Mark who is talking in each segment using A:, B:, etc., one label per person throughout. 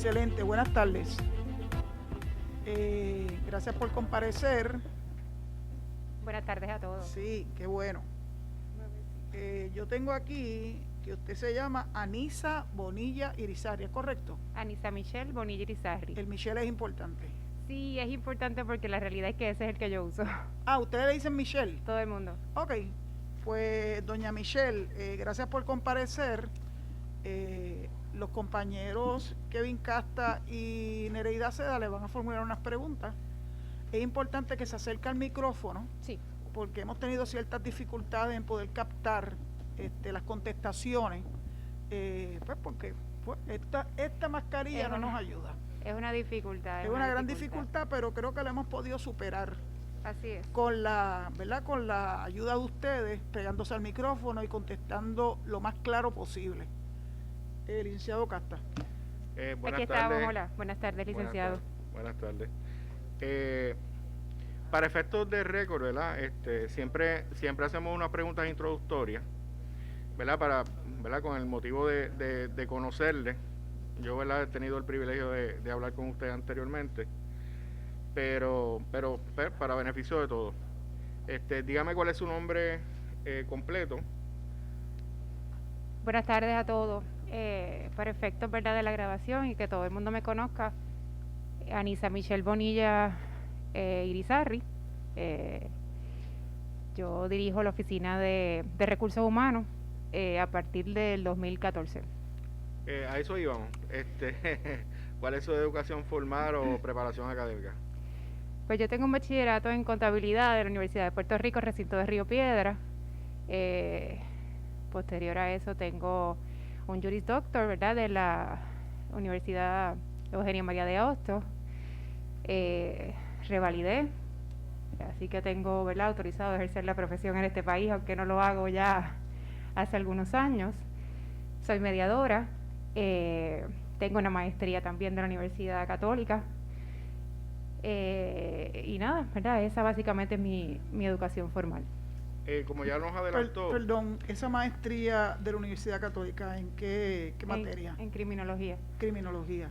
A: Excelente, buenas tardes. Gracias por comparecer.
B: Buenas tardes a todos.
A: Sí, qué bueno. Yo tengo aquí que usted se llama Anisa Bonilla Irizarry, ¿es correcto?
B: Anisa Michelle Bonilla Irizarry.
A: El Michelle es importante.
B: Sí, es importante porque la realidad es que ese es el que yo uso.
A: Ah, ¿ustedes le dicen Michelle?
B: Todo el mundo.
A: Ok, pues doña Michelle, gracias por comparecer. Los compañeros Kevin Casta y Nereida Seda le van a formular unas preguntas. Es importante que se acerque al micrófono,
B: sí,
A: porque hemos tenido ciertas dificultades en poder captar las contestaciones, pues porque esta mascarilla no nos ayuda.
B: Es una dificultad.
A: Es una gran dificultad, pero creo que la hemos podido superar.
B: Así es.
A: Con la, ¿verdad? Con la ayuda de ustedes, pegándose al micrófono y contestando lo más claro posible. Licenciado Casta.
B: Aquí estamos, hola. Buenas tardes, licenciado.
C: Buenas tardes. Para efectos de récord, ¿verdad? Siempre hacemos unas preguntas introductorias, ¿verdad? ¿Verdad? Con el motivo de conocerle. Yo, ¿verdad? He tenido el privilegio de hablar con usted anteriormente, pero para beneficio de todos. Dígame cuál es su nombre completo.
B: Buenas tardes a todos. Para efectos, ¿verdad?, de la grabación y que todo el mundo me conozca, Anisa Michelle Bonilla Irizarry. Yo dirijo la Oficina de Recursos Humanos a partir del 2014.
C: A eso íbamos. ¿Cuál es su educación formal o preparación académica?
B: Pues yo tengo un bachillerato en contabilidad de la Universidad de Puerto Rico, recinto de Río Piedra. Posterior a eso tengo un Juris Doctor, ¿verdad?, de la Universidad Eugenio María de Hostos. Revalidé, así que tengo, ¿verdad?, autorizado a ejercer la profesión en este país, aunque no lo hago ya hace algunos años. Soy mediadora, tengo una maestría también de la Universidad Católica. Y nada, ¿verdad?, esa básicamente es mi educación formal.
C: Como ya nos adelantó...
A: Perdón, esa maestría de la Universidad Católica, ¿en qué materia?
B: En criminología.
A: Criminología.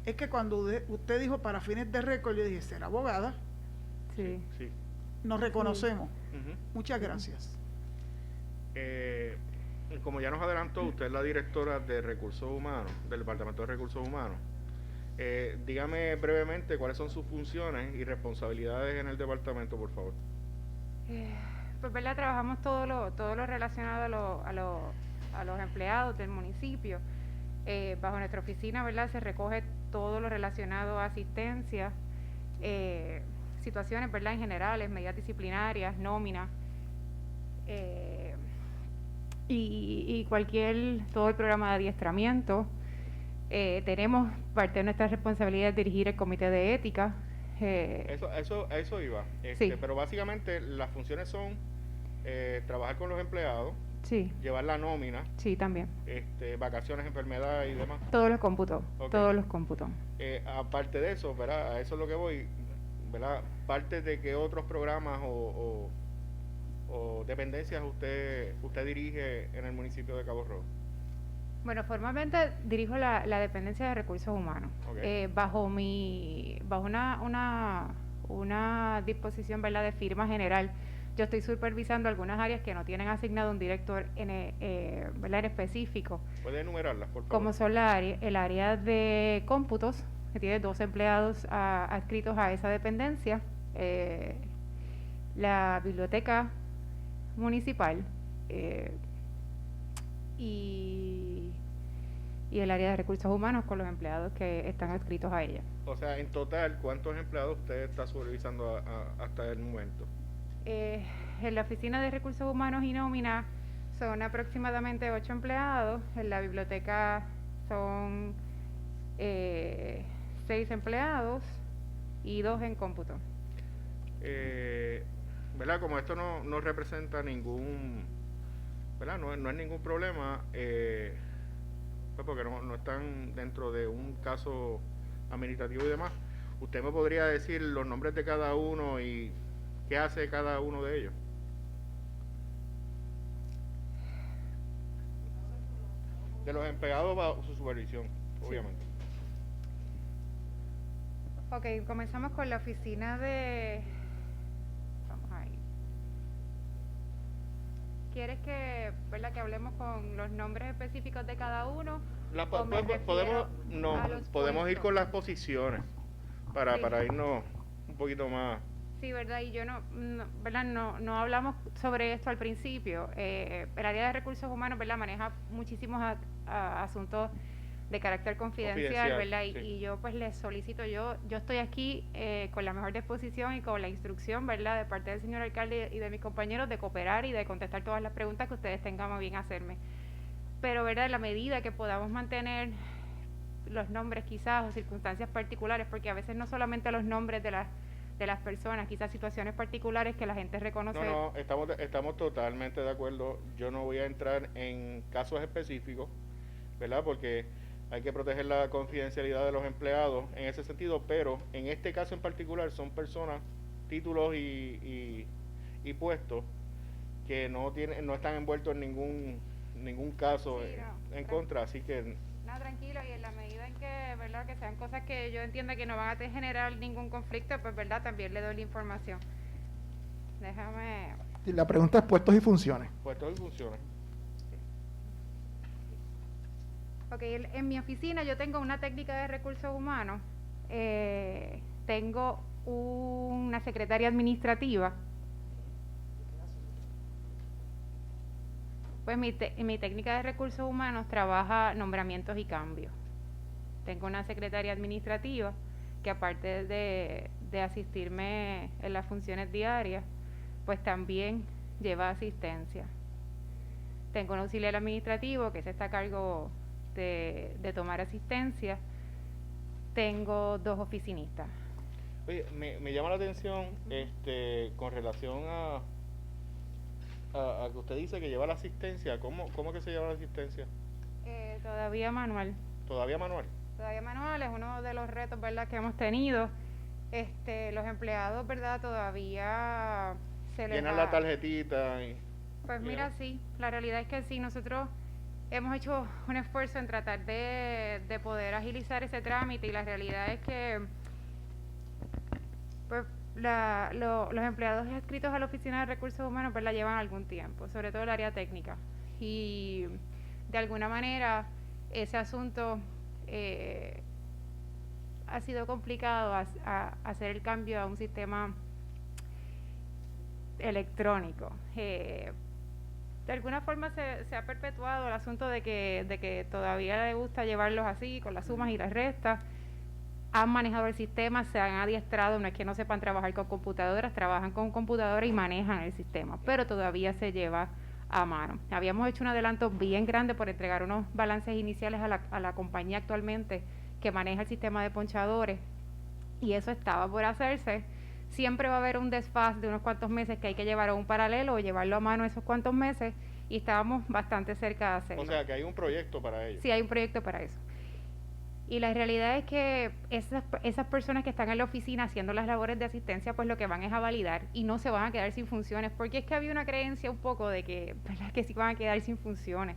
A: Es que cuando usted dijo para fines de récord, yo dije, ¿será abogada?
B: Sí.
C: Sí.
A: Nos reconocemos.
C: Sí.
A: Muchas gracias.
C: Como ya nos adelantó, usted es la directora de Recursos Humanos, del Departamento de Recursos Humanos. Dígame brevemente cuáles son sus funciones y responsabilidades en el departamento, por favor.
B: Pues, ¿verdad?, trabajamos todo lo relacionado a los empleados del municipio. Bajo nuestra oficina, ¿verdad?, se recoge todo lo relacionado a asistencia, situaciones, ¿verdad?, en generales, medidas disciplinarias, nómina, y todo el programa de adiestramiento. Tenemos parte de nuestra responsabilidad de dirigir el comité de ética.
C: Eso iba.
B: Sí.
C: Pero básicamente las funciones son trabajar con los empleados,
B: sí,
C: llevar la nómina,
B: sí, también,
C: vacaciones, enfermedad y demás.
B: Todos los cómputos,
C: okay.
B: Todos los cómputos.
C: Aparte de eso, ¿verdad?, a eso es lo que voy, ¿verdad?, parte de qué otros programas o dependencias usted dirige en el municipio de Cabo Rojo.
B: Bueno, formalmente dirijo la dependencia de recursos humanos.
C: Okay.
B: Bajo una disposición, ¿verdad?, de firma general. Yo estoy supervisando algunas áreas que no tienen asignado un director ¿verdad?, en específico.
C: ¿Puede enumerarlas, por favor?
B: Como son el área de cómputos, que tiene 2 empleados adscritos a esa dependencia, la biblioteca municipal, y el área de recursos humanos con los empleados que están adscritos a ella.
C: O sea, en total, ¿cuántos empleados usted está supervisando hasta el momento?
B: En la oficina de recursos humanos y nómina son aproximadamente 8 empleados. En la biblioteca son 6 empleados y 2 en cómputo.
C: ¿Verdad? Como esto no representa ningún, ¿verdad?, no es ningún problema, pues porque no están dentro de un caso administrativo y demás. ¿Usted me podría decir los nombres de cada uno y qué hace cada uno de ellos? De los empleados bajo su supervisión, obviamente.
B: Ok, comenzamos con la oficina de... Vamos ahí. ¿Quieres que, verdad, que hablemos con los nombres específicos de cada uno? ¿O me refiero a los
C: podemos ir
B: puestos?
C: con las posiciones para,
B: Sí.
C: para irnos un poquito más.
B: Sí, verdad, y yo ¿verdad? No hablamos sobre esto al principio. El área de recursos humanos, ¿verdad? Maneja muchísimos asuntos de carácter confidencial, ¿verdad?
C: Sí.
B: Y yo pues les solicito, yo estoy aquí con la mejor disposición y con la instrucción, ¿verdad? De parte del señor alcalde y de mis compañeros de cooperar y de contestar todas las preguntas que ustedes tengan a bien hacerme. Pero, ¿verdad? En la medida que podamos mantener los nombres quizás o circunstancias particulares, porque a veces no solamente los nombres de las personas, quizás situaciones particulares que la gente reconoce.
C: No, estamos totalmente de acuerdo. Yo no voy a entrar en casos específicos, ¿verdad? Porque hay que proteger la confidencialidad de los empleados en ese sentido, pero en este caso en particular son personas, títulos y puestos que no están envueltos en ningún caso
B: Sí,
C: en contra, así que
B: no, tranquilo, y en la medida en que, ¿verdad?, que sean cosas que yo entienda que no van a generar ningún conflicto, pues, ¿verdad?, también le doy la información. Déjame...
D: Y la pregunta es puestos y funciones.
C: puestos y funciones.
B: Ok, en mi oficina yo tengo una técnica de recursos humanos, tengo una secretaria administrativa. Pues mi técnica de recursos humanos trabaja nombramientos y cambios. Tengo una secretaria administrativa que, aparte de asistirme en las funciones diarias, pues también lleva asistencia. Tengo un auxiliar administrativo que se está a cargo de tomar asistencia. Tengo 2 oficinistas.
C: Oye, me llama la atención con relación a que usted dice que lleva la asistencia. ¿Cómo que se lleva la asistencia?
B: Todavía manual.
C: ¿Todavía manual?
B: Todavía manual, es uno de los retos, ¿verdad?, que hemos tenido. Los empleados, ¿verdad?, todavía se les
C: Llenan la tarjetita y...
B: Pues mira, sí, la realidad es que sí, nosotros hemos hecho un esfuerzo en tratar de poder agilizar ese trámite, y la realidad es que pues los empleados adscritos a la Oficina de Recursos Humanos pues la llevan algún tiempo, sobre todo el área técnica, y de alguna manera ese asunto ha sido complicado hacer el cambio a un sistema electrónico. De alguna forma se ha perpetuado el asunto de que todavía le gusta llevarlos así, con las sumas y las restas. Han manejado el sistema, se han adiestrado, no es que no sepan trabajar con computadoras, trabajan con computadoras y manejan el sistema, pero todavía se lleva a mano. Habíamos hecho un adelanto bien grande por entregar unos balances iniciales a la compañía actualmente que maneja el sistema de ponchadores, y eso estaba por hacerse. Siempre va a haber un desfase de unos cuantos meses que hay que llevar a un paralelo o llevarlo a mano esos cuantos meses, y estábamos bastante cerca de hacerlo.
C: O sea, que hay un proyecto para ello.
B: Sí, hay un proyecto para eso. Y la realidad es que esas personas que están en la oficina haciendo las labores de asistencia, pues lo que van es a validar y no se van a quedar sin funciones, porque es que había una creencia un poco de que, ¿verdad?, que sí van a quedar sin funciones.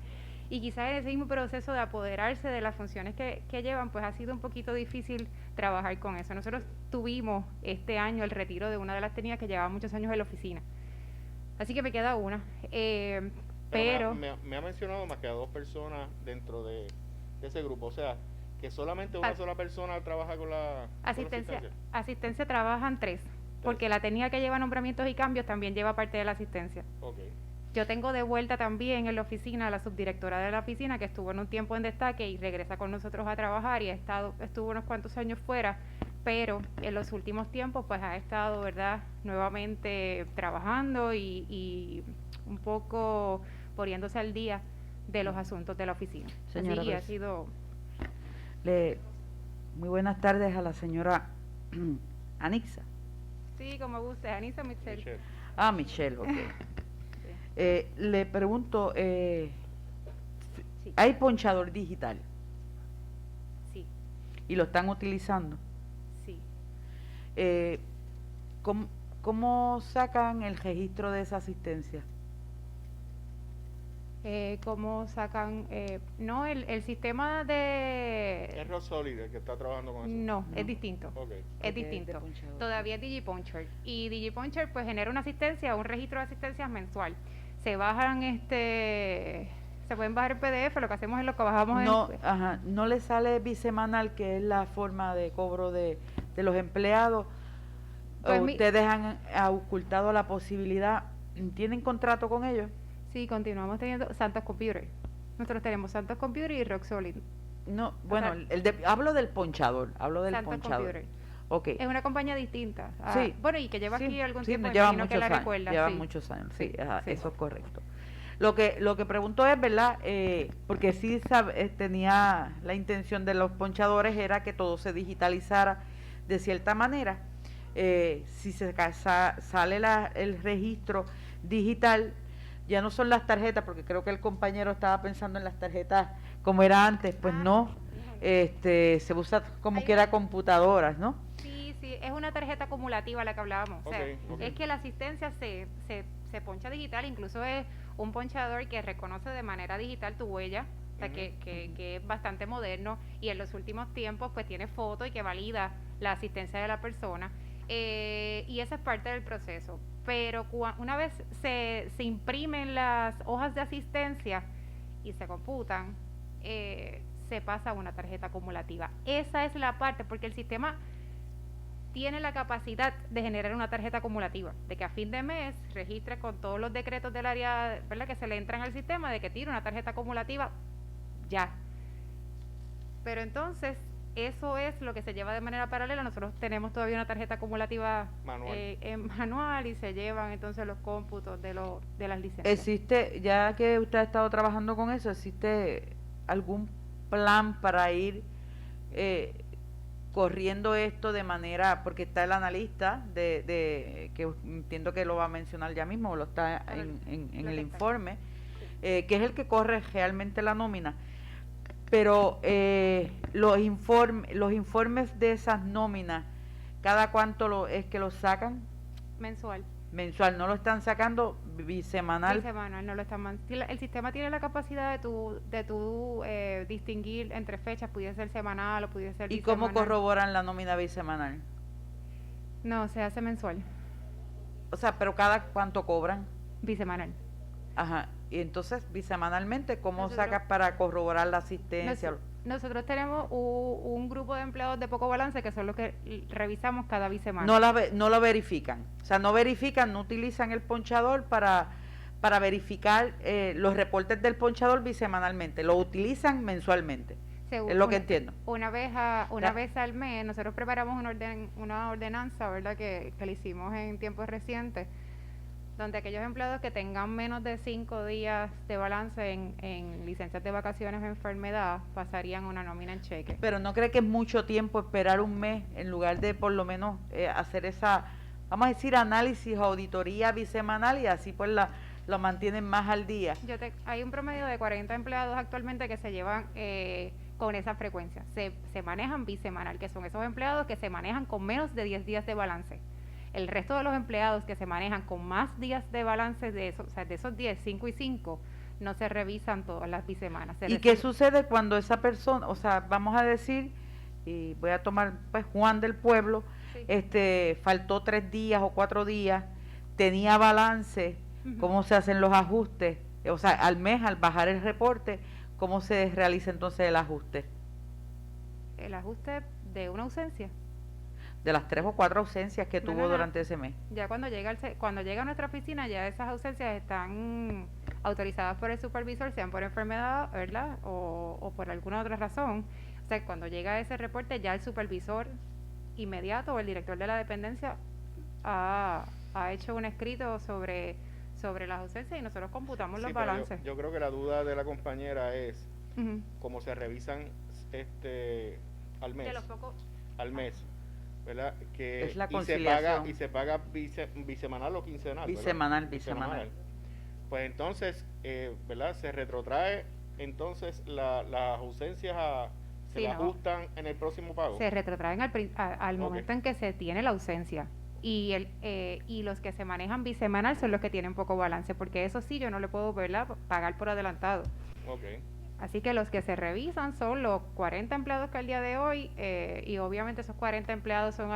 B: Y quizás en ese mismo proceso de apoderarse de las funciones que llevan, pues ha sido un poquito difícil trabajar con eso. Nosotros tuvimos este año el retiro de una de las técnicas que llevaba muchos años en la oficina. Así que me queda una. Pero
C: me ha mencionado más que a 2 personas dentro de ese grupo, o sea, que solamente una sola persona trabaja con la asistencia.
B: Asistencia trabajan 3, porque la técnica que lleva nombramientos y cambios también lleva parte de la asistencia.
C: Okay.
B: Yo tengo de vuelta también en la oficina a la subdirectora de la oficina, que estuvo en un tiempo en destaque y regresa con nosotros a trabajar, y estuvo unos cuantos años fuera, pero en los últimos tiempos pues ha estado, ¿verdad?, nuevamente trabajando y un poco poniéndose al día de los asuntos de la oficina.
E: Señora,
B: así ha sido...
E: Muy buenas tardes a la señora Anixa.
B: Sí, como guste, Anisa Michelle.
C: Michelle.
E: Ah, Michelle, ok. Le pregunto,
B: Sí.
E: ¿hay ponchador digital
B: Sí,
E: y lo están utilizando?
B: sí.
E: ¿Cómo sacan el registro de esa asistencia?
B: cómo sacan, no, el sistema
C: Es
B: de,
C: Rock Solid el que está trabajando con eso.
B: no,
E: No.
B: es distinto.
C: Ok.
B: Es
E: Porque es de
B: distinto.
E: ponchador.
B: Todavía es DigiPuncher. Y DigiPuncher pues genera una asistencia, un registro de asistencias mensual. Se bajan se pueden bajar el PDF, lo que hacemos es lo que bajamos
E: No, ajá, no le sale bisemanal, que es la forma de cobro de los empleados.
B: Pues
E: ¿O
B: mi-
E: ustedes han ocultado la posibilidad? ¿Tienen contrato con ellos?
B: Sí, continuamos teniendo Santos Computer. Nosotros tenemos Santos Computer y Rock Solid.
E: No, bueno,
B: sea,
E: hablo del ponchador, hablo del
B: Santos
E: ponchador.
B: Computer.
E: Ok.
B: Es una compañía distinta.
E: Sí.
B: Bueno, y que lleva
E: Sí,
B: aquí algún
E: sí,
B: tiempo,
E: nos
B: me
E: lleva
B: imagino que
E: muchos
B: la
E: años,
B: recuerda.
E: lleva
B: sí.
E: muchos años, sí,
B: Sí,
E: ajá,
B: sí.
E: eso es correcto. Lo que pregunto es, ¿verdad? Porque sí tenía la intención de los ponchadores era que todo se digitalizara de cierta manera. Si sale el registro digital, ya no son las tarjetas, porque creo que el compañero estaba pensando en las tarjetas como era antes, pues
B: Ah,
E: no,
B: fíjate.
E: se usa como
B: Hay
E: quiera
B: una-
E: computadoras, ¿no?
B: Sí, sí, es una tarjeta acumulativa la que hablábamos. O sea,
C: Ok, ok.
B: es que la asistencia se poncha digital, incluso es un ponchador que reconoce de manera digital tu huella, o sea,
C: Ujú.
B: que es bastante moderno y en los últimos tiempos pues tiene foto y que valida la asistencia de la persona. Y esa es parte del proceso. Pero una vez se imprimen las hojas de asistencia y se computan, se pasa a una tarjeta acumulativa. Esa es la parte, porque el sistema tiene la capacidad de generar una tarjeta acumulativa, de que a fin de mes registre con todos los decretos del área, ¿verdad?, que se le entran al sistema, de que tire una tarjeta acumulativa ya. Pero entonces, eso es lo que se lleva de manera paralela. Nosotros tenemos todavía una tarjeta acumulativa
C: Manual.
B: en manual y se llevan entonces los cómputos de las licencias.
E: ¿Existe, ya que usted ha estado trabajando con eso, existe algún plan para ir corriendo esto de manera, porque está el analista que entiendo que lo va a mencionar ya mismo, o lo está en el informe, que es el que corre realmente la nómina, pero los informes de esas nóminas, ¿cada cuánto es que los sacan?
B: Mensual.
E: Mensual, no lo están sacando bisemanal.
B: Bisemanal, no lo están el sistema tiene la capacidad de tú distinguir entre fechas, pudiese ser semanal o pudiese ser
E: ¿Y cómo
B: bisemanal.
E: corroboran la nómina bisemanal?
B: No, se hace mensual,
E: O sea, pero cada cuánto cobran.
B: bisemanal.
E: Ajá. Y entonces, bisemanalmente, ¿cómo
B: Nosotros-
E: sacas para corroborar la asistencia?
B: Nosotros tenemos un grupo de empleados de poco balance que son los que revisamos cada bisemana.
E: No lo verifican. O sea, no verifican, no utilizan el ponchador para verificar los reportes del ponchador bisemanalmente. Lo utilizan mensualmente. Es lo que entiendo.
B: Una vez al mes, nosotros preparamos una ordenanza, ¿verdad?, que le hicimos en tiempos recientes, donde aquellos empleados que tengan menos de 5 días de balance en licencias de vacaciones o enfermedad pasarían una nómina en cheque.
E: Pero ¿no cree que es mucho tiempo esperar un mes en lugar de por lo menos hacer esa, vamos a decir, análisis o auditoría bisemanal y así pues lo mantienen más al día?
B: Hay un promedio de 40 empleados actualmente que se llevan con esa frecuencia. Se manejan bisemanal, que son esos empleados que se manejan con menos de 10 días de balance. El resto de los empleados que se manejan con más días de balance de esos 10, 5 y 5, no se revisan todas las bisemanas.
E: ¿Y qué sucede cuando esa persona, o sea, vamos a decir, y voy a tomar pues Juan del pueblo,
B: Sí.
E: Faltó 3 días o 4 días, tenía balance,
B: Ujú.
E: ¿cómo se hacen los ajustes? O sea, al mes, al bajar el reporte, ¿cómo se realiza entonces el ajuste?
B: El ajuste de una ausencia.
E: De las 3 o 4 ausencias que tuvo
B: No.
E: durante ese mes.
B: Ya cuando llega a nuestra oficina, ya esas ausencias están autorizadas por el supervisor, sean por enfermedad, ¿verdad?, o por alguna otra razón. O sea, cuando llega ese reporte, ya el supervisor inmediato o el director de la dependencia ha hecho un escrito sobre las ausencias y nosotros computamos
C: Sí,
B: los
C: pero
B: balances.
C: yo creo que la duda de la compañera es
B: Ujú.
C: cómo se revisan al mes.
B: De los pocos.
C: Al mes, ¿verdad? Que
E: Es la
C: y se paga
E: conciliación.
C: bisemanal o quincenal, ¿verdad?
E: Bisemanal.
C: Pues entonces, ¿verdad? Se retrotrae entonces las ausencias se
B: Sí,
C: le
B: no.
C: ajustan en el próximo pago.
B: Se retrotraen al
C: Ok.
B: momento en que se tiene la ausencia. y los que se manejan bisemanal son los que tienen poco balance, porque eso sí yo no le puedo, ¿verdad?, pagar por adelantado.
C: Ok.
B: Así que los que se revisan son los 40 empleados que al día de hoy, y obviamente esos 40 empleados son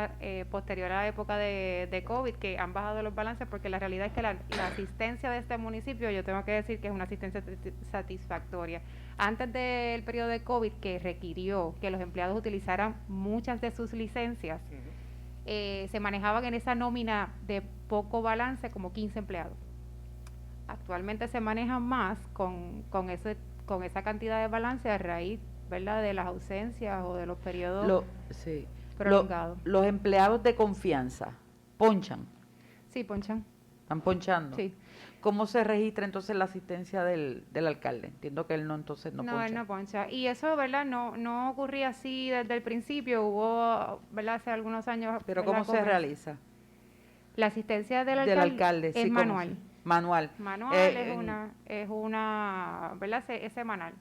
B: posterior a la época de COVID, que han bajado los balances, porque la realidad es que la asistencia de este municipio, yo tengo que decir que es una asistencia satisfactoria. Antes del periodo de COVID, que requirió que los empleados utilizaran muchas de sus licencias, se manejaban en esa nómina de poco balance como 15 empleados. Actualmente se manejan más con esa cantidad de balance a raíz, ¿verdad?, de las ausencias o de los periodos
E: Sí.
B: prolongados.
E: Los empleados de confianza ponchan,
B: Sí, Ponchan.
E: están ponchando.
B: Sí.
E: ¿Cómo se registra entonces la asistencia del alcalde? Entiendo que él no poncha.
B: Él no poncha. Y eso, ¿verdad?, no ocurría así desde el principio. Hubo, ¿verdad?, hace algunos años.
E: ¿Pero
B: ¿verdad?,
E: cómo se realiza?
B: La asistencia del
E: Del
B: alcalde,
E: alcalde,
B: es
E: sí, ¿cómo
B: manual.
E: se- Manual.
B: Manual es una, ¿verdad?, es semanal.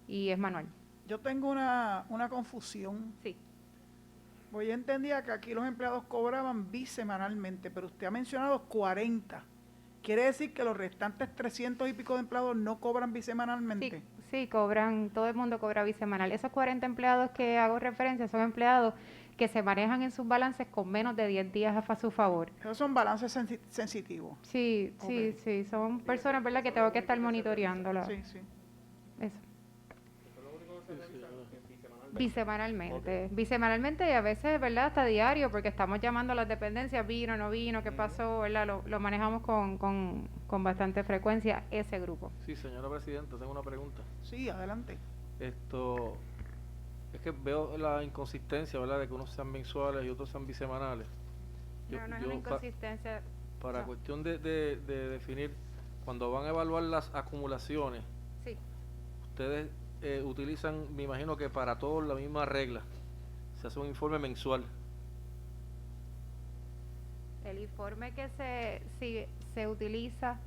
B: Y es manual.
A: Yo tengo una confusión.
B: Sí.
A: Pues yo entendía que aquí los empleados cobraban bisemanalmente, pero usted ha mencionado 40. ¿Quiere decir que los restantes 300 y pico de empleados no cobran bisemanalmente?
B: Sí, cobran, todo el mundo cobra bisemanal. Esos 40 empleados que hago referencia son empleados que se manejan en sus balances con menos de 10 días a su favor.
A: Esos son balances sensitivos.
B: Sí,
A: Ok.
B: son personas, ¿verdad?, que tengo que estar monitoreándolas.
A: Sí, sí.
B: Eso. Bisemanalmente, bisemanalmente y a veces, ¿verdad?, hasta diario, porque estamos llamando a las dependencias, vino, no vino, qué pasó, ¿verdad? Lo manejamos con bastante frecuencia ese grupo.
F: Sí, señora presidenta, tengo una pregunta.
A: Sí, adelante.
F: Esto es que veo la inconsistencia, ¿verdad?, de que unos sean mensuales y otros sean bisemanales.
B: No es una
F: pa-
B: inconsistencia.
F: para
B: no.
F: cuestión de definir, cuando van a evaluar las acumulaciones,
B: Sí,
F: ustedes utilizan, me imagino que para todos la misma regla. Se hace un informe mensual.
B: el informe que se utiliza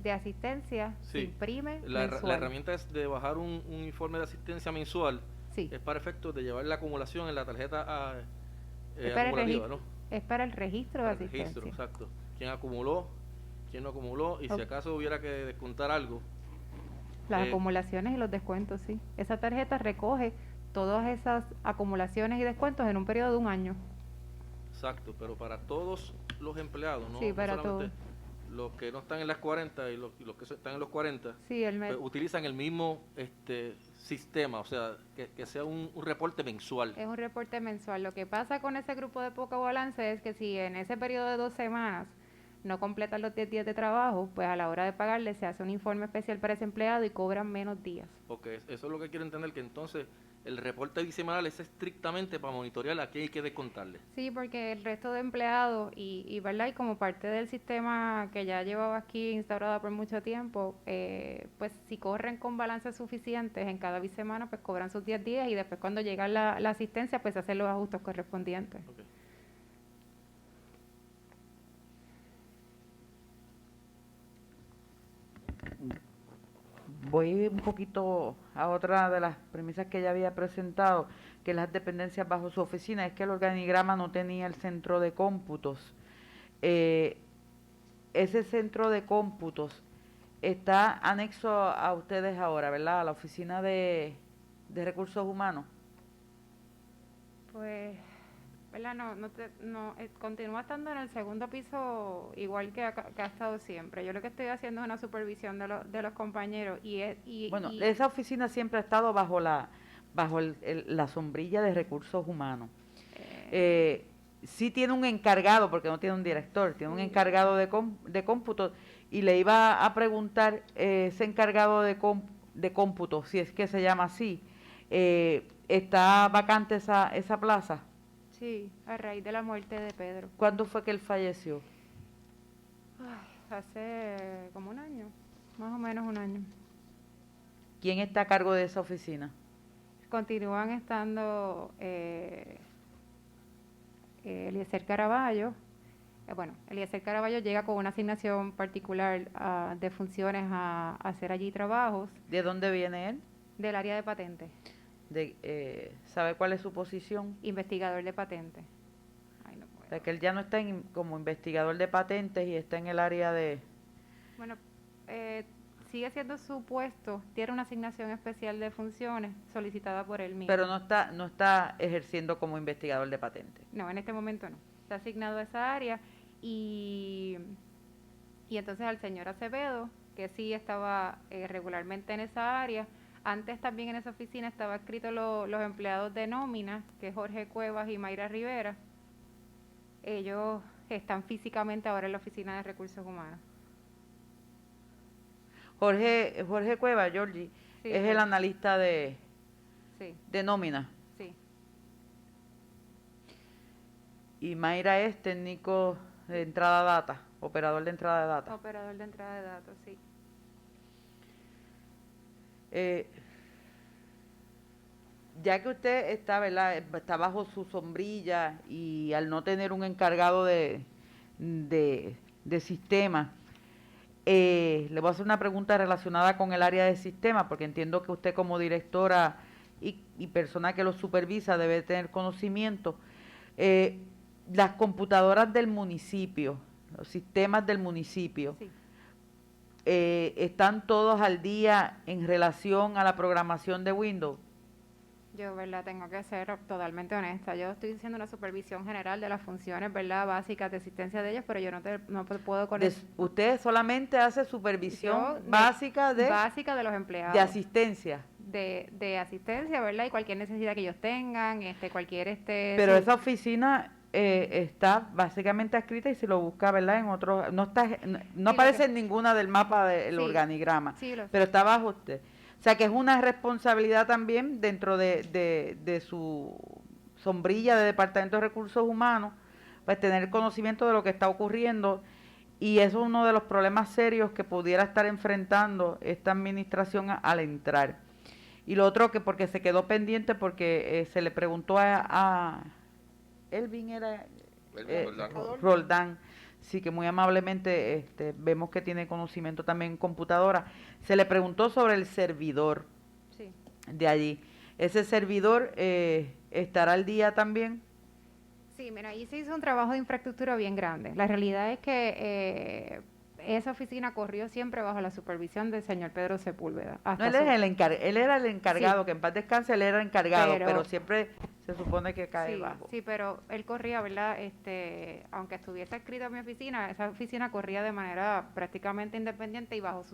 B: de asistencia se
F: Sí.
B: imprime
F: La
B: mensual.
F: herramienta es de bajar un informe de asistencia mensual.
B: Sí.
F: Es para efectos de llevar la acumulación en la tarjeta
B: Es para el
F: acumulativa,
B: registro,
F: ¿no?
B: es para el registro de
F: Para el
B: asistencia.
F: registro, exacto. ¿Quién acumuló? ¿Quién no acumuló? Y si
B: Ok.
F: acaso hubiera que descontar algo.
B: Las
F: Eh,
B: acumulaciones y los descuentos, sí. Esa tarjeta recoge todas esas acumulaciones y descuentos en un periodo de un año.
F: Exacto, pero para todos los empleados, ¿no?
B: Sí,
F: No
B: para
F: solamente los que no están en las 40 y los que están en los 40,
B: Sí,
F: pues, utilizan el mismo sistema, o sea, que sea un reporte mensual.
B: es un reporte mensual. Lo que pasa con ese grupo de poco balance es que si en ese periodo de 2 semanas no completan los 10 días de trabajo, pues a la hora de pagarle se hace un informe especial para ese empleado y cobran menos días.
F: Porque eso es lo que quiero entender, que entonces el reporte bisemanal es estrictamente para monitorear a quién hay que descontarle.
B: Sí, porque el resto de empleados ¿verdad?, y como parte del sistema que ya llevaba aquí instaurado por mucho tiempo, pues si corren con balances suficientes en cada bisemana, pues cobran sus 10 días y después cuando llega la asistencia, pues hacen los ajustes correspondientes.
F: Okay.
E: Voy un poquito a otra de las premisas que ya había presentado, que las dependencias bajo su oficina, es que el organigrama no tenía el centro de cómputos. Ese centro de cómputos está anexo a ustedes ahora, ¿verdad? A la oficina de recursos humanos.
B: Pues, ¿verdad? Continúa estando en el segundo piso igual que ha estado siempre. Yo lo que estoy haciendo es una supervisión de los compañeros
E: Bueno, esa oficina siempre ha estado bajo la sombrilla de recursos humanos. Sí tiene un encargado, porque no tiene un director, tiene un encargado de cómputo, y le iba a preguntar ese encargado de cómputo, si es que se llama así, ¿está vacante esa plaza?
B: Sí, a raíz de la muerte de Pedro.
E: ¿Cuándo fue que él falleció?
B: Hace como un año, más o menos un año.
E: ¿Quién está a cargo de esa oficina?
B: Continúan estando Eliezer Caraballo. Eliezer Caraballo llega con una asignación particular de funciones a hacer allí trabajos
E: ¿De dónde viene él?
B: del área de patentes,
E: ¿Sabe cuál es su posición?
B: investigador de patentes.
E: sea, que él ya no está como investigador de patentes y está en el área de...
B: Bueno, sigue siendo su puesto, tiene una asignación especial de funciones solicitada por él mismo.
E: Pero no está ejerciendo como investigador de patentes.
B: No, en este momento no. Está asignado a esa área y entonces al señor Acevedo, que sí estaba regularmente en esa área, antes también en esa oficina estaba escrito los empleados de nómina, que es Jorge Cuevas y Mayra Rivera. Ellos están físicamente ahora en la oficina de recursos humanos.
E: Jorge Cueva, Georgie,
B: Sí,
E: es el analista de nómina.
B: Sí.
E: Y Mayra es técnico de entrada de data, operador de entrada de data.
B: Operador de entrada de datos, sí.
E: Ya que usted está, ¿verdad? Está bajo su sombrilla y al no tener un encargado de sistema, le voy a hacer una pregunta relacionada con el área de sistema, porque entiendo que usted como directora y persona que lo supervisa debe tener conocimiento. Las computadoras del municipio, los sistemas del municipio,
B: Sí.
E: ¿Están todos al día en relación a la programación de Windows?
B: Yo, ¿verdad? Tengo que ser totalmente honesta. Yo estoy haciendo una supervisión general de las funciones, ¿verdad? Básicas de existencia de ellas, pero yo no puedo con eso.
E: Usted solamente hace supervisión
B: Yo,
E: básica de
B: los empleados.
E: de asistencia.
B: De asistencia, ¿verdad? Y cualquier necesidad que ellos tengan, cualquier
E: Pero esa oficina está básicamente adscrita y si lo busca, ¿verdad? En otro, no
B: Sí,
E: aparece en ninguna del mapa del
B: Sí,
E: organigrama,
B: sí, lo sé.
E: pero está bajo usted. O sea que es una responsabilidad también dentro de su sombrilla de Departamento de Recursos Humanos, pues tener conocimiento de lo que está ocurriendo, y eso es uno de los problemas serios que pudiera estar enfrentando esta administración al entrar. Y lo otro, que porque se quedó pendiente, porque se le preguntó a Elvin, era Roldán, sí, que muy amablemente vemos que tiene conocimiento también en computadora. Se le preguntó sobre el servidor
B: Sí.
E: de allí. ¿Ese servidor estará al día también?
B: Sí, mira, ahí se hizo un trabajo de infraestructura bien grande. La realidad es que esa oficina corrió siempre bajo la supervisión del señor Pedro Sepúlveda.
E: No, él era el encargado,
B: Sí.
E: que en paz descanse, él era el encargado,
B: Pero-
E: pero siempre se supone que cae
B: Sí,
E: bajo.
B: sí, pero él corría, ¿verdad? Aunque estuviese escrito en mi oficina, esa oficina corría de manera prácticamente independiente y bajo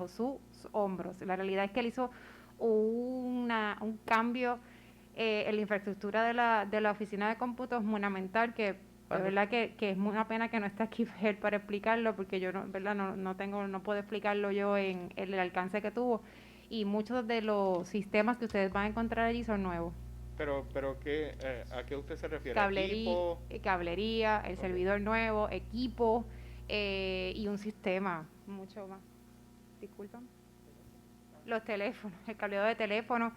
B: sus hombros. La realidad es que él hizo un cambio en la infraestructura de la oficina de cómputos fundamental que de verdad que es una pena que no esté aquí él para explicarlo, porque yo no puedo explicarlo yo en el alcance que tuvo, y muchos de los sistemas que ustedes van a encontrar allí son nuevos.
C: Pero ¿a qué usted se refiere?
B: Cablería, el
C: Ok.
B: servidor nuevo, equipo y un sistema mucho más. Disculpan. Los teléfonos, el cableado de teléfono,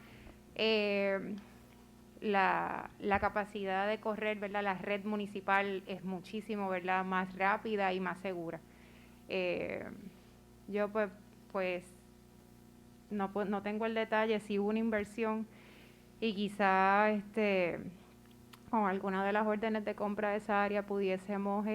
B: la capacidad de correr, ¿verdad? La red municipal es muchísimo, ¿verdad? Más rápida y más segura. Yo pues no tengo el detalle, si hubo una inversión y quizá con alguna de las órdenes de compra de esa área pudiésemos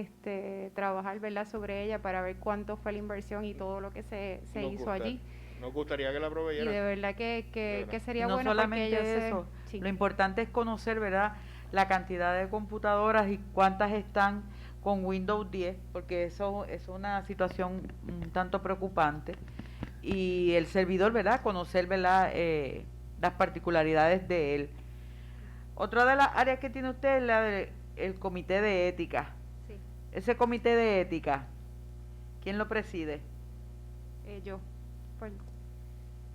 B: trabajar, ¿verdad? Sobre ella para ver cuánto fue la inversión y todo lo que se hizo allí.
C: Nos gustaría que la
B: Y
C: proveyeran.
B: de verdad que
C: verdad.
B: sería
E: No
B: bueno
E: solamente
B: porque yo sé-
E: eso,
B: sí.
E: lo importante es conocer, ¿verdad?, la cantidad de computadoras y cuántas están con Windows 10, porque eso es una situación un tanto preocupante. Y el servidor, ¿verdad?, conocer, ¿verdad?, las particularidades de él. Otra de las áreas que tiene usted es la del comité de ética.
B: Sí,
E: Ese comité de ética, ¿quién lo preside?
B: yo. Pues,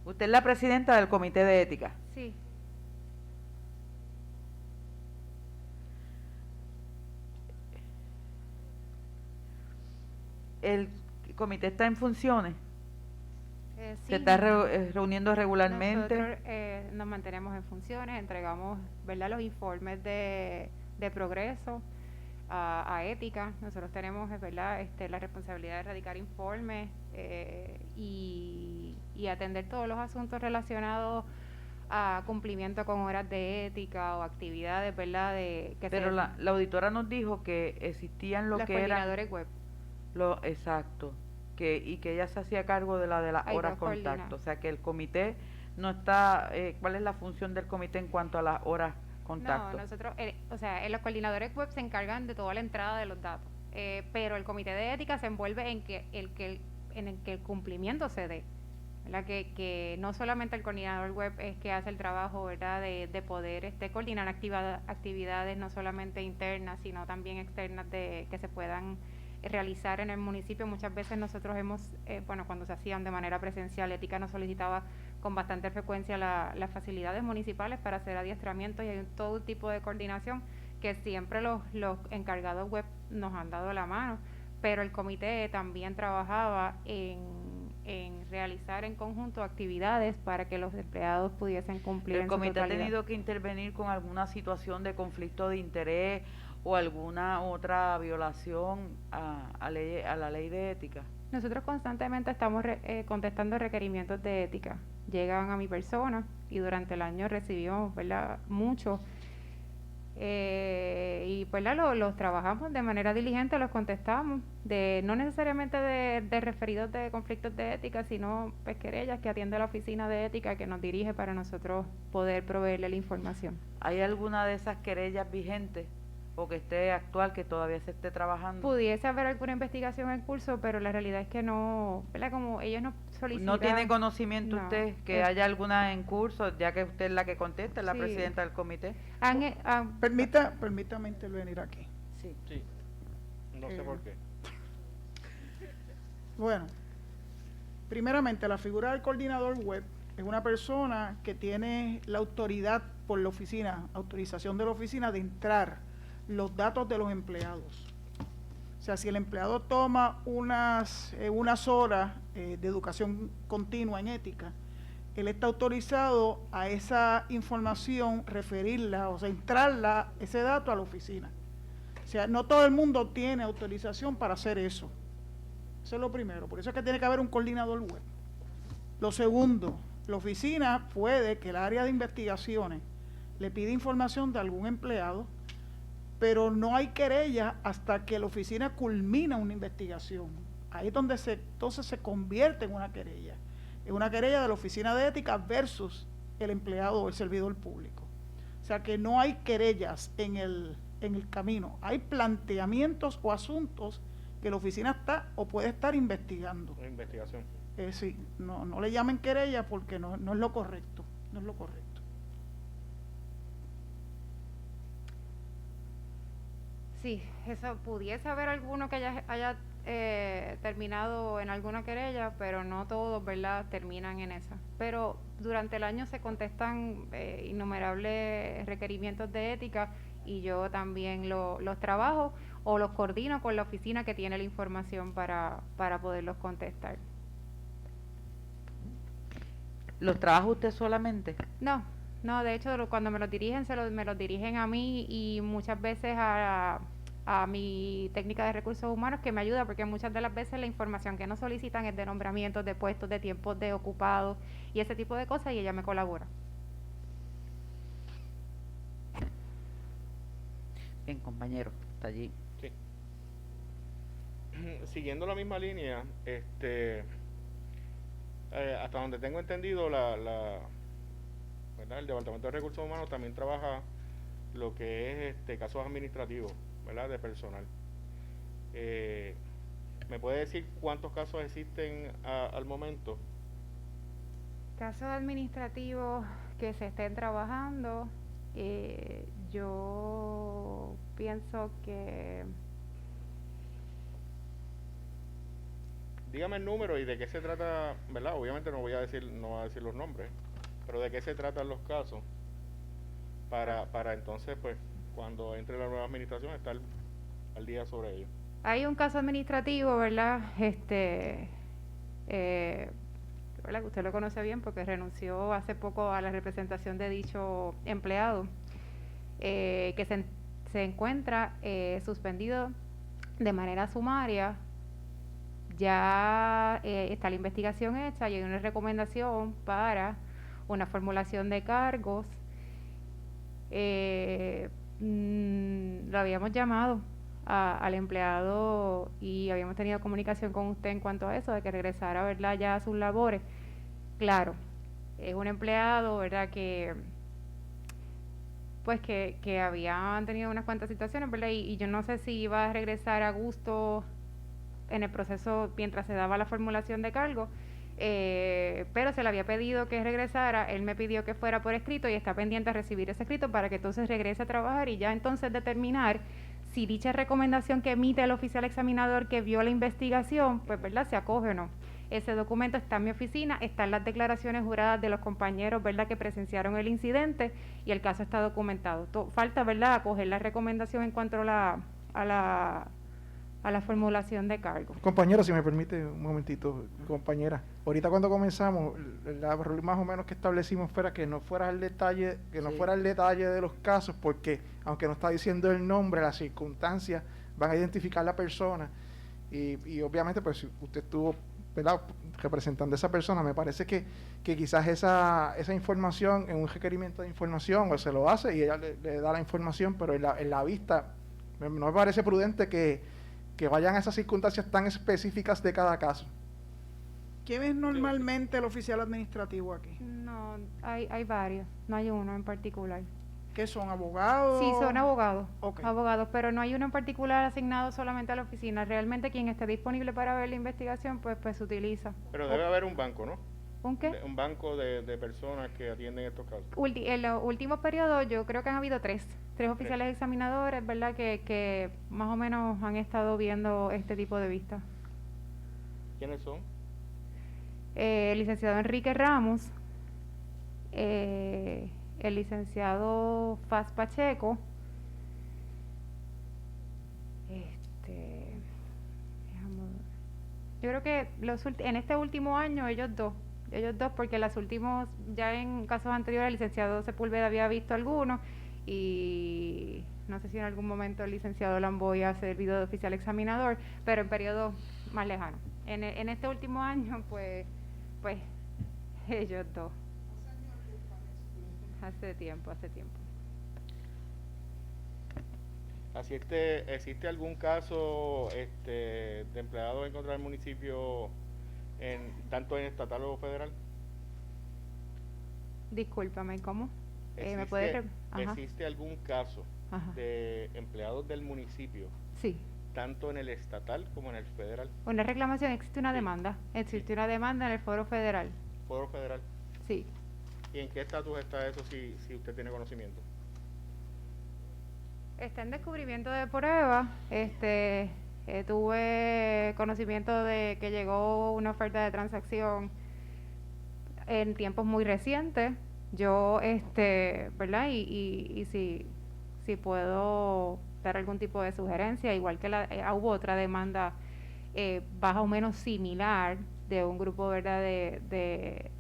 E: Usted es la presidenta del comité de ética.
B: sí,
E: El comité está en funciones.
B: sí.
E: Se está reuniendo regularmente.
B: Nosotros nos mantenemos en funciones, entregamos, ¿verdad?, los informes de progreso a ética. Nosotros tenemos, ¿verdad?, la responsabilidad de radicar informes y atender todos los asuntos relacionados a cumplimiento con horas de ética o actividades, ¿verdad?
E: Pero la auditora nos dijo que existían lo
B: los
E: que eran
B: coordinadores web.
E: exacto, y que ella se hacía cargo de las
B: Hay
E: horas
B: dos
E: contacto,
B: coordinadas.
E: o sea que el comité no está, ¿cuál es la función del comité en cuanto a las horas contacto?
B: No, nosotros, o sea, los coordinadores web se encargan de toda la entrada de los datos, pero el comité de ética se envuelve en en el que el cumplimiento se dé, ¿verdad? Que no solamente el coordinador web es que hace el trabajo, ¿verdad? De poder coordinar actividades no solamente internas, sino también externas que se puedan realizar en el municipio. Muchas veces nosotros cuando se hacían de manera presencial, ética nos solicitaba con bastante frecuencia las facilidades municipales para hacer adiestramientos y hay todo un tipo de coordinación que siempre los encargados web nos han dado la mano, pero el comité también trabajaba en realizar en conjunto actividades para que los empleados pudiesen cumplir.
E: ¿El comité ha tenido que intervenir con alguna situación de conflicto de interés o alguna otra violación a la ley de ética?
B: Nosotros constantemente estamos contestando requerimientos de ética. Llegan a mi persona y durante el año recibimos, ¿verdad?, muchos. Y pues los trabajamos de manera diligente, los contestamos, no necesariamente de referidos de conflictos de ética, sino querellas que atiende la oficina de ética que nos dirige para nosotros poder proveerle la información.
E: ¿Hay alguna de esas querellas vigentes o que esté actual, que todavía se esté trabajando?
B: Pudiese haber alguna investigación en curso, pero la realidad es que no, ¿verdad? Como ellos nos solicitan.
E: ¿No tiene conocimiento
B: no,
E: usted que haya alguna en curso, ya que usted es la que contesta, es la
B: sí.
E: presidenta del comité?
A: Permítame intervenir aquí.
E: Sí.
C: Sí. No sé por qué.
A: Bueno, primeramente la figura del coordinador web es una persona que tiene la autoridad por la oficina, autorización de la oficina de entrar los datos de los empleados. O sea, si el empleado toma unas horas de educación continua en ética, él está autorizado a esa información referirla, o sea, entrarla, ese dato a la oficina. O sea, no todo el mundo tiene autorización para hacer eso. Eso es lo primero, por eso es que tiene que haber un coordinador web. Lo segundo, la oficina puede que el área de investigaciones le pida información de algún empleado, pero no hay querella hasta que la oficina culmina una investigación. Ahí es donde entonces se convierte en una querella. Es una querella de la oficina de ética versus el empleado o el servidor público. O sea que no hay querellas en el camino. Hay planteamientos o asuntos que la oficina está o puede estar investigando.
C: Una investigación.
A: Sí, no le llamen querella porque no es lo correcto. No es lo correcto.
B: Sí, eso pudiese haber alguno que haya terminado en alguna querella, pero no todos, ¿verdad?, terminan en esa. Pero durante el año se contestan innumerables requerimientos de ética y yo también los trabajo o los coordino con la oficina que tiene la información para poderlos contestar.
E: ¿Los trabaja usted solamente?
B: No, de hecho, cuando me los dirigen, me los dirigen a mí y muchas veces a mi técnica de recursos humanos, que me ayuda porque muchas de las veces la información que nos solicitan es de nombramientos, de puestos, de tiempos de ocupados y ese tipo de cosas, y ella me colabora.
E: Bien, compañero, está allí.
C: Sí. Siguiendo la misma línea, hasta donde tengo entendido, ¿verdad?, el Departamento de Recursos Humanos también trabaja lo que es casos administrativos, ¿verdad?, de personal. ¿Me puede decir cuántos casos existen al momento?
B: Casos administrativos que se estén trabajando, yo pienso que...
C: Dígame el número y de qué se trata, ¿verdad? Obviamente no voy a decir los nombres, pero de qué se tratan los casos para entonces, pues, cuando entre la nueva administración, estar al día sobre ello.
B: Hay un caso administrativo, ¿verdad? ¿Verdad? Que usted lo conoce bien porque renunció hace poco a la representación de dicho empleado, que se encuentra suspendido de manera sumaria. Ya está la investigación hecha y hay una recomendación para una formulación de cargos. Lo habíamos llamado al empleado y habíamos tenido comunicación con usted en cuanto a eso, de que regresara, ¿verdad?, ya a sus labores. Claro, es un empleado, ¿verdad?, que pues que habían tenido unas cuantas situaciones, ¿verdad? Y yo no sé si iba a regresar a gusto en el proceso mientras se daba la formulación de cargo, pero se le había pedido que regresara, él me pidió que fuera por escrito y está pendiente a recibir ese escrito para que entonces regrese a trabajar y ya entonces determinar si dicha recomendación que emite el oficial examinador que vio la investigación, pues, ¿verdad?, se acoge o no. Ese documento está en mi oficina, están las declaraciones juradas de los compañeros, ¿verdad?, que presenciaron el incidente y el caso está documentado. Falta, ¿verdad?, acoger la recomendación en cuanto a la formulación de cargo.
D: Compañero, si me permite un momentito, compañera. Ahorita cuando comenzamos, más o menos que establecimos fuera que no fuera el detalle, fuera el detalle de los casos, porque aunque no está diciendo el nombre, las circunstancias van a identificar la persona y obviamente pues si usted estuvo, ¿verdad?, representando a esa persona, me parece que quizás esa información en un requerimiento de información o se lo hace y ella le da la información, pero en la vista no me parece prudente que vayan a esas circunstancias tan específicas de cada caso.
A: ¿Quién es normalmente el oficial administrativo aquí?
B: No, hay varios, no hay uno en particular.
A: ¿Qué son, abogados?
B: Sí, son abogados,
A: Ok.
B: abogados, pero no hay uno en particular asignado solamente a la oficina. Realmente quien esté disponible para ver la investigación, pues se utiliza.
C: Pero debe haber un banco, ¿no?
B: ¿Un qué?
C: Un banco de personas que atienden estos casos.
B: En los últimos periodos yo creo que han habido tres oficiales examinadores, ¿verdad?, que más o menos han estado viendo este tipo de vistas.
C: ¿Quiénes son?
B: El licenciado Enrique Ramos, el licenciado Faz Pacheco, yo creo que en este último año ellos dos, porque los últimos, ya en casos anteriores el licenciado Sepúlveda había visto algunos y no sé si en algún momento el licenciado Lamboy ha servido de oficial examinador, pero en periodos más lejanos. En este último año, pues ellos dos. Hace tiempo.
C: ¿Existe algún caso de empleados en contra del municipio tanto en estatal o federal?
B: Discúlpame, ¿cómo? ¿Me puede
C: ¿Existe algún caso de empleados del municipio,
B: sí,
C: tanto en el estatal como en el federal?
B: una reclamación, existe una demanda, una demanda en el Foro Federal.
C: ¿Foro federal?
B: Sí.
C: ¿Y en qué estatus está eso si usted tiene conocimiento?
B: Está en descubrimiento de prueba. Tuve conocimiento de que llegó una oferta de transacción en tiempos muy recientes. Yo, ¿verdad? Y si puedo dar algún tipo de sugerencia, igual que hubo otra demanda más o menos similar de un grupo, ¿verdad?, de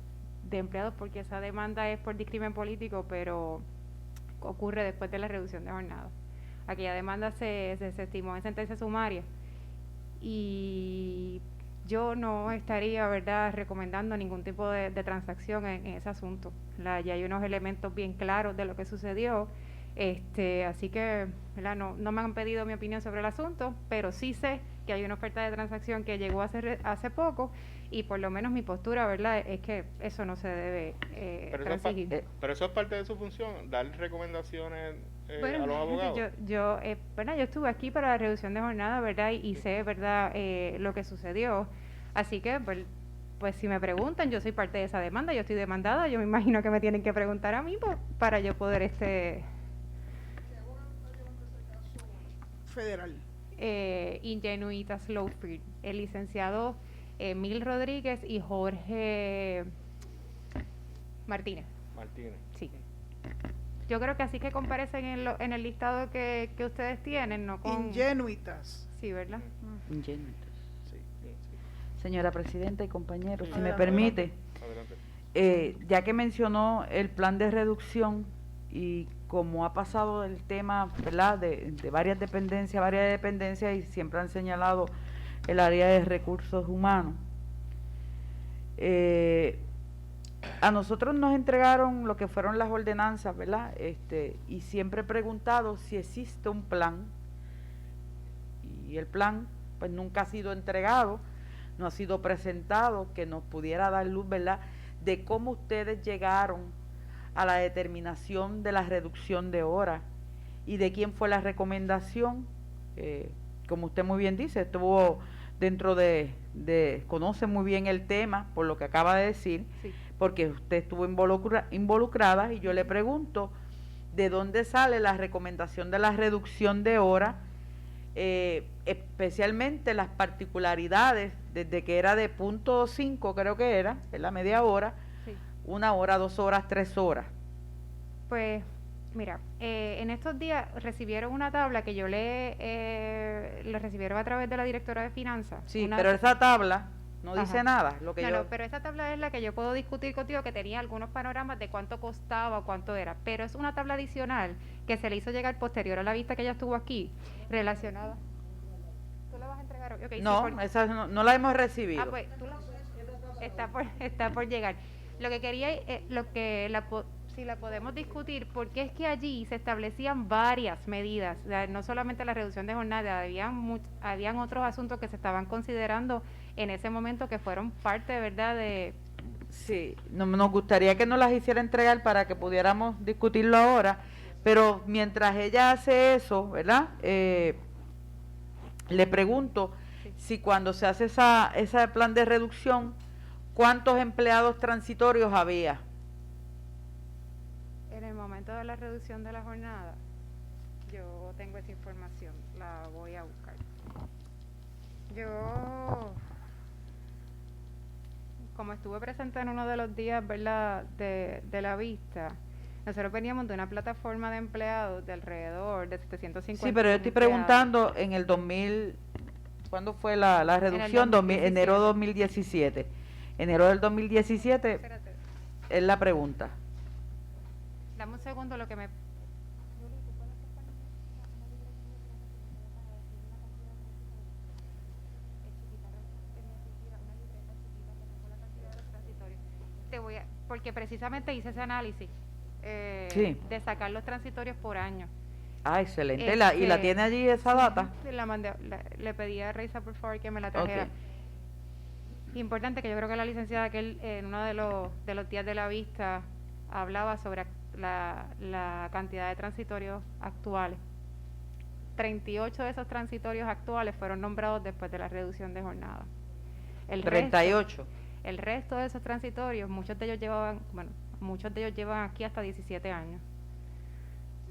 B: empleados, porque esa demanda es por discrimen político, pero ocurre después de la reducción de jornada. Aquella demanda se estimó en sentencia sumaria y yo no estaría, ¿verdad?, recomendando ningún tipo de transacción en ese asunto. Ya hay unos elementos bien claros de lo que sucedió, así que, ¿verdad?, no me han pedido mi opinión sobre el asunto, pero sí sé que hay una oferta de transacción que llegó hace poco y por lo menos mi postura, ¿verdad?, es que eso no se debe transigir.
C: Pero eso es parte de su función, dar recomendaciones
B: bueno,
C: a los abogados.
B: Yo estuve aquí para la reducción de jornada, ¿verdad? Y sé, ¿verdad?, lo que sucedió. Así que, pues si me preguntan, yo soy parte de esa demanda, yo estoy demandada, yo me imagino que me tienen que preguntar a mí para yo poder
A: Federal.
B: Ingenuita Slowfield, el licenciado Emil Rodríguez y Jorge Martínez. Sí. Yo creo que así que comparecen en el listado que ustedes tienen, ¿no?
A: Ingenuitas.
B: Sí, ¿verdad?
E: Ingenuitas.
C: Sí.
E: Señora Presidenta y compañeros, si me
A: Adelante.
E: permite,
C: Adelante.
E: ya que mencionó el plan de reducción y como ha pasado el tema, ¿verdad?, de varias dependencias y siempre han señalado el área de recursos humanos, A nosotros nos entregaron lo que fueron las ordenanzas, ¿verdad? Y siempre he preguntado si existe un plan, y el plan pues nunca ha sido entregado, no ha sido presentado, que nos pudiera dar luz, ¿verdad?, de cómo ustedes llegaron a la determinación de la reducción de horas y de quién fue la recomendación. Como usted muy bien dice, estuvo dentro conoce muy bien el tema por lo que acaba de decir,
B: Sí.
E: porque usted estuvo involucrada, y yo le pregunto, ¿de dónde sale la recomendación de la reducción de horas? Especialmente las particularidades, desde que era de .5, creo que era, en la media hora,
B: Sí.
E: 1 hora, 2 horas, 3 horas.
B: Pues, mira, en estos días recibieron una tabla que yo le recibieron a través de la directora de finanzas.
E: Sí, pero esa tabla no dice
B: Ajá.
E: nada. Lo que
B: No, pero esta tabla es la que yo puedo discutir contigo, que tenía algunos panoramas de cuánto costaba, cuánto era, pero es una tabla adicional que se le hizo llegar posterior a la vista que ella estuvo aquí, relacionada. ¿Tú la vas a entregar hoy? Ok, sí,
E: no, esa no la hemos recibido.
B: pues tú está por llegar. Lo que quería, si la podemos discutir, porque es que allí se establecían varias medidas, o sea, no solamente la reducción de jornada, habían otros asuntos que se estaban considerando en ese momento que fueron parte, ¿verdad?, de...
E: Sí, nos gustaría que nos las hiciera entregar para que pudiéramos discutirlo ahora, pero mientras ella hace eso, ¿verdad?, le pregunto si cuando se hace ese plan de reducción, ¿cuántos empleados transitorios había?
B: En el momento de la reducción de la jornada, yo tengo esa información, la voy a buscar. Yo, como estuve presente en uno de los días, ¿verdad?, de la vista, nosotros veníamos de una plataforma de empleados de alrededor de 750.
E: Sí, pero yo estoy preguntando en el 2000, ¿cuándo fue la reducción? Enero 2017. Enero del 2017
B: Espérate,
E: es la pregunta.
B: dame un segundo lo que me... Porque precisamente hice ese análisis
E: Sí.
B: de sacar los transitorios por año.
E: Ah, excelente. ¿Y la tiene allí esa data?
B: La mandé, le pedí a Reisa por favor que me la trajera.
E: Ok.
B: Importante que yo creo que la licenciada que en uno de los días de la vista hablaba sobre la cantidad de transitorios actuales. 38 de esos transitorios actuales fueron nombrados después de la reducción de jornada.
E: 38.
B: El resto de esos transitorios, muchos de ellos llevan aquí hasta 17 años.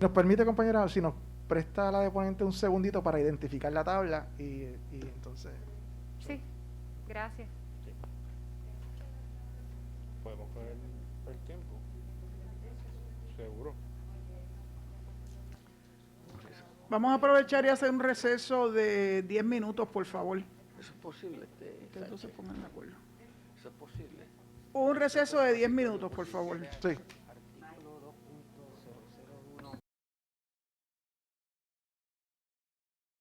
D: Nos permite, compañera, si nos presta la deponente un segundito para identificar la tabla y entonces...
B: Sí, gracias.
C: Podemos coger el tiempo. Seguro.
A: Vamos a aprovechar y hacer un receso de 10 minutos, por favor.
F: Eso es posible.
A: Que todos se pongan de acuerdo.
F: Eso es posible.
A: Un receso de 10 minutos, por favor.
D: Sí.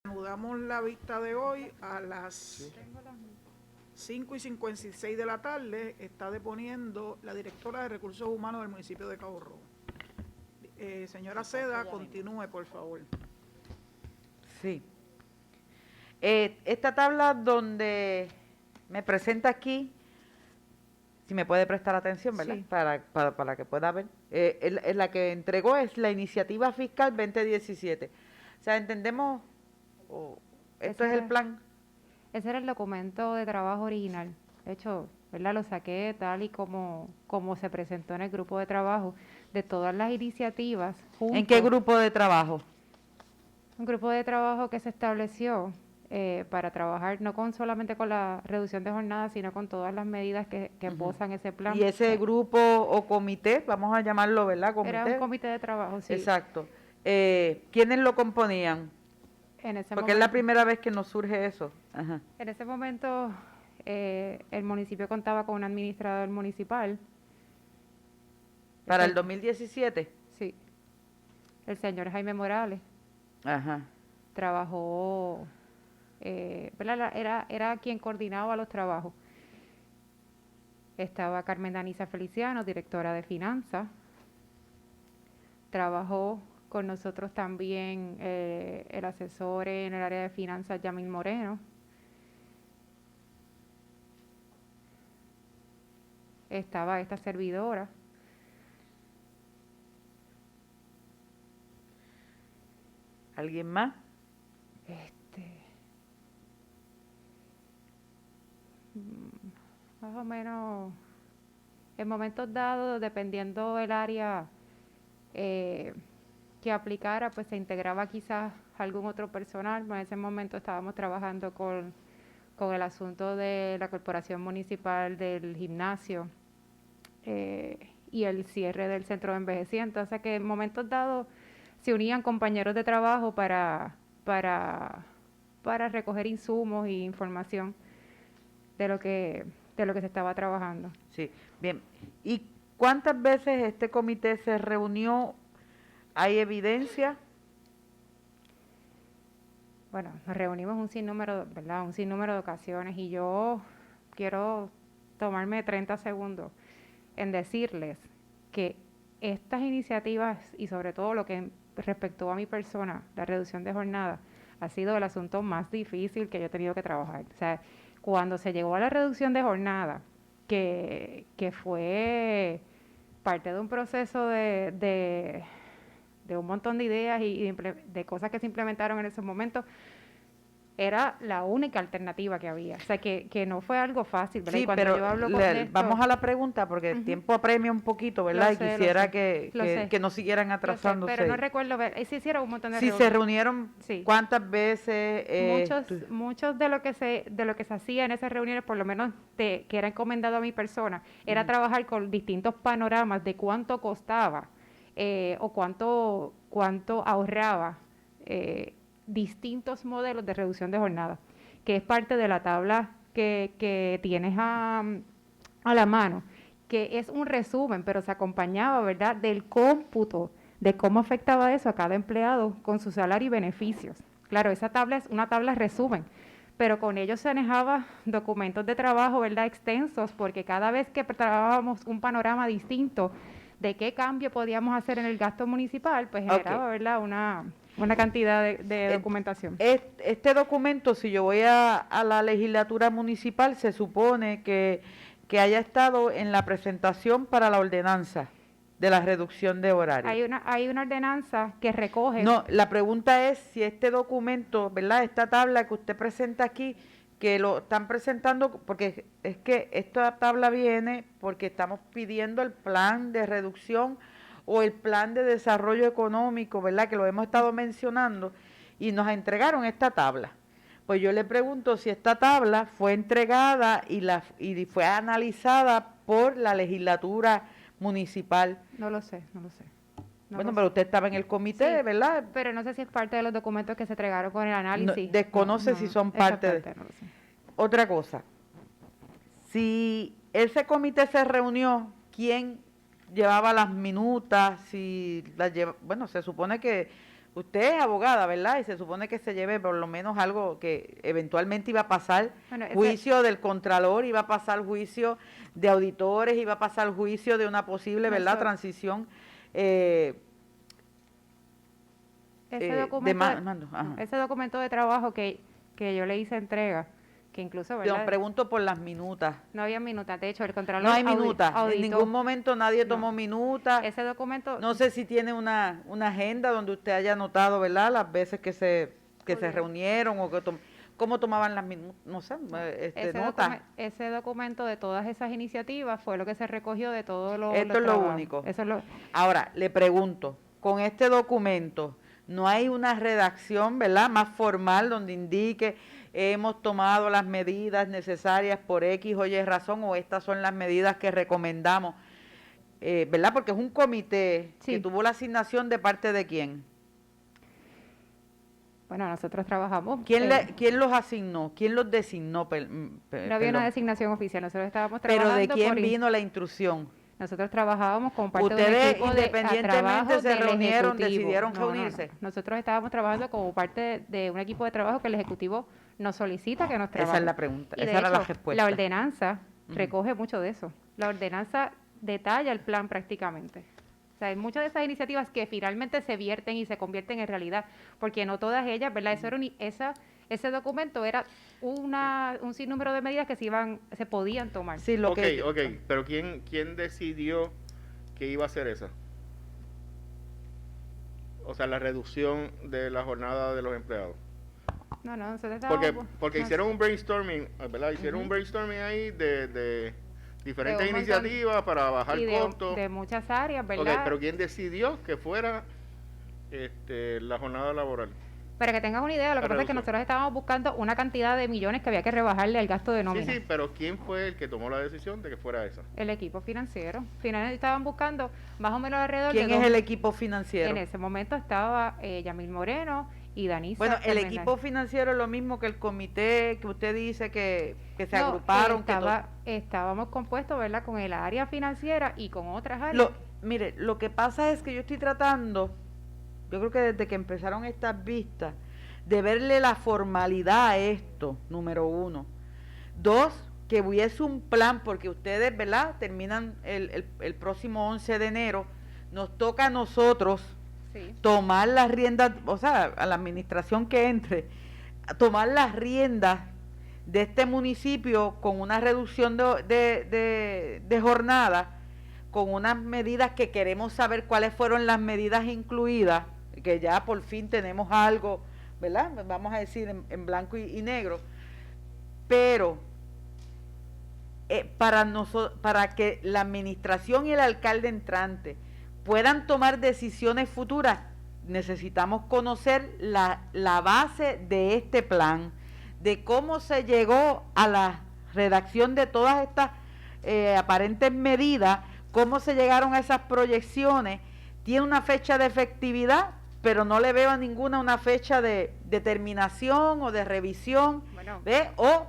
A: Mudamos la vista de hoy a las 5:56 de la tarde. Está deponiendo la directora de Recursos Humanos del municipio de Cabo Rojo. Señora Seda, continúe, por favor.
E: Sí. Esta tabla donde me presenta aquí, si me puede prestar atención, ¿verdad?
B: Sí.
E: Para que pueda ver. La que entregó es la iniciativa fiscal 2017. O sea, entendemos, esto es el plan.
B: Ese era el documento de trabajo original. De hecho, ¿verdad?, lo saqué tal y como se presentó en el grupo de trabajo de todas las iniciativas.
E: ¿En qué grupo de trabajo?
B: Un grupo de trabajo que se estableció para trabajar no solamente con la reducción de jornada, sino con todas las medidas que esbozan ese plan.
E: Y ese grupo o comité, vamos a llamarlo, ¿verdad? Comité.
B: Era un comité de trabajo, sí.
E: Exacto. ¿Quiénes lo componían? Porque es la primera vez que nos surge eso. Ajá.
B: En ese momento el municipio contaba con un administrador municipal.
E: ¿Para el 2017?
B: Sí. El señor Jaime Morales.
E: Ajá.
B: Trabajó, ¿verdad? Era quien coordinaba los trabajos. Estaba Carmen Danisa Feliciano, directora de finanzas. Trabajó con nosotros también el asesor en el área de finanzas, Yamil Moreno. Estaba esta servidora.
E: ¿Alguien más?
B: Más o menos, en momentos dados, dependiendo del área que aplicara, pues se integraba quizás algún otro personal. En ese momento estábamos trabajando con el asunto de la corporación municipal del gimnasio y el cierre del centro de envejecientes. O sea que en momentos dados se unían compañeros de trabajo para recoger insumos y información de lo que se estaba trabajando.
E: Sí, bien. ¿Y cuántas veces este comité se reunió? ¿Hay evidencia?
B: Bueno, nos reunimos un sinnúmero, ¿verdad? Un sinnúmero de ocasiones y yo quiero tomarme 30 segundos en decirles que estas iniciativas y sobre todo lo que respectó a mi persona, la reducción de jornada, ha sido el asunto más difícil que yo he tenido que trabajar. O sea, cuando se llegó a la reducción de jornada, que fue parte de un proceso de un montón de ideas y de cosas que se implementaron en esos momentos, era la única alternativa que había. O sea, que no fue algo fácil, ¿verdad?
E: Sí,
B: Y cuando
E: pero
B: yo hablo con Néstor,
E: vamos a la pregunta, porque el tiempo apremia un poquito, ¿verdad?
B: Lo sé,
E: y
B: lo
E: quisiera
B: sé, lo sé.
E: que no siguieran
B: lo sé,
E: atrasándose.
B: pero no recuerdo ver, se hicieron un montón de
E: Si se reunieron,
B: Sí.
E: ¿cuántas veces?
B: Muchos de lo que se hacía en esas reuniones, por lo menos que era encomendado a mi persona, era trabajar con distintos panoramas de cuánto costaba o cuánto ahorraba distintos modelos de reducción de jornada, que es parte de la tabla que tienes a la mano, que es un resumen, pero se acompañaba, ¿verdad?, del cómputo de cómo afectaba eso a cada empleado con su salario y beneficios. Claro, esa tabla es una tabla resumen, pero con ello se manejaba documentos de trabajo, ¿verdad?, extensos, porque cada vez que trabajábamos un panorama distinto de qué cambio podíamos hacer en el gasto municipal, pues generaba, ¿verdad?, una cantidad de documentación.
E: Este documento, si yo voy a la legislatura municipal, se supone que haya estado en la presentación para la ordenanza de la reducción de horario.
B: Hay una ordenanza que recoge...
E: No, la pregunta es si este documento, ¿verdad?, esta tabla que usted presenta aquí, que lo están presentando, porque es que esta tabla viene porque estamos pidiendo el plan de reducción o el plan de desarrollo económico, ¿verdad?, que lo hemos estado mencionando, y nos entregaron esta tabla. Pues yo le pregunto si esta tabla fue entregada y fue analizada por la legislatura municipal.
B: No lo sé.
E: Bueno, pero usted estaba en el comité,
B: Sí,
E: ¿verdad?
B: pero no sé si es parte de los documentos que se entregaron con el análisis.
E: Desconoce si son parte de...
B: no lo sé.
E: Otra cosa, si ese comité se reunió, ¿quién llevaba las minutas? Bueno, se supone que usted es abogada, ¿verdad? Y se supone que se lleve por lo menos algo que eventualmente iba a pasar, juicio del contralor, iba a pasar juicio de auditores, iba a pasar juicio de una posible, ¿verdad?, transición.
B: Ese documento de trabajo que yo le hice entrega, que incluso, ¿verdad?
E: Yo pregunto por las minutas.
B: No había minutas, de hecho el contralor
E: No hay minutas, en
B: auditó.
E: ningún momento nadie tomó minutas.
B: Ese documento...
E: No sé si tiene una agenda donde usted haya anotado, ¿verdad?, las veces que se reunieron o cómo tomaban las minutas, no sé, notas.
B: Ese documento de todas esas iniciativas fue lo que se recogió de todo lo...
E: Esto es lo único.
B: Eso es lo...
E: Ahora, le pregunto, con este documento, ¿no hay una redacción, ¿verdad?, más formal donde indique hemos tomado las medidas necesarias por X o Y razón o estas son las medidas que recomendamos? ¿Verdad? Porque es un comité que tuvo la asignación de parte de quién.
B: Bueno, nosotros trabajamos...
E: ¿Quién los asignó? ¿Quién los designó?
B: No había una designación oficial, nosotros estábamos trabajando...
E: ¿Pero de quién vino la instrucción?
B: Nosotros trabajábamos como parte de un
E: ¿Ustedes
B: equipo
E: independientemente se reunieron, decidieron
B: No.
E: reunirse?
B: Nosotros estábamos trabajando como parte de un equipo de trabajo que el Ejecutivo nos solicita que nos trabajemos.
E: Esa es la pregunta,
B: Y de
E: esa era la
B: hecho,
E: respuesta.
B: la ordenanza recoge mucho de eso. La ordenanza detalla el plan prácticamente. O sea, hay muchas de esas iniciativas que finalmente se vierten y se convierten en realidad, porque no todas ellas, ¿verdad? Eso era ese documento era un sinnúmero de medidas que se podían tomar.
E: Sí, lo que
C: Ok, pero ¿quién decidió que iba a ser esa? O sea, la reducción de la jornada de los empleados.
B: No, nosotros estábamos...
C: Porque hicieron un brainstorming, ¿verdad? Hicieron un brainstorming ahí de diferentes
B: De un montón,
C: iniciativas para bajar
B: y
C: costos.
B: de muchas áreas,
C: Ok,
B: ¿verdad?
C: pero ¿quién decidió que fuera la jornada laboral?
B: Para que tengas una idea, lo que
C: La
B: pasa es que
C: reducción.
B: nosotros estábamos buscando una cantidad de millones que había que rebajarle al gasto de nómina.
C: Sí, pero ¿quién fue el que tomó la decisión de que fuera esa?
B: El equipo financiero. Finalmente estaban buscando más o menos alrededor
E: ¿Quién
B: de
E: es
B: dos-
E: el equipo financiero?
B: En ese momento estaba Yamil Moreno y Danisa.
E: Bueno, el
B: Fernández.
E: equipo financiero es lo mismo que el comité que usted dice que se
B: No,
E: agruparon.
B: estábamos compuestos, ¿verdad? Con el área financiera y con otras áreas.
E: Mire, lo que pasa es que yo estoy tratando, yo creo que desde que empezaron estas vistas, de verle la formalidad a esto, número 1. 2, que hubiese un plan, porque ustedes, ¿verdad? Terminan el próximo 11 de enero, nos toca a nosotros
B: Sí.
E: tomar las riendas, o sea, a la administración que entre, a tomar las riendas de este municipio con una reducción de jornada, con unas medidas que queremos saber cuáles fueron las medidas incluidas, que ya por fin tenemos algo, ¿verdad? Vamos a decir en blanco y negro, pero para que la administración y el alcalde entrante puedan tomar decisiones futuras, necesitamos conocer la base de este plan, de cómo se llegó a la redacción de todas estas aparentes medidas, cómo se llegaron a esas proyecciones. Tiene una fecha de efectividad, pero no le veo a ninguna una fecha de terminación o de revisión,
B: Bueno.
E: ¿ve? O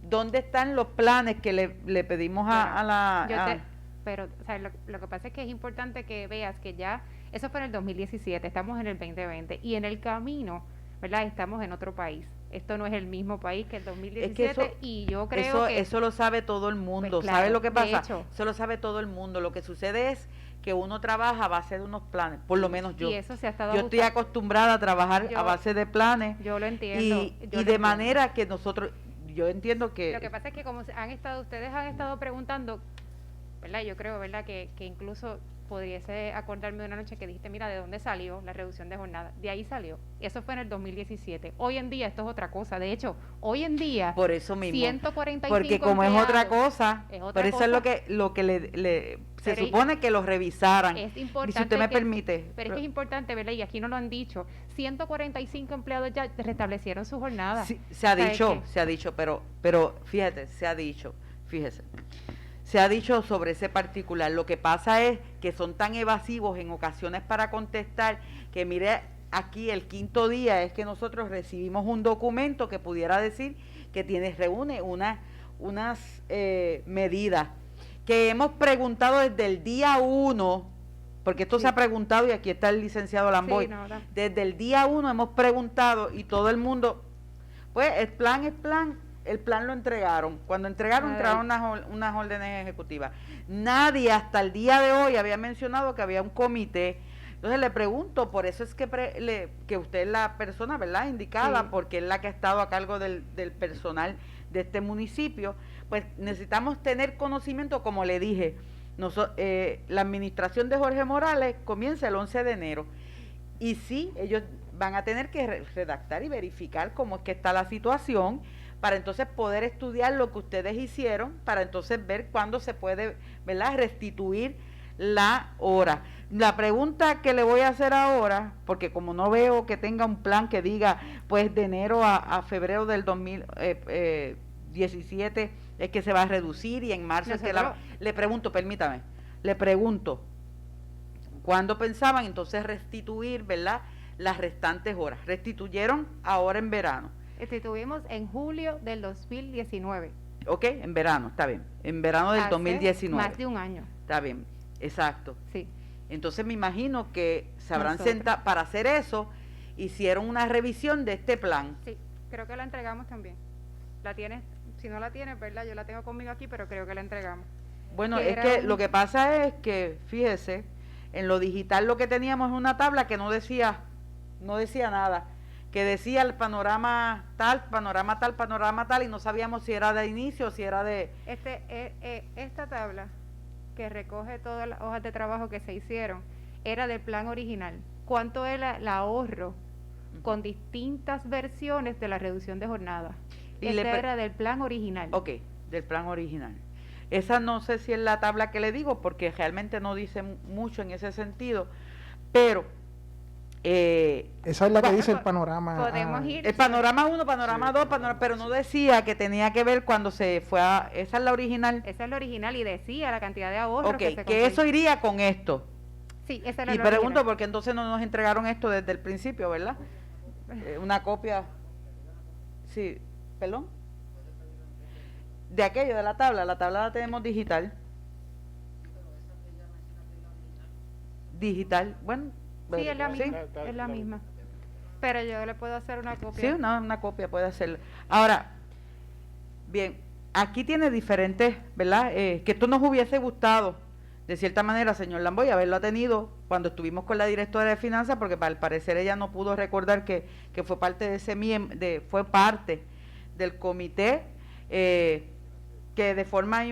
E: dónde están los planes que le pedimos a la...
B: Pero, o sea, lo que pasa es que es importante que veas que ya, eso fue en el 2017, estamos en el 2020, y en el camino, ¿verdad? Estamos en otro país. Esto no es el mismo país que el 2017, y yo creo que...
E: Eso lo sabe todo el mundo,
B: Pues claro,
E: ¿sabe lo que
B: de
E: pasa?
B: hecho.
E: Eso lo sabe todo el mundo. Lo que sucede es que uno trabaja a base de unos planes, por lo menos yo.
B: Y eso se ha estado
E: Yo estoy
B: ajustando.
E: acostumbrada a trabajar a base de planes.
B: Yo lo entiendo.
E: Y
B: yo lo
E: de
B: entiendo.
E: manera que nosotros, yo entiendo que...
B: Lo que pasa es que como ustedes han estado preguntando, ¿verdad? Yo creo, ¿verdad? Que incluso pudiese acordarme de una noche que dijiste, mira, ¿de dónde salió la reducción de jornada? De ahí salió. Eso fue en el 2017. Hoy en día esto es otra cosa. De hecho, hoy en día,
E: Por eso mismo.
B: 145
E: Porque como es otra
B: empleados,
E: cosa,
B: es otra
E: por eso
B: cosa.
E: es lo que se
B: Pero
E: supone que lo revisaran.
B: es
E: Y
B: importante
E: si usted me
B: que-
E: permite.
B: Pero es que es importante, ¿verdad? Y aquí no lo han dicho. 145 empleados ya restablecieron su jornada.
E: Sí, se ha
B: O sea,
E: dicho,
B: que-
E: se ha dicho, pero fíjate, fíjese, se ha dicho sobre ese particular. Lo que pasa es que son tan evasivos en ocasiones para contestar que mire, aquí el quinto día es que nosotros recibimos un documento que pudiera decir que reúne unas medidas que hemos preguntado desde el día 1, porque esto se ha preguntado y aquí está el licenciado Lamboy.
B: Sí, no, no.
E: Desde el día 1 hemos preguntado y todo el mundo, pues el plan lo entregaron. Cuando entraron unas órdenes ejecutivas. Nadie hasta el día de hoy había mencionado que había un comité. Entonces le pregunto, por eso es que usted es la persona, ¿verdad?, indicada,
B: Sí.
E: porque es la que ha estado a cargo del personal de este municipio. Pues necesitamos tener conocimiento, como le dije, la administración de Jorge Morales comienza el 11 de enero. Y sí, ellos van a tener que redactar y verificar cómo es que está la situación, para entonces poder estudiar lo que ustedes hicieron, para entonces ver cuándo se puede, ¿verdad?, restituir la hora. La pregunta que le voy a hacer ahora, porque como no veo que tenga un plan que diga, pues de enero a febrero del 2017 es que se va a reducir y en marzo es que le pregunto, permítame, ¿cuándo pensaban entonces restituir, ¿verdad?, las restantes horas? ¿Restituyeron ahora en verano?
B: Estuvimos en julio del 2019.
E: Ok, en verano, está bien. En verano del
B: Hace
E: 2019.
B: Más de un año.
E: Está bien, exacto.
B: Sí.
E: Entonces me imagino que se habrán
B: Nosotros.
E: sentado, para hacer eso, hicieron una revisión de este plan.
B: Sí, creo que la entregamos también. La tienes, si no la tienes, ¿verdad? Yo la tengo conmigo aquí, pero creo que la entregamos.
E: Bueno,
B: que
E: es
B: era
E: que
B: un-
E: lo que pasa es que, fíjese, en lo digital lo que teníamos es una tabla que no decía nada, que decía el panorama tal, y no sabíamos si era de inicio o si era de...
B: Esta tabla que recoge todas las hojas de trabajo que se hicieron era del plan original. ¿Cuánto era el ahorro con distintas versiones de la reducción de jornada?
E: Y
B: Esta
E: le pre-
B: era del plan original.
E: Ok, del plan original. Esa no sé si es la tabla que le digo, porque realmente no dice mucho en ese sentido, pero
D: Esa es la que
B: Bueno,
D: dice el panorama.
B: podemos ir-
E: el panorama 1, panorama
D: Sí,
E: 2,
D: panorama,
E: pero no
D: sí.
E: decía que tenía que ver cuando se fue a... Esa es la original.
B: Esa es la original y decía la cantidad de ahorro
E: Ok,
B: que se
E: que eso
B: conseguía.
E: iría con esto.
B: Sí, esa era
E: Y
B: la
E: pregunto
B: original.
E: porque entonces no nos entregaron esto desde el principio, ¿verdad? Una copia. Sí, perdón. De aquello, de la tabla la tenemos digital. Digital, bueno.
B: Sí, es la
E: sí.
B: misma, es la misma. Pero yo le puedo hacer una copia.
E: Sí, una copia puede hacerlo. Ahora, bien, aquí tiene diferentes, ¿verdad? Que esto nos hubiese gustado, de cierta manera, señor Lamboy, haberlo tenido cuando estuvimos con la directora de finanzas, porque al parecer ella no pudo recordar que fue parte de fue parte del comité que de forma,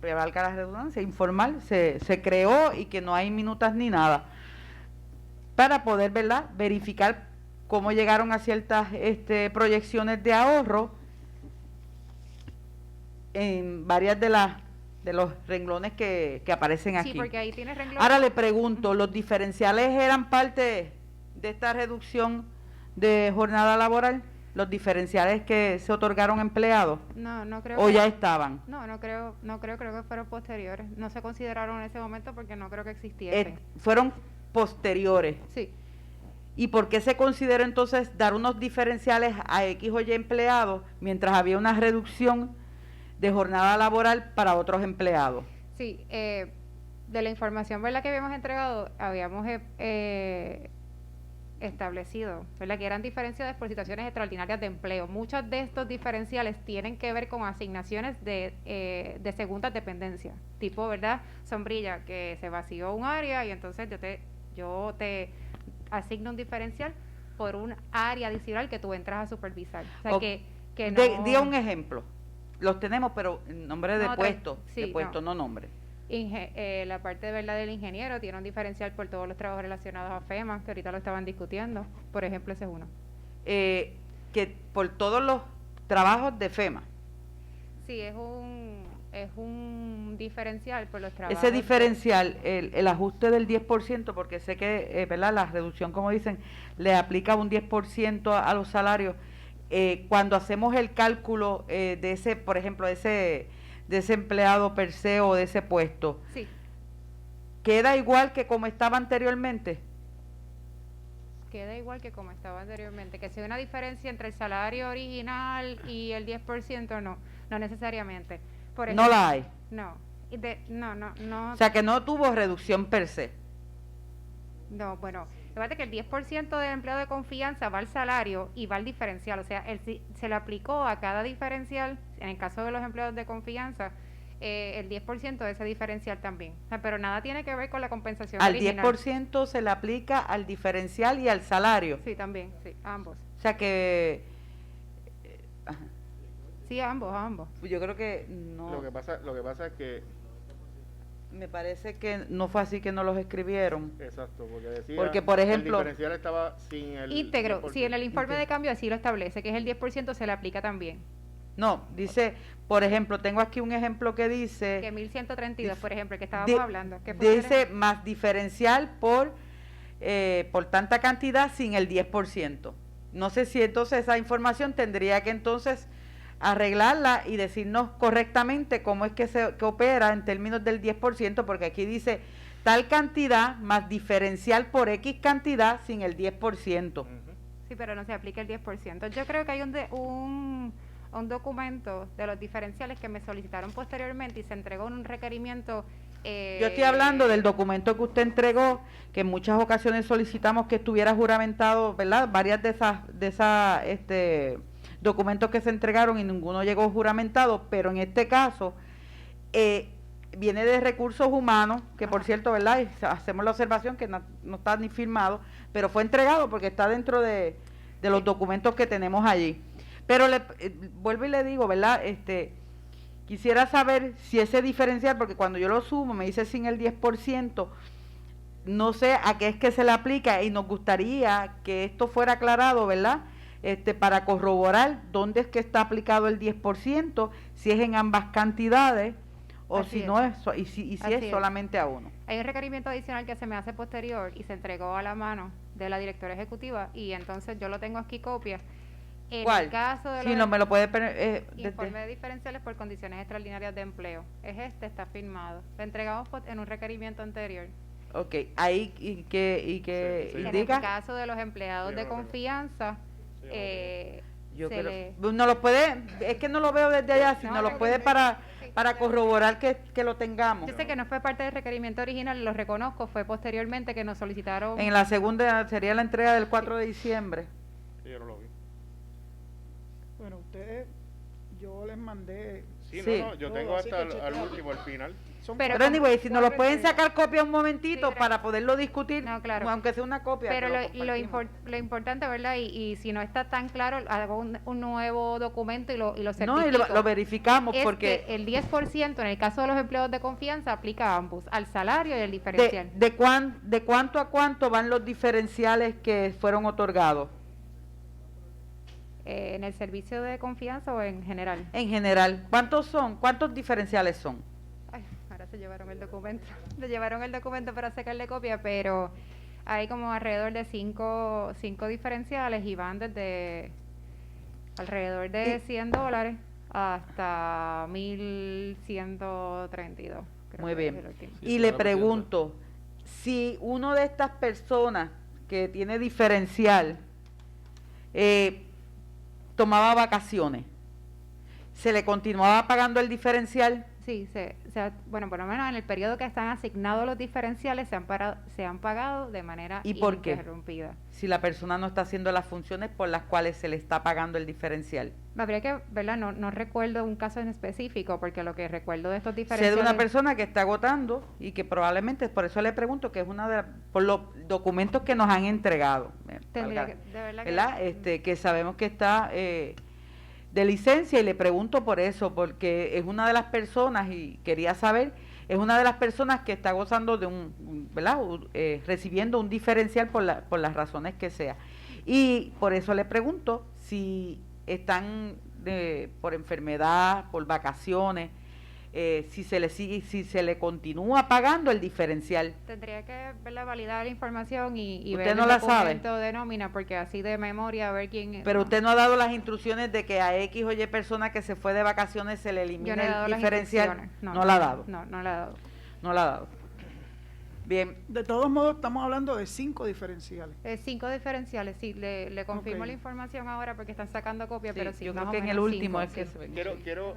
E: valga la redundancia, informal, se creó y que no hay minutas ni nada, para poder, ¿verdad?, verificar cómo llegaron a ciertas proyecciones de ahorro en varias de los renglones que aparecen aquí.
B: Sí, porque ahí tienes renglón.
E: Ahora le pregunto, ¿los diferenciales eran parte de esta reducción de jornada laboral? ¿Los diferenciales que se otorgaron a empleados?
B: No creo
E: ¿O
B: que-
E: ya estaban?
B: creo que fueron posteriores. No se consideraron en ese momento porque no creo que existiesen.
E: Fueron posteriores.
B: Sí.
E: ¿Y por qué se consideró entonces dar unos diferenciales a X o Y empleados mientras había una reducción de jornada laboral para otros empleados?
B: Sí, de la información, ¿verdad?, que habíamos entregado, habíamos establecido, ¿verdad?, que eran diferenciadas por situaciones extraordinarias de empleo. Muchos de estos diferenciales tienen que ver con asignaciones de segundas dependencias, tipo, ¿verdad?, sombrilla, que se vació un área y entonces yo te asigno un diferencial por un área adicional que tú entras a supervisar. O sea,
E: Ok.
B: que no...
E: Diga un ejemplo. Los tenemos, pero en nombre de
B: No,
E: puesto,
B: sí,
E: de puesto, no nombre.
B: La parte de verdad del ingeniero tiene un diferencial por todos los trabajos relacionados a FEMA, que ahorita lo estaban discutiendo. Por ejemplo, ese es uno.
E: Que por todos los trabajos de FEMA.
B: Sí, es un diferencial por los trabajos.
E: Ese diferencial, el ajuste del 10%, porque sé que, ¿verdad?, la reducción, como dicen, le aplica un 10% a los salarios. Cuando hacemos el cálculo de ese, por ejemplo, de ese empleado per se o de ese puesto,
B: Sí,
E: ¿queda igual que como estaba anteriormente?
B: queda igual que como estaba anteriormente. Que si hay una diferencia entre el salario original y el 10%, no necesariamente. Por
E: No la hay.
B: No. No.
E: O sea, que no tuvo reducción per se.
B: No, bueno, fíjate que el 10% del empleo de confianza va al salario y va al diferencial, o sea, se le aplicó a cada diferencial, en el caso de los empleados de confianza, el 10% de ese diferencial también. O sea, pero nada tiene que ver con la compensación
E: Al
B: original.
E: 10% se le aplica al diferencial y al salario.
B: Sí, también, sí, ambos.
E: O sea que ajá,
B: Sí, ambos.
E: yo creo que no.
C: Lo que pasa es que,
E: Me parece que no fue así que no los escribieron.
C: exacto, porque decía,
E: Porque, por ejemplo,
C: el diferencial estaba sin el
B: Íntegro,
C: 10%.
B: si en el informe de cambio así lo establece, que es el 10% se le aplica también.
E: No, dice, por ejemplo, tengo aquí un ejemplo que dice...
B: Que 1132, por ejemplo, el que
E: di-
B: estábamos hablando. Que fue
E: dice más diferencial por tanta cantidad sin el 10%. No sé si entonces esa información tendría que entonces arreglarla y decirnos correctamente cómo es que que opera en términos del 10%, porque aquí dice tal cantidad más diferencial por X cantidad sin el 10%.
C: Ujú.
B: Sí, pero no se aplica el 10%. Yo creo que hay un documento de los diferenciales que me solicitaron posteriormente y se entregó en un requerimiento.
E: Yo estoy hablando del documento que usted entregó, que en muchas ocasiones solicitamos que estuviera juramentado, ¿verdad? Varias de esas documentos que se entregaron y ninguno llegó juramentado, pero en este caso viene de Recursos Humanos, que por cierto, ¿verdad? Hacemos la observación que no está ni firmado, pero fue entregado porque está dentro de los documentos que tenemos allí. Pero vuelvo y le digo, ¿verdad? Quisiera saber si ese diferencial, porque cuando yo lo sumo me dice sin el 10%, no sé a qué es que se le aplica y nos gustaría que esto fuera aclarado, ¿verdad? Para corroborar dónde es que está aplicado el 10%, si es en ambas cantidades o
B: Así
E: si
B: es.
E: no es, y si
B: Así
E: es
B: es.
E: solamente a uno.
B: Hay un requerimiento adicional que se me hace posterior y se entregó a la mano de la directora ejecutiva y entonces yo lo tengo aquí copia. En
E: ¿Cuál?
B: el caso de
E: Si
B: los
E: no me lo puede
B: informe de diferenciales por condiciones extraordinarias de empleo. Está firmado. Lo entregamos en un requerimiento anterior.
E: Ok, ahí y que
C: Sí, sí.
B: En
E: indica.
B: el caso de los empleados
C: Sí,
B: de
C: yo lo tengo.
B: confianza,
C: Sí, yo lo
E: Yo
B: se
E: creo,
B: le-
E: no lo puede, es que no lo veo desde allá, si
B: No,
E: no lo
B: no,
E: puede
B: no,
E: para corroborar que lo tengamos.
B: Yo sé que no fue parte del requerimiento original, lo reconozco, fue posteriormente que nos solicitaron.
E: En la segunda sería la entrega del 4 de diciembre.
C: Sí, yo no lo vi.
A: Bueno, ustedes, yo les mandé.
C: Sí,
E: Sí.
C: no, yo
A: Todo,
C: tengo
A: así
C: hasta
A: que
C: al
A: chequea.
C: último, al final.
A: Son
B: Pero
E: Pero anyway, si nos lo
A: cuatro
E: pueden
A: entregas.
E: sacar copia un momentito
B: Sí,
E: para poderlo discutir,
B: No, claro.
E: aunque sea una copia.
B: Pero
E: que
B: lo
E: compartimos.
B: importante, ¿verdad? Y si no está tan claro, hago un nuevo documento y lo
E: No,
B: certifico.
E: y lo verificamos
B: Es
E: porque
B: que el 10% en el caso de los empleados de confianza aplica a ambos, al salario y al diferencial.
E: de cuánto a cuánto van los diferenciales que fueron otorgados
B: ¿En el servicio de confianza o en general?
E: en general. ¿Cuántos son? ¿Cuántos diferenciales son?
B: Ay, ahora se llevaron el documento. Se llevaron el documento para sacarle copia, pero hay como alrededor de cinco diferenciales y van desde alrededor de $100 hasta 1,132. creo
E: Muy
B: que es
E: bien.
B: el último.
F: Sí,
E: Y le
F: señora presidenta.
E: pregunto, si uno de estas personas que tiene diferencial tomaba vacaciones, ¿se le continuaba pagando el diferencial?
B: Sí, bueno, por lo menos en el periodo que están asignados los diferenciales se han pagado de manera
E: ¿Y por qué?
B: ininterrumpida.
E: Si la persona no está haciendo las funciones por las cuales se le está pagando el diferencial.
B: Habría que, ¿verdad? No recuerdo un caso en específico, porque lo que recuerdo de estos
E: Sé
B: diferenciales...
E: de una persona que está agotando y que probablemente, por eso le pregunto, que es por los documentos que nos han entregado.
B: Tendría que, de verdad
E: ¿verdad? Que sabemos que está de licencia y le pregunto por eso, porque es una de las personas, y quería saber, es una de las personas que está gozando de ¿verdad? Recibiendo un diferencial por las razones que sea. Y por eso le pregunto si están por enfermedad, por vacaciones, si se le continúa pagando el diferencial.
B: Tendría que, ¿verdad? Validar la información y
E: ¿Usted
B: ver
E: no
B: el
E: la sabe?
B: documento de nómina, porque así de memoria, a ver quién...
E: Pero usted no ha dado las instrucciones de que a X o Y persona que se fue de vacaciones se le
B: Yo
E: elimine
B: no he dado
E: el
B: las
E: diferencial.
B: instrucciones.
E: No la ha dado.
B: No la he dado.
E: No la ha dado. Bien.
A: De todos modos, estamos hablando de 5 diferenciales.
B: 5 diferenciales, sí, le confirmo
A: Ok.
B: la información ahora porque están sacando copia,
E: Sí,
B: pero sí,
E: yo
B: más
E: creo
B: o
E: que en el
B: menos
E: último
B: 5,
E: es que
B: sí.
C: Quiero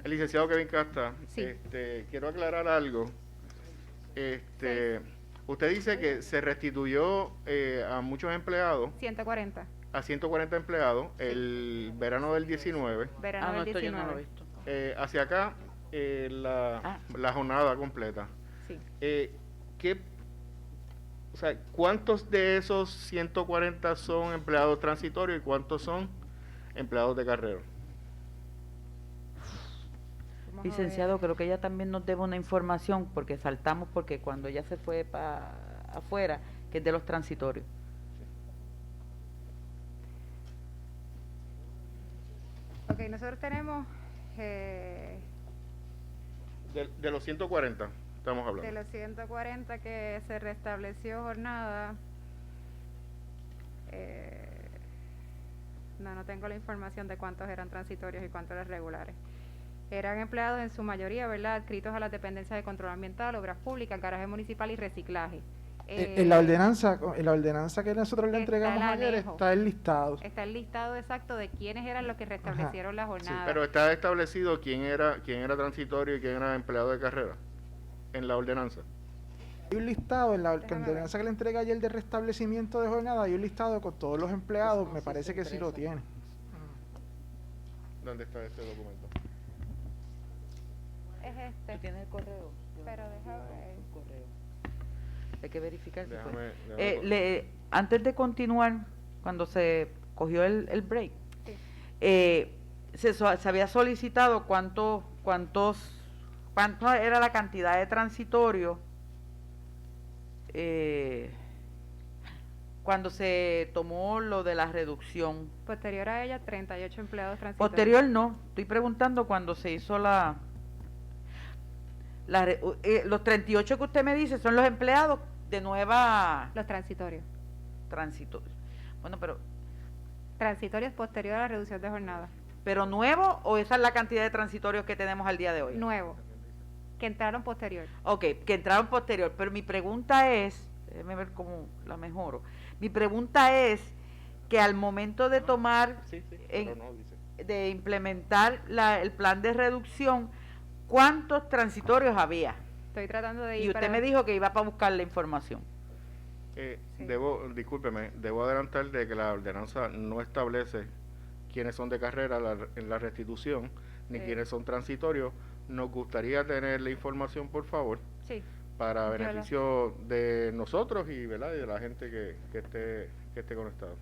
C: el licenciado Kevin Casta,
B: Sí.
C: quiero aclarar algo. Usted dice que se restituyó a muchos empleados,
B: 140,
C: a 140 empleados, el verano del 19,
B: verano
E: Ah, no,
B: del
E: esto yo no lo he
B: 19.
E: visto.
C: hacia acá la jornada completa.
B: Sí.
C: O sea, ¿cuántos de esos 140 son empleados transitorios y cuántos son empleados de carrera?
B: Vamos a
E: Licenciado,
B: ver.
E: creo que ella también nos debe una información porque saltamos porque cuando ella se fue para afuera, que es de los transitorios.
B: Ok, nosotros tenemos
C: De los 140 estamos
B: de
C: hablando.
B: los 140 que se restableció jornada. No tengo la información de cuántos eran transitorios y cuántos eran regulares. Eran empleados en su mayoría, ¿verdad?, adscritos a las dependencias de control ambiental, obras públicas, garaje municipal y reciclaje.
D: En la ordenanza que nosotros le
B: está
D: entregamos
B: el
D: ayer
B: anejo.
D: está el listado.
B: Está el listado exacto de quiénes eran los que restablecieron la jornada.
C: Pero está establecido quién era transitorio y quién era empleado de carrera en la ordenanza.
D: Hay un listado en la
B: Déjame
D: ordenanza que le entregué ayer de restablecimiento de jornada, hay un listado con todos los empleados, me parece que sí lo tiene.
C: ¿Dónde está este documento?
B: Es este.
E: ¿Tú tienes el correo? Yo
B: Pero
E: no
B: deja
E: tengo
B: ver.
E: el correo. Hay que verificar si fue.
C: Déjame
E: Antes de continuar, cuando se cogió el break,
B: Sí.
E: se había solicitado cuánto era la cantidad de transitorios cuando se tomó lo de la reducción.
B: Posterior a ella, 38 empleados transitorios.
E: Posterior no, estoy preguntando cuando se hizo los 38 que usted me dice son los empleados de nueva
B: Los transitorios.
E: tránsito. Bueno,
B: Transitorios posterior a la reducción de jornada.
E: pero nuevo o esa es la cantidad de transitorios que tenemos al día de hoy.
B: Nuevo. Que entraron posterior.
E: Ok, que entraron posterior, pero mi pregunta es, déjeme ver cómo la mejoro. Mi pregunta es que al momento de tomar, de implementar el plan de reducción, ¿cuántos transitorios había?
B: Estoy tratando de ir
E: Y usted
B: para-
E: me dijo que iba para buscar la información.
B: Sí.
C: discúlpeme, debo adelantar de que la ordenanza no establece quiénes son de carrera en la restitución, ni
B: Sí.
C: quiénes son transitorios. Nos gustaría tener la información, por favor,
B: Sí.
C: para
B: Yo la-
C: beneficio de nosotros y, ¿verdad?, y de la gente que esté conectada.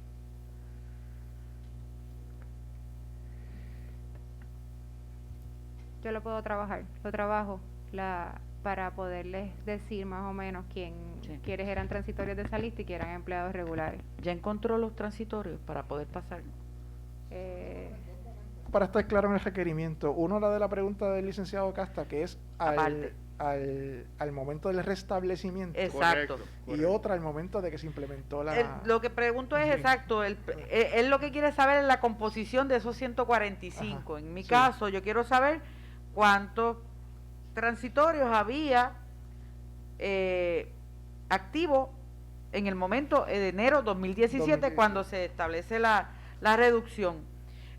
B: Yo lo puedo trabajar. Lo trabajo para poderles decir más o menos
E: Sí.
B: quiénes eran transitorios de esa lista y quiénes eran empleados regulares.
E: ¿Ya encontró los transitorios para poder pasar?
B: Eh,
D: Para estar claro en el requerimiento, uno la de la pregunta del licenciado Casta, que es
E: Aparte.
D: al momento del restablecimiento,
E: Exacto.
D: y otra al momento de que se implementó la...
E: Lo que pregunto es exacto, él lo que quiere saber es la composición de esos 145.
D: Ajá,
E: En mi
D: sí.
E: caso, yo quiero saber cuántos transitorios había activos en el momento de enero 2017,
D: 2017.
E: cuando se establece la reducción.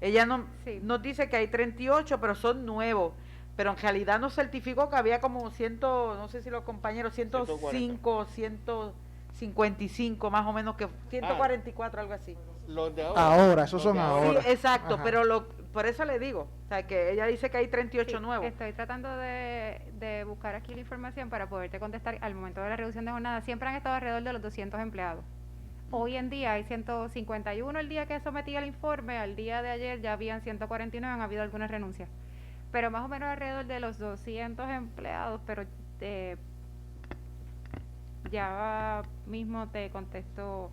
E: Ella
B: Sí.
E: nos dice que hay 38, pero son nuevos. Pero en realidad nos certificó que había como no sé si los compañeros, 105, 155 más o menos, que 144, algo así.
C: Los de
D: Ahora, esos son ahora.
E: Sí, exacto,
D: Ajá.
E: pero por eso le digo, o sea, que ella dice que hay 38
B: sí,
E: nuevos.
B: Estoy tratando de buscar aquí la información para poderte contestar. Al momento de la reducción de jornada siempre han estado alrededor de los 200 empleados. Hoy en día hay 151 el día que sometí el informe, al día de ayer ya habían 149, han habido algunas renuncias. Pero más o menos alrededor de los 200 empleados, pero ya mismo te contesto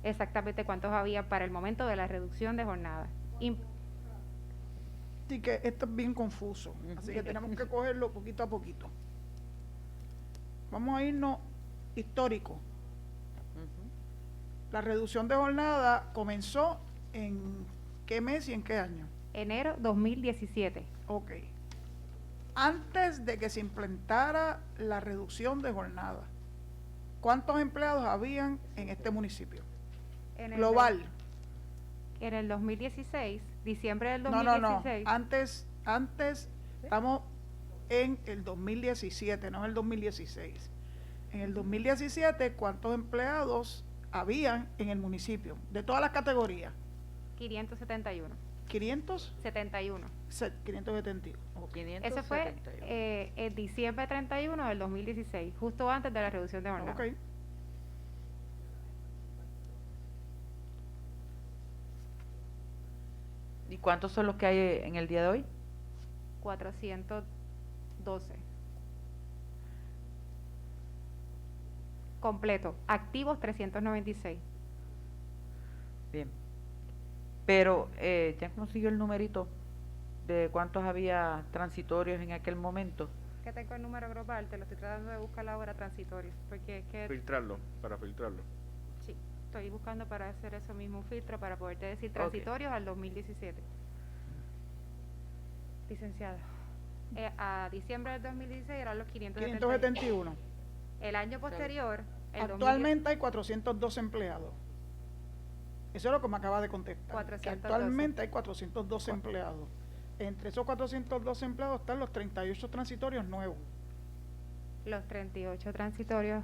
B: exactamente cuántos había para el momento de la reducción de jornada.
A: Así que esto es bien confuso, así que tenemos que cogerlo poquito a poquito. Vamos a irnos histórico.
E: Ujú.
A: La reducción de jornada comenzó en qué mes y en qué año.
B: Enero 2017.
A: Ok. Antes de que se implementara la reducción de jornada, ¿cuántos empleados habían en este municipio?
B: En el
A: Global.
B: En el 2016, diciembre del
A: No,
B: 2016.
A: Antes estamos en el 2017, no en el 2016. En el 2017, ¿cuántos empleados habían en el municipio? De todas las categorías.
B: 571.
A: 571.
B: 571.
A: Ok.
B: Eso fue
E: 571.
B: en diciembre 31 del 2016, justo antes de la reducción de jornada.
A: Ok.
E: ¿Y cuántos son los que hay en el día de hoy?
B: 412. Completo. Activos 396.
E: Bien. Pero, ¿ya consiguió el numerito de cuántos había transitorios en aquel momento?
B: Que tengo el número global, te lo estoy tratando de buscar ahora transitorio, porque es que
C: para filtrarlo.
B: sí, estoy buscando para hacer eso mismo, un filtro para poderte decir transitorios al 2017. Licenciada, a diciembre del 2016 eran los 571.
A: 571.
B: El año posterior, el
A: Actualmente hay 402 empleados. Eso es lo que me acaba de contestar. Que
B: 412.
A: actualmente hay 412 empleados. Entre esos 412 empleados están los 38 transitorios nuevos.
B: los 38 transitorios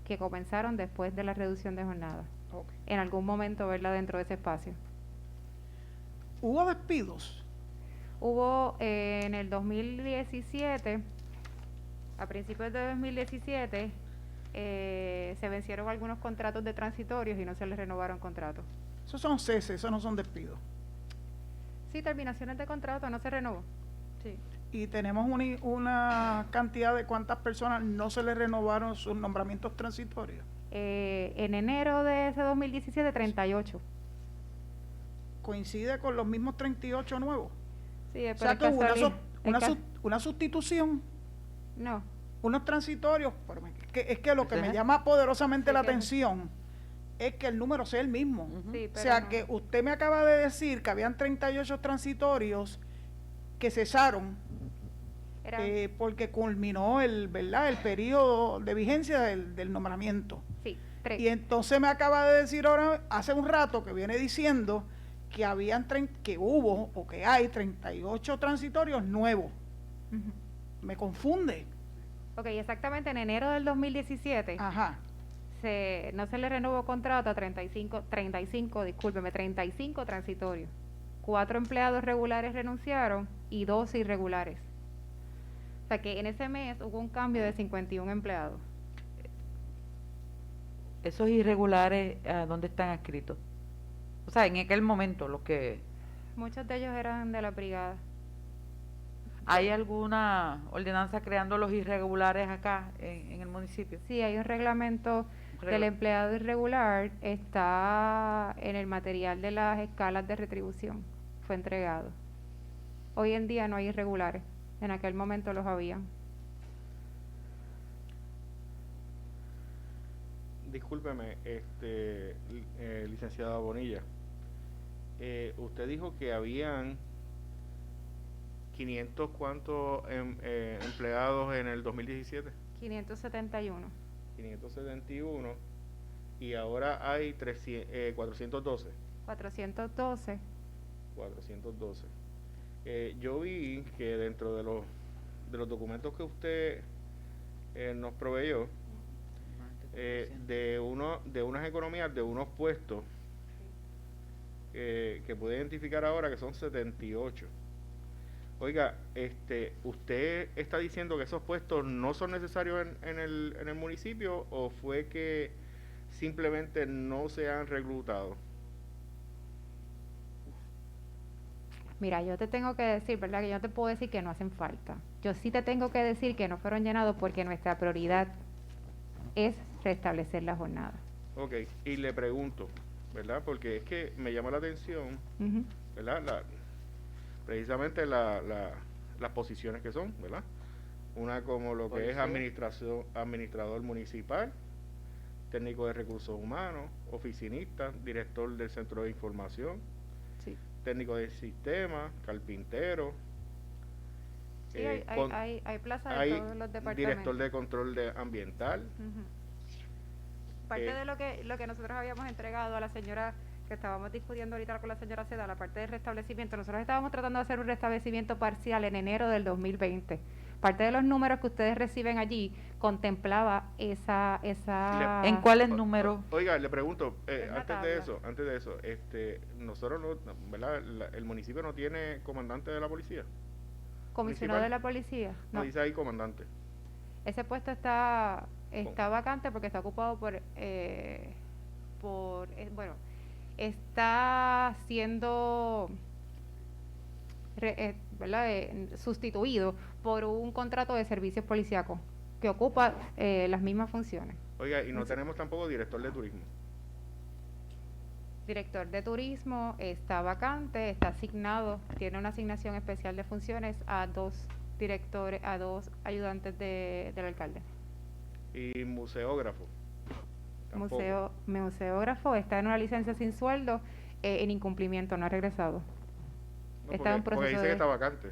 B: que comenzaron después de la reducción de jornada.
A: Ok.
B: En algún momento verla dentro de ese espacio.
A: ¿Hubo despidos?
B: Hubo en el 2017, a principios de 2017, se vencieron algunos contratos de transitorios y no se les renovaron contratos.
A: Esos son ceses, esos no son despidos.
B: Sí, terminaciones de contrato, no se renovó. Sí.
A: Y tenemos una cantidad de cuántas personas no se les renovaron sus nombramientos transitorios.
B: En enero de ese 2017, 38.
A: Coincide con los mismos 38 nuevos.
B: Sí,
A: O sea que hubo una sustitución,
B: No,
A: unos transitorios, pero es que lo que me
E: Ajá.
A: llama poderosamente
B: Sí,
A: la
B: que no.
A: atención es que el número sea el mismo.
E: Ujú.
B: sí,
A: O
B: pero
A: sea
B: no.
A: que usted me acaba de decir que habían 38 transitorios que cesaron
B: Era,
A: porque culminó ¿verdad? El periodo de vigencia del nombramiento.
B: sí, 3.
A: Y entonces me acaba de decir ahora, hace un rato que viene diciendo que que hubo o que hay 38 transitorios nuevos. Me confunde.
B: Ok, exactamente en enero del 2017
A: Ajá.
B: no se le renovó contrato a 35 transitorios. 4 empleados regulares renunciaron y 12 irregulares. O sea que en ese mes hubo un cambio de 51 empleados.
E: Esos irregulares, ¿dónde están adscritos? O sea, en aquel momento, los que...
B: Muchos de ellos eran de la brigada.
E: ¿Hay alguna ordenanza creando los irregulares acá en el municipio?
B: Sí, hay un reglamento del
E: Regla-
B: empleado irregular, está en el material de las escalas de retribución, fue entregado. Hoy en día no hay irregulares, en aquel momento los había.
C: Discúlpeme, licenciada Bonilla. Usted dijo que habían 500 cuántos empleados en el 2017,
B: 571.
C: 571, y ahora hay 412.
B: 412.
C: 412. Yo vi que dentro de los documentos que usted nos proveyó, de unas economías, de unos puestos que puede identificar ahora que son 78. Oiga, ¿usted está diciendo que esos puestos no son necesarios en el municipio, o fue que simplemente no se han reclutado?
B: Mira, yo te tengo que decir, ¿verdad? Que yo no te puedo decir que no hacen falta. Yo sí te tengo que decir que no fueron llenados porque nuestra prioridad es restablecer la jornada.
C: Ok, y le pregunto, ¿verdad? Porque es que me llama la atención,
B: Ujú.
C: ¿verdad? Precisamente las posiciones que son, ¿verdad? Una como lo que es administrador municipal, técnico de recursos humanos, oficinista, director del centro de información,
B: Sí.
C: técnico de sistema, carpintero,
B: Sí,
C: con-
B: hay plazas de
C: hay
B: todos los departamentos.
C: director de control ambiental.
B: Ujú. Parte de lo que nosotros habíamos entregado a la señora, que estábamos discutiendo ahorita con la señora Seda, la parte del restablecimiento, nosotros estábamos tratando de hacer un restablecimiento parcial en enero del 2020. Parte de los números que ustedes reciben allí contemplaba esa
E: ¿En cuáles
C: O-
E: números?
C: Oiga, le pregunto,
B: Es una
C: antes de eso, nosotros no, ¿verdad? El municipio no tiene comandante de la policía.
B: comisionado
C: municipal.
B: de la policía.
C: No
B: No,
C: dice ahí comandante.
B: ese puesto está vacante porque está ocupado bueno, está siendo ¿verdad? Sustituido por un contrato de servicios policíacos que ocupa las mismas funciones.
C: Oiga, y no
B: Entonces-
C: tenemos tampoco director de turismo.
B: Director de turismo está vacante, está asignado, tiene una asignación especial de funciones a 2 directores, a 2 ayudantes del alcalde.
C: Y museógrafo. Tampoco.
B: Museógrafo está en una licencia sin sueldo, en incumplimiento, no ha regresado.
C: No,
B: está en
C: porque
B: proceso
C: dice
B: de-
C: que está vacante.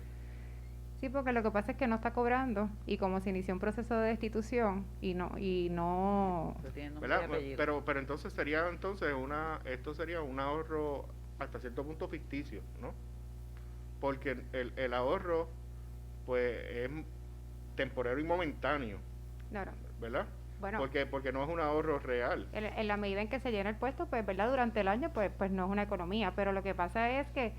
B: Sí, porque lo que pasa es que no está cobrando y como se inició un proceso de destitución y no
C: ¿Verdad? Pero entonces esto sería un ahorro hasta cierto punto ficticio, ¿no? Porque el ahorro, pues, es temporero y momentáneo,
B: no.
C: ¿verdad?
B: Bueno,
C: Porque no es un ahorro real.
B: en la medida en que se llena el puesto, pues, ¿verdad? Durante el año, pues no es una economía, pero lo que pasa es que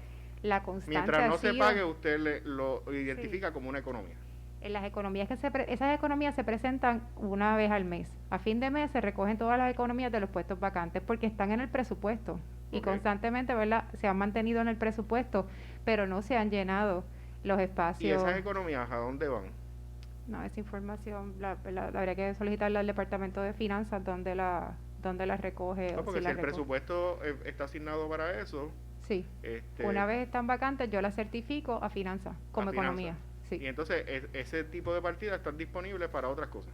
B: La constancia
C: Mientras no
B: ha
C: se
B: sido,
C: pague, usted lo identifica como una economía.
B: en las economías esas economías se presentan una vez al mes. A fin de mes se recogen todas las economías de los puestos vacantes porque están en el presupuesto y
C: Ok.
B: constantemente, ¿verdad?, se han mantenido en el presupuesto, pero no se han llenado los
C: ¿Y
B: espacios.
C: esas economías a dónde van?
B: No, esa información la habría que solicitarla al Departamento de Finanzas donde la recoge.
C: No,
B: o
C: porque si
B: la
C: el
B: recoge.
C: presupuesto está asignado para eso,
B: Sí, una vez están vacantes yo las certifico a finanzas como
C: a finanzas.
B: economía. Sí,
C: Y entonces ese tipo de partidas están disponibles para otras cosas.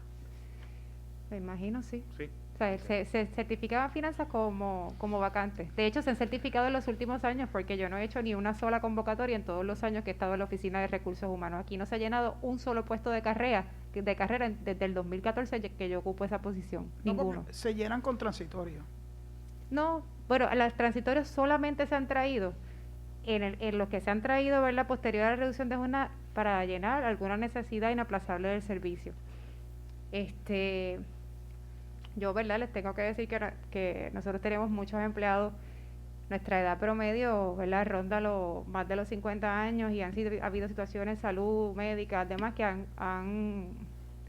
B: me imagino, sí.
C: Sí.
B: O sea, se certificaban finanzas como vacantes. De hecho, se han certificado en los últimos años porque yo no he hecho ni una sola convocatoria en todos los años que he estado en la Oficina de Recursos Humanos. Aquí no se ha llenado un solo puesto de carrera desde el 2014 que yo ocupo esa posición.
A: No,
B: Ninguno.
A: porque se llenan con transitorio.
B: No, bueno, las transitorias solamente se han traído en los que se han traído, ¿verdad?, posterior a la reducción de jornada para llenar alguna necesidad inaplazable del servicio. Yo, ¿verdad?, les tengo que decir que nosotros tenemos muchos empleados. Nuestra edad promedio, ¿verdad?, ronda más de los 50 años y ha habido situaciones de salud, médicas, demás que han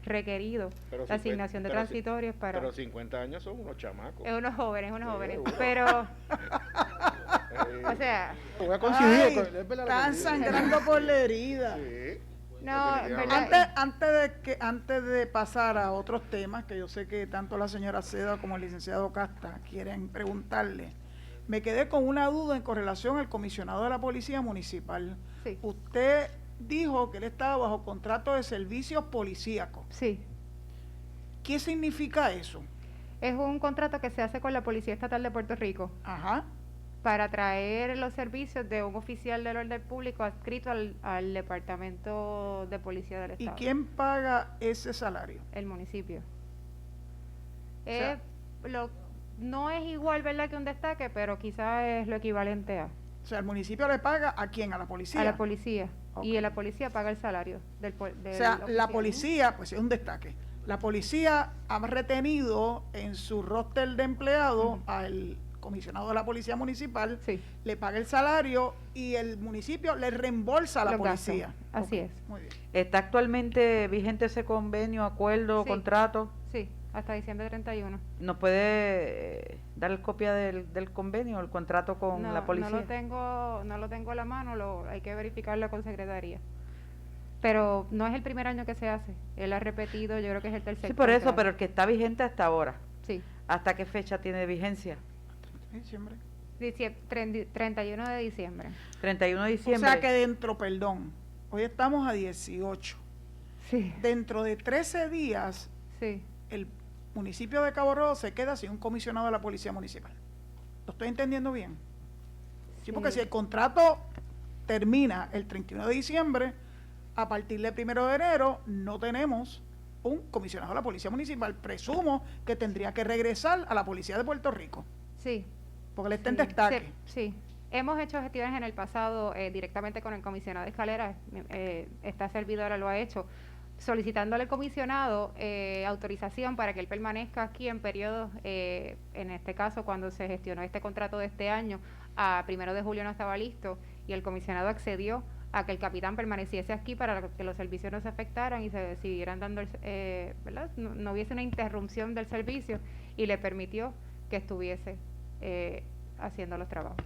B: requerido
C: Pero
B: la asignación de transitorios para...
C: Pero 50 años son unos chamacos.
B: unos jóvenes,
C: Seguro.
B: pero... O sea,
D: Voy a coincidir.
A: Ay,
D: Es verdad lo que
A: están
D: dice.
A: sangrando por la herida.
C: Sí.
B: no,
C: Definitivamente.
B: ¿verdad?
A: Antes de pasar a otros temas, que yo sé que tanto la señora Seda como el licenciado Casta quieren preguntarle, me quedé con una duda en correlación al comisionado de la Policía Municipal.
B: Sí.
A: Usted dijo que él estaba bajo contrato de servicios policíacos.
B: Sí,
A: ¿Qué significa eso?
B: es un contrato que se hace con la Policía Estatal de Puerto Rico
A: Ajá.
B: para traer los servicios de un oficial del orden público adscrito al Departamento de Policía del
A: ¿Y
B: Estado.
A: quién paga ese salario?
B: El municipio.
A: sea-
B: No es igual, ¿verdad?, que un destaque, pero quizás es lo equivalente a
A: O sea, el municipio le paga ¿a quién? ¿A la policía?
B: la policía.
A: Ok.
B: Y la policía paga el salario del
A: O sea, la
B: oficial.
A: policía, pues es un destaque. La policía ha retenido en su roster de empleados
B: Ujú.
A: al comisionado de la policía municipal,
B: Sí.
A: le paga el salario y el municipio le reembolsa a la
B: Los gastos.
A: policía.
B: Así
A: Ok,
B: es.
A: Muy bien.
E: ¿Está actualmente vigente ese convenio, acuerdo,
B: Sí.
E: contrato?
B: Sí, hasta diciembre 31.
E: ¿Nos puede dar copia del convenio, el contrato con la policía?
B: No lo tengo a la mano, hay que verificarlo con secretaría. Pero no es el primer año que se hace. Él ha repetido, yo creo que es el tercer.
E: Sí, por eso,
B: contrato.
E: pero el que está vigente hasta ahora.
B: Sí,
E: ¿Hasta qué fecha tiene vigencia?
A: Diciembre.
B: 31 de diciembre.
E: 31 de
A: O
E: diciembre.
A: sea que hoy estamos a 18.
B: Sí,
A: Dentro de 13 días,
B: sí.
A: el municipio de Cabo Rojo se queda sin un comisionado de la policía municipal. ¿Lo estoy entendiendo bien? Sí, porque si el contrato termina el 31 de diciembre, a partir del 1 de enero no tenemos un comisionado de la policía municipal. Presumo que tendría que regresar a la policía de Puerto Rico,
B: Sí.
A: porque él está en
B: Sí,
A: destaque.
B: sí. Hemos hecho gestiones en el pasado directamente con el comisionado de Escalera, esta servidora lo ha hecho, solicitándole al comisionado autorización para que él permanezca aquí en periodos, en este caso cuando se gestionó este contrato de este año, a 1 de julio no estaba listo y el comisionado accedió a que el capitán permaneciese aquí para que los servicios no se afectaran y se siguieran dando, ¿verdad? No hubiese una interrupción del servicio y le permitió que estuviese haciendo los trabajos.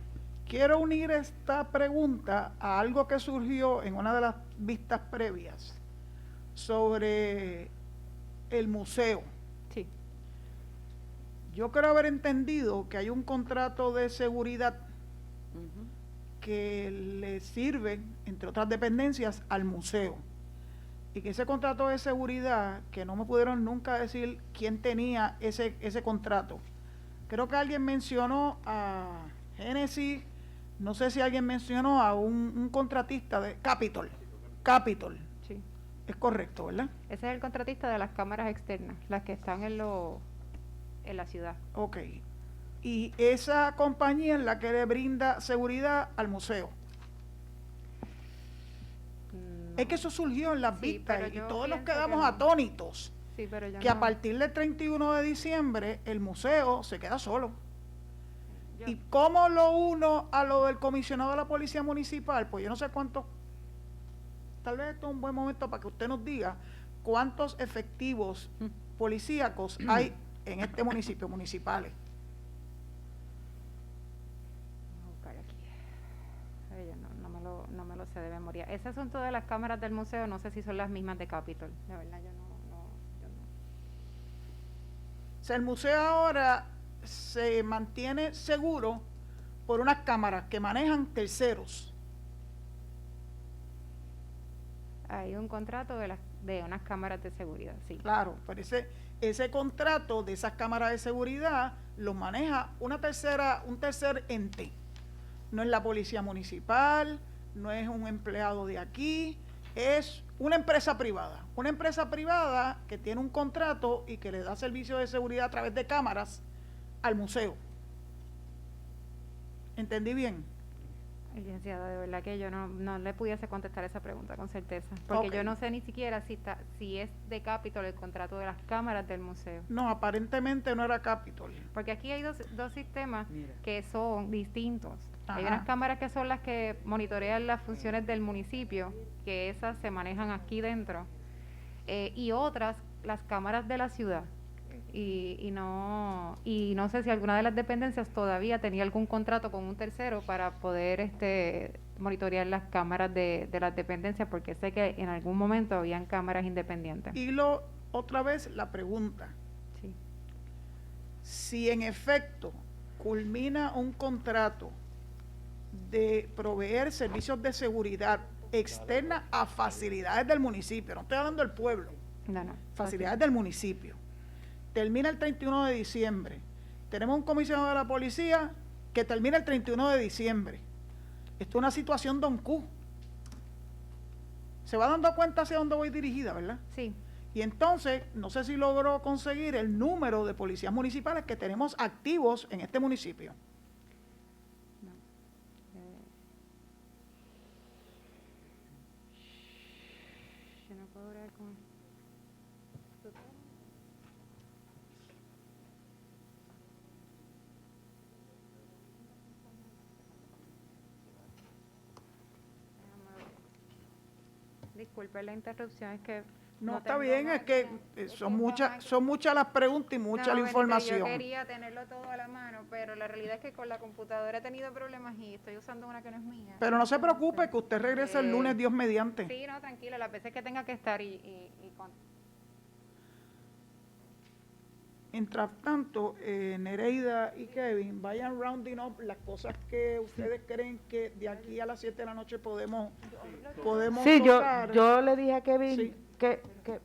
A: Quiero unir esta pregunta a algo que surgió en una de las vistas previas sobre el museo.
B: Sí,
A: Yo creo haber entendido que hay un contrato de seguridad
E: Ujú.
A: que le sirve, entre otras dependencias, al museo. Y que ese contrato de seguridad, que no me pudieron nunca decir quién tenía ese contrato. Creo que alguien mencionó a Genesis, no sé si alguien mencionó a un contratista de Capitol. Capitol,
B: sí.
A: es correcto, ¿verdad?
B: Ese es el contratista de las cámaras externas, las que están en la ciudad.
A: Ok. Y esa compañía es la que le brinda seguridad al museo.
B: No.
A: Es que eso surgió en las
B: Sí,
A: vistas
B: pero
A: y
B: yo
A: todos nos
B: pienso que
A: quedamos
B: no.
A: atónitos.
B: Sí, pero yo
A: Que a
B: no-
A: partir del 31 de diciembre el museo se queda solo. ¿Y cómo lo uno a lo del comisionado de la Policía Municipal? Pues yo no sé cuántos, tal vez esto es un buen momento para que usted nos diga cuántos efectivos policíacos hay en este municipio, municipales.
B: Vamos a buscar aquí. Ay, yo no me lo sé de memoria. Ese asunto de las cámaras del museo, no sé si son las mismas de Capitol. La verdad, yo no.
A: O sea, el museo ahora se mantiene seguro por unas cámaras que manejan terceros.
B: Hay un contrato de unas cámaras de seguridad, sí.
A: Claro, pero ese contrato de esas cámaras de seguridad lo maneja un tercer ente. No es la policía municipal, no es un empleado de aquí, es una empresa privada que tiene un contrato y que le da servicio de seguridad a través de cámaras al museo. ¿Entendí bien?
B: Licenciada, de verdad que yo no le pudiese contestar esa pregunta con certeza, porque yo no sé ni siquiera si es de Capitol el contrato de las cámaras del museo.
A: No, aparentemente no era Capitol.
B: Porque aquí hay dos sistemas que son distintos. Hay
A: Ajá.
B: unas cámaras que son las que monitorean las funciones del municipio, que esas se manejan aquí dentro, y otras, las cámaras de la ciudad. Y no sé si alguna de las dependencias todavía tenía algún contrato con un tercero para poder monitorear las cámaras de las dependencias, porque sé que en algún momento habían cámaras independientes.
A: Y otra vez la pregunta,
B: Sí.
A: si en efecto culmina un contrato de proveer servicios de seguridad externa a facilidades del municipio, no estoy hablando del pueblo,
B: No.
A: facilidades del municipio, termina el 31 de diciembre, tenemos un comisionado de la policía que termina el 31 de diciembre. Esto es una situación Don Q. Se va dando cuenta hacia dónde voy dirigida, ¿verdad?
B: Sí.
A: Y entonces, no sé si logró conseguir el número de policías municipales que tenemos activos en este municipio.
B: Yo no puedo hablar con... Disculpe la interrupción, es que
A: No, está
B: tengo
A: bien, es que son muchas las preguntas y mucha la información.
B: Yo quería tenerlo todo a la mano, pero la realidad es que con la computadora he tenido problemas y estoy usando una que no es mía.
A: Pero no se preocupe, que usted regrese el lunes, Dios mediante.
B: Sí, no, tranquila, las veces que tenga que estar
A: Mientras tanto, Nereida y Kevin, vayan rounding up las cosas que ustedes creen que de aquí a las 7 de la noche podemos
E: Sí,
A: tocar.
E: yo le dije a Kevin
A: Sí.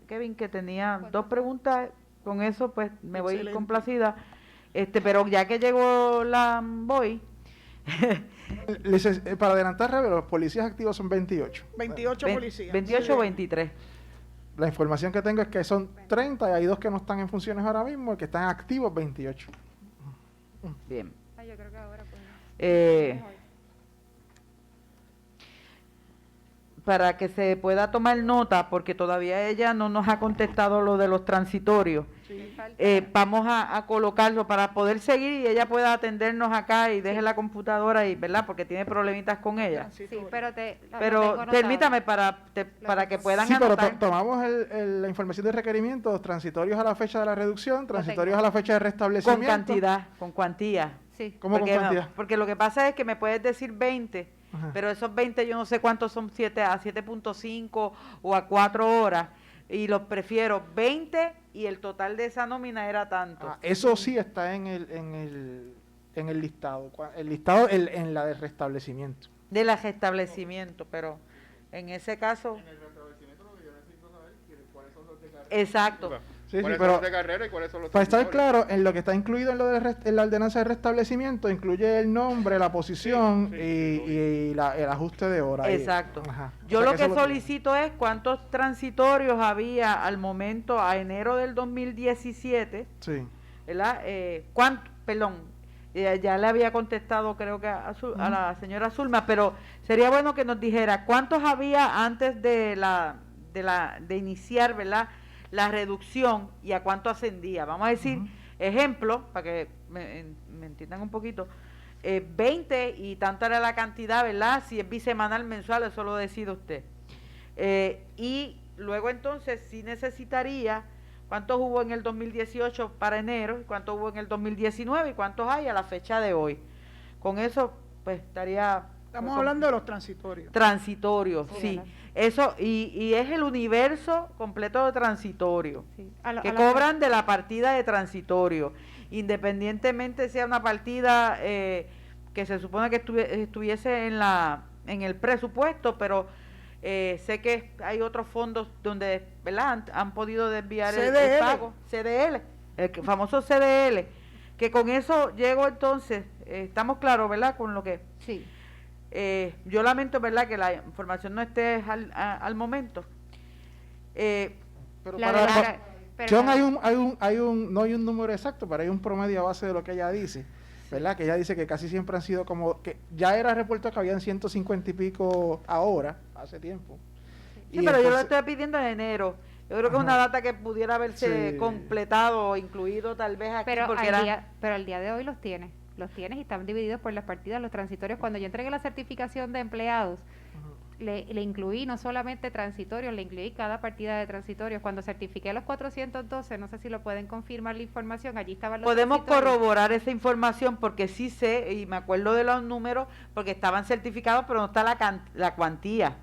E: Kevin que tenía 2 preguntas, con eso pues me voy
A: Excelente.
E: complacida. Pero ya que llegó la voy.
D: Para adelantar, los policías activos son 28.
A: 28 policías.
E: 28 o 23.
D: La información que tengo es que son 30 y hay 2 que no están en funciones ahora mismo, el que están activos 28.
E: Bien.
B: yo creo que ahora pues,
E: Eh, para que se pueda tomar nota, porque todavía ella no nos ha contestado lo de los transitorios.
A: Sí.
E: Vamos a colocarlo para poder seguir y ella pueda atendernos acá y deje la computadora y, ¿verdad? Porque tiene problemitas con ella.
B: sí, pero lo
E: Pero
B: tengo anotado.
E: permítame para que puedan
D: Sí, pero
E: anotar.
D: tomamos la información de requerimientos transitorios a la fecha de la reducción, transitorios a la fecha de
E: Con
D: restablecimiento.
E: cantidad, con cuantía.
B: Sí.
D: ¿Cómo con
E: Porque,
D: cantidad?
E: porque lo que pasa es que me puedes decir 20,
D: Ajá.
E: pero esos 20 yo no sé cuántos son 7.5 o a 4 horas, y los prefiero 20 y el total de esa nómina era tanto.
D: Eso sí está en el listado. El listado en la de restablecimiento.
E: De los restablecimientos, pero en ese caso...
C: En el restablecimiento lo que yo necesito saber es cuáles son los de carrera.
E: Exacto.
D: Sí,
C: ¿Cuáles
D: pero
C: son los de carrera y cuáles son los
D: para estar
C: transitorios?
D: claro, en lo que está incluido en la ordenanza de restablecimiento, incluye el nombre, la posición
C: Sí,
D: y el ajuste de hora.
E: Exacto.
D: Ajá. O
E: Yo
D: sea
E: lo que
D: eso
E: solicito es cuántos transitorios había al momento, a enero del 2017,
D: Sí.
E: ¿verdad? Ya le había contestado creo que a la señora Zulma, pero sería bueno que nos dijera cuántos había antes de iniciar, ¿verdad?, la reducción y a cuánto ascendía. Vamos a decir, ejemplo, para que me entiendan un poquito, 20 y tanto era la cantidad, ¿verdad? Si es bisemanal, mensual, eso lo decide usted. Y luego entonces sí necesitaría cuántos hubo en el 2018 para enero, cuántos hubo en el 2019 y cuántos hay a la fecha de hoy. Con eso, pues estaría...
A: Estamos hablando de los transitorios.
E: Transitorios,
B: Sí,
E: sí.
B: ¿verdad?
E: Eso, y es el universo completo de transitorio,
B: Sí.
E: que cobran de la partida de transitorio, independientemente sea una partida que se supone que estuviese en el presupuesto, pero sé que hay otros fondos donde, ¿verdad?, han podido desviar el
A: CDL.
E: pago, CDL, el famoso CDL, que con eso llego entonces, estamos claros, ¿verdad?, con lo que...
B: Sí.
E: Yo lamento, ¿verdad?, que la información no esté al momento.
D: Pero
B: La
D: para-
B: de la-
D: pa-
B: pero
D: John,
B: la-
D: no hay un número exacto, pero hay un promedio a base de lo que ella dice, ¿verdad? Que ella dice que casi siempre han sido como, que ya era reportado que habían 150 y pico ahora, hace tiempo.
E: Sí,
D: Y
E: pero yo lo
D: entonces-
E: estoy pidiendo en enero. Yo creo que es una
D: Ajá.
E: data que pudiera haberse
D: Sí.
E: completado o incluido tal vez aquí,
B: Pero
E: porque
B: al día de hoy los tienes y están divididos por las partidas, los transitorios. Cuando yo entregué la certificación de empleados, le incluí no solamente transitorios, le incluí cada partida de transitorios. Cuando certifiqué los 412, no sé si lo pueden confirmar la información, allí estaban los
E: podemos
B: transitorios.
E: corroborar esa información porque sí sé y me acuerdo de los números porque estaban certificados, pero no está la cuantía.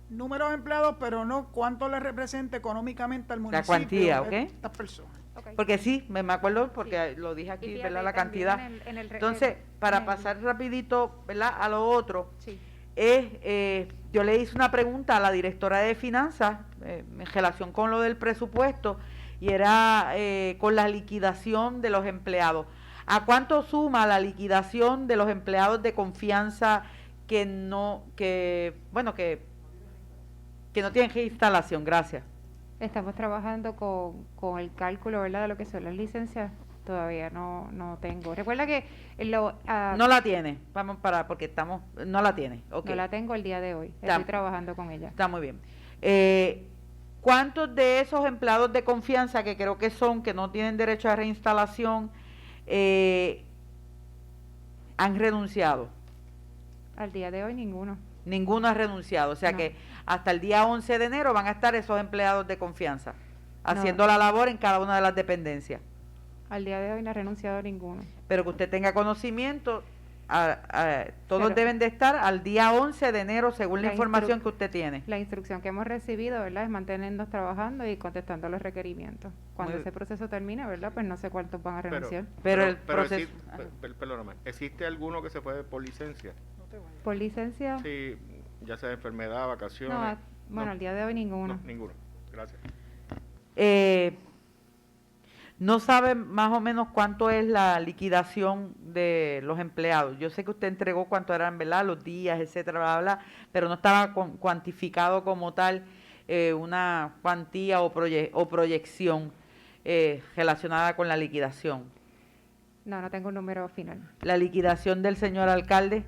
A: Número de empleados, pero no cuánto le representa económicamente al municipio.
E: cuantía, ¿ok?
A: Estas personas.
B: Ok.
E: Porque sí, me acuerdo porque lo dije
B: Y
E: aquí,
B: fíjate,
E: ¿verdad? La
B: también
E: cantidad.
B: en
E: Entonces, para
B: en el-
E: pasar rapidito, ¿verdad?, a lo otro,
B: Sí.
E: yo le hice una pregunta a la directora de finanzas en relación con lo del presupuesto y era con la liquidación de los empleados. ¿A cuánto suma la liquidación de los empleados de confianza que no tienen instalación? Gracias.
B: Estamos trabajando con el cálculo, ¿verdad?, de lo que son las licencias. Todavía no tengo. Recuerda que
E: No la tiene. Vamos para porque no la tiene. Ok.
B: no la tengo el día de hoy.
E: Está-
B: Estoy trabajando con ella.
E: Está muy bien. ¿Cuántos de esos empleados de confianza que creo que no tienen derecho a reinstalación, han renunciado?
B: Al día de hoy ninguno.
E: Ninguno ha renunciado. O sea
B: No.
E: que hasta el día 11 de enero van a estar esos empleados de confianza
B: No.
E: haciendo la labor en cada una de las dependencias.
B: Al día de hoy no ha renunciado ninguno.
E: Pero que usted tenga conocimiento, todos
B: Pero-
E: deben de estar al día 11 de enero según la
B: La
E: información
B: instru-
E: que usted tiene.
B: La instrucción que hemos recibido, ¿verdad?, es mantenernos trabajando y contestando los requerimientos. Cuando
E: Muy-
B: ese proceso termine, ¿verdad?, pues no sé cuántos van a renunciar.
E: Pero el proceso-
C: Perdóname, ¿existe alguno que se fue por licencia?
B: Por licencia,
C: Sí, ya sea enfermedad, vacaciones.
B: no, bueno, al día de hoy ninguno.
C: No, ninguno. Gracias.
E: No sabe más o menos cuánto es la liquidación de los empleados. Yo sé que usted entregó cuánto eran, ¿verdad?, los días, etcétera, bla, bla, bla, pero no estaba cuantificado como tal una cuantía o proyección relacionada con la liquidación.
B: No tengo un número final.
E: La liquidación del señor alcalde,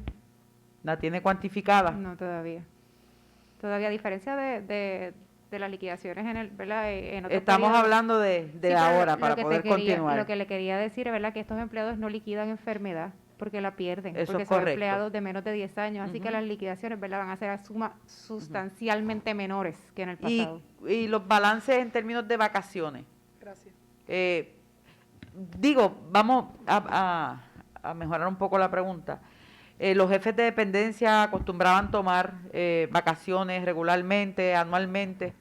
E: ¿la tiene cuantificada?
B: No, todavía. Todavía, a diferencia de las liquidaciones ¿verdad?, en otros
E: Estamos
B: periodos.
E: hablando de
B: Sí, pero
E: ahora
B: lo
E: para
B: que te
E: poder
B: quería-
E: continuar.
B: Lo que le quería decir es, ¿verdad?, que estos empleados no liquidan enfermedad porque la pierden,
E: Eso
B: porque
E: es
B: son
E: correcto.
B: empleados de menos de 10 años, así que
E: Ujú.
B: las liquidaciones, ¿verdad?, van a ser sustancialmente menores que en el
E: y,
B: pasado.
E: y los balances en términos de vacaciones.
A: Gracias.
E: Vamos a mejorar un poco la pregunta. Los jefes de dependencia acostumbraban tomar vacaciones regularmente, anualmente.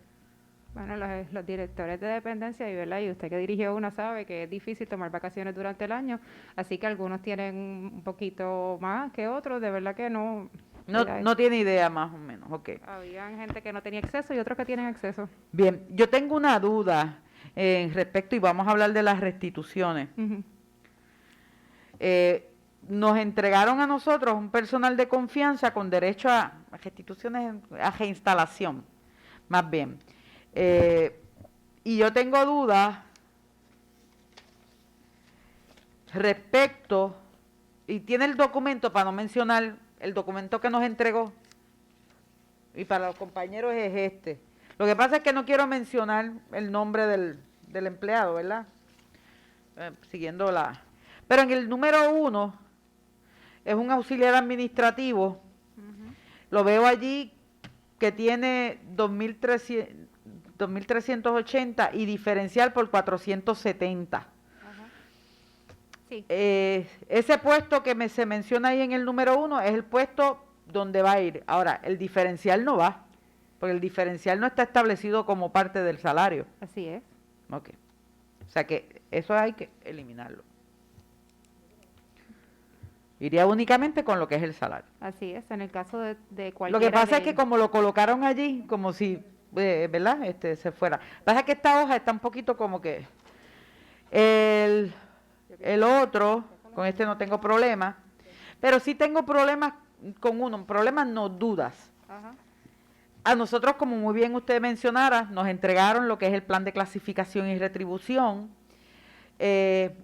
B: Bueno, los directores de dependencia, y usted que dirigió una sabe que es difícil tomar vacaciones durante el año, así que algunos tienen un poquito más que otros, de verdad que no. ¿verdad?
E: No tiene idea más o menos, ok.
B: Habían gente que no tenía acceso y otros que tienen acceso.
E: Bien, yo tengo una duda respecto, y vamos a hablar de las restituciones.
B: Ujú.
E: Nos entregaron a nosotros un personal de confianza con derecho a restituciones, a reinstalación, más bien. Y yo tengo dudas respecto, y tiene el documento, para no mencionar, el documento que nos entregó, y para los compañeros es este. Lo que pasa es que no quiero mencionar el nombre del empleado, ¿verdad? Siguiendo la... Pero en el número 1 es un auxiliar administrativo. Lo veo allí que tiene 2.380 y diferencial por 470.
B: Sí.
E: Ese puesto que se menciona ahí en el número 1 es el puesto donde va a ir. Ahora, el diferencial no va, porque el diferencial no está establecido como parte del salario.
B: Así es.
E: Ok. O sea que eso hay que eliminarlo. Iría únicamente con lo que es el salario.
B: Así es, en el caso de
E: Lo
B: cualquiera
E: que pasa es
B: de
E: que
B: ellos.
E: como lo colocaron allí, como si, ¿verdad? Se fuera. Pasa que esta hoja está un poquito como que el otro, con este no tengo problema, pero sí tengo problemas con uno, problemas no, dudas.
B: Ajá.
E: A nosotros, como muy bien usted mencionara, nos entregaron lo que es el plan de clasificación y retribución.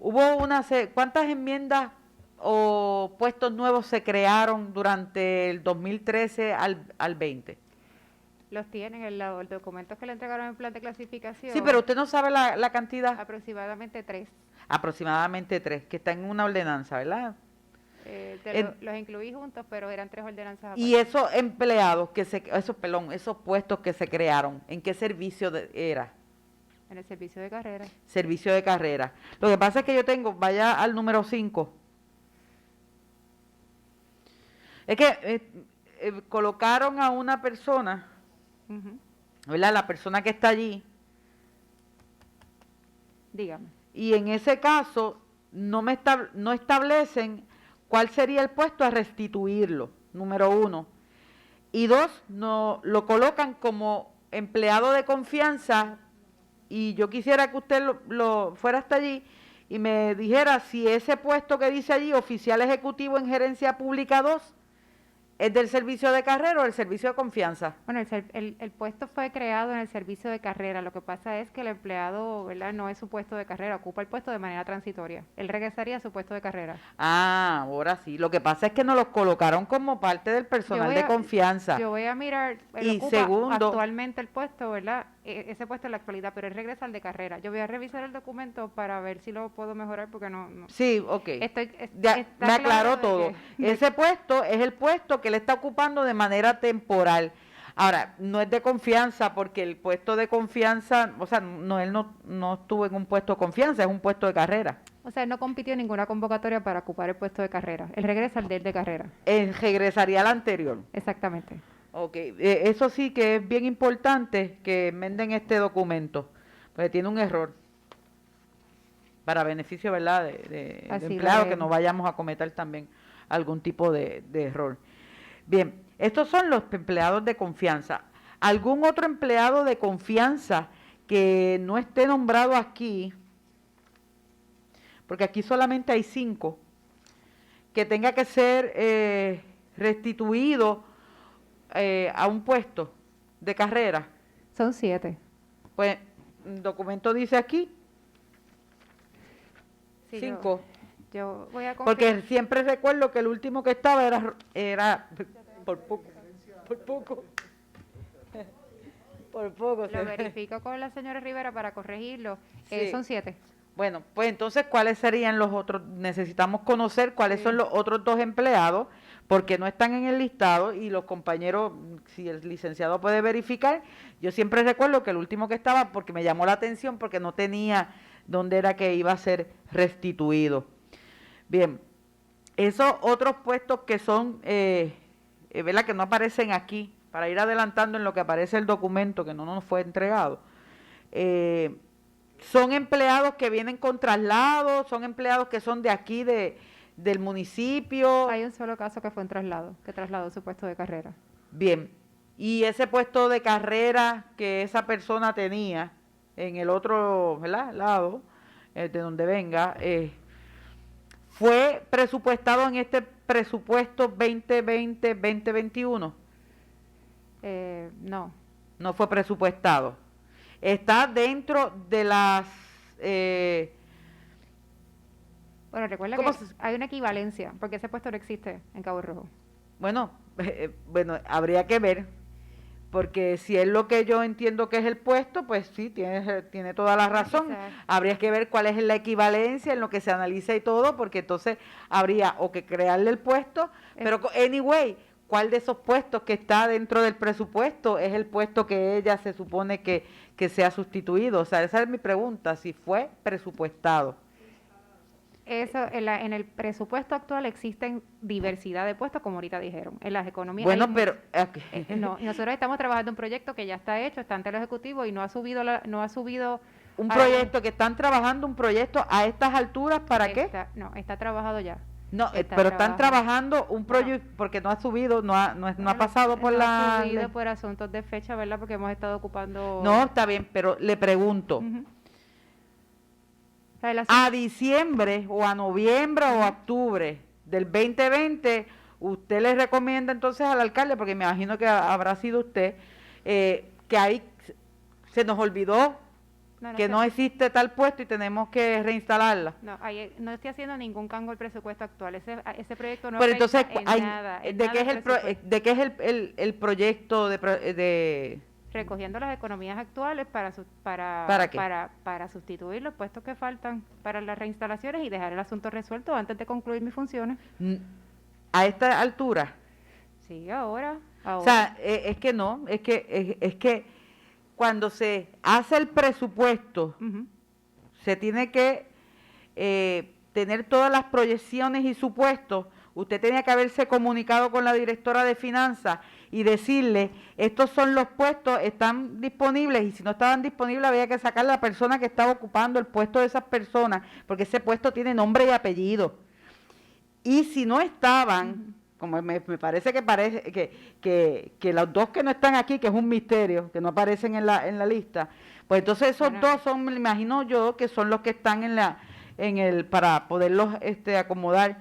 E: Hubo ¿cuántas enmiendas o puestos nuevos se crearon durante el 2013 al 20?
B: Los tienen en el documento que le entregaron en el plan de clasificación.
E: Sí, pero usted no sabe la cantidad.
B: Aproximadamente 3.
E: Aproximadamente 3, que está en una ordenanza, ¿verdad?
B: Los incluí juntos, pero eran 3 ordenanzas.
E: Y
B: aparte.
E: esos empleados esos puestos que se crearon, ¿en qué servicio era?
B: En el servicio de carrera.
E: Servicio de carrera. Lo que pasa es que vaya al número 5. Es que colocaron a una persona,
B: Ujú.
E: ¿verdad? La persona que está allí,
B: Dígame.
E: y en ese caso no establecen cuál sería el puesto a restituirlo, número 1. Y 2, no lo colocan como empleado de confianza, y yo quisiera que usted lo fuera hasta allí y me dijera si ese puesto que dice allí, oficial ejecutivo en gerencia pública 2, ¿es del servicio de carrera o del servicio de confianza?
B: Bueno, el puesto fue creado en el servicio de carrera. Lo que pasa es que el empleado, ¿verdad?, no es su puesto de carrera, ocupa el puesto de manera transitoria. Él regresaría a su puesto de carrera.
E: Ah, ahora sí. Lo que pasa es que nos los colocaron como parte del personal de confianza.
B: Yo voy a mirar, él
E: Y
B: ocupa
E: segundo,
B: actualmente el puesto, ¿verdad? Ese puesto en la actualidad, pero él regresa al de carrera. Yo voy a revisar el documento para ver si lo puedo mejorar porque no.
E: sí, ok. Ya,
B: está
E: me aclaró
B: claro de
E: todo.
B: que-
E: Ese puesto es el puesto que él está ocupando de manera temporal. Ahora, no es de confianza porque el puesto de confianza, o sea, él no estuvo en un puesto de confianza, es un puesto de carrera.
B: O sea, él no compitió en ninguna convocatoria para ocupar el puesto de carrera. Él regresa al de carrera.
E: Él regresaría al anterior.
B: Exactamente.
E: Ok, eso sí que es bien importante que enmenden este documento, porque tiene un error para beneficio, ¿verdad?, de
B: Así lo
E: empleados, que
B: es.
E: no vayamos a cometer también algún tipo de error. Bien, estos son los empleados de confianza. ¿Algún otro empleado de confianza que no esté nombrado aquí? Porque aquí solamente hay 5, que tenga que ser restituido a un puesto de carrera.
B: Son 7.
E: Pues el documento dice aquí
B: Sí,
E: 5,
B: Yo voy a
E: porque siempre recuerdo que el último que estaba era por poco, por poco.
B: Lo verifico con la señora Rivera para corregirlo.
E: Sí.
B: Son 7.
E: Bueno, pues entonces, ¿cuáles serían los otros? Necesitamos conocer cuáles son los otros 2 empleados, porque no están en el listado, y los compañeros, si el licenciado puede verificar, yo siempre recuerdo que el último que estaba, porque me llamó la atención, porque no tenía dónde era que iba a ser restituido. Bien, esos otros puestos que son, ¿verdad?, que no aparecen aquí, para ir adelantando en lo que aparece el documento, que no nos fue entregado, son empleados que vienen con traslados, son empleados que son de aquí, del municipio.
B: Hay un solo caso que fue un traslado, que trasladó su puesto de carrera.
E: Bien, y ese puesto de carrera que esa persona tenía en el otro, ¿verdad?, lado, de donde venga, ¿fue presupuestado en este presupuesto 2020-2021?
B: No.
E: No fue presupuestado. Está dentro de las...
B: Bueno, recuerda
E: ¿Cómo
B: que hay una equivalencia, porque ese puesto no existe en Cabo Rojo.
E: Bueno, habría que ver, porque si es lo que yo entiendo que es el puesto, pues sí, tiene toda la razón.
B: Exacto.
E: Habría que ver cuál es la equivalencia en lo que se analiza y todo, porque entonces habría o que crearle el puesto, pero anyway, ¿cuál de esos puestos que está dentro del presupuesto es el puesto que ella se supone que sea sustituido? O sea, esa es mi pregunta, si fue presupuestado.
B: Eso, en el presupuesto actual existen diversidad de puestos, como ahorita dijeron. En las economías.
E: Bueno,
B: hay
E: pero...
B: no, nosotros estamos trabajando en un proyecto que ya está hecho, está ante el Ejecutivo y no ha subido
E: un
B: a-
E: proyecto que están trabajando, un proyecto a estas alturas, ¿para qué?
B: No, está trabajado ya.
E: No,
B: está
E: pero están
B: trabajando.
E: trabajando un proyecto, porque no ha subido, no ha
B: Bueno,
E: pasado por
B: no
E: la...
B: ha subido por asuntos de fecha, ¿verdad? Porque hemos estado ocupando...
E: No, está bien, pero le pregunto,
B: Ujú. O sea,
E: a diciembre o a noviembre o a octubre del 2020, usted le recomienda entonces al alcalde, porque me imagino que habrá sido usted, que ahí se nos olvidó que no existe tal puesto y tenemos que reinstalarla.
B: No, no estoy haciendo ningún cambio al presupuesto actual. Ese proyecto no
E: Pero
B: afecta
E: entonces,
B: en nada. en
E: ¿de
B: nada
E: qué es
B: el presupuesto.
E: ¿de qué es el proyecto de
B: Recogiendo las economías actuales
E: ¿Para qué?
B: para sustituir los puestos que faltan para las reinstalaciones y dejar el asunto resuelto antes de concluir mis funciones.
E: a esta altura?
B: Sí, ahora.
E: O sea, es que no, es que cuando se hace el presupuesto,
B: Ujú.
E: se tiene que tener todas las proyecciones y supuestos. Usted tenía que haberse comunicado con la directora de finanzas y decirle, estos son los puestos, están disponibles, y si no estaban disponibles había que sacar a la persona que estaba ocupando el puesto de esas personas, porque ese puesto tiene nombre y apellido. Y si no estaban, como me parece que los dos que no están aquí, que es un misterio, que no aparecen en la lista, pues entonces esos dos son, me imagino yo, que son los que están para poderlos acomodar,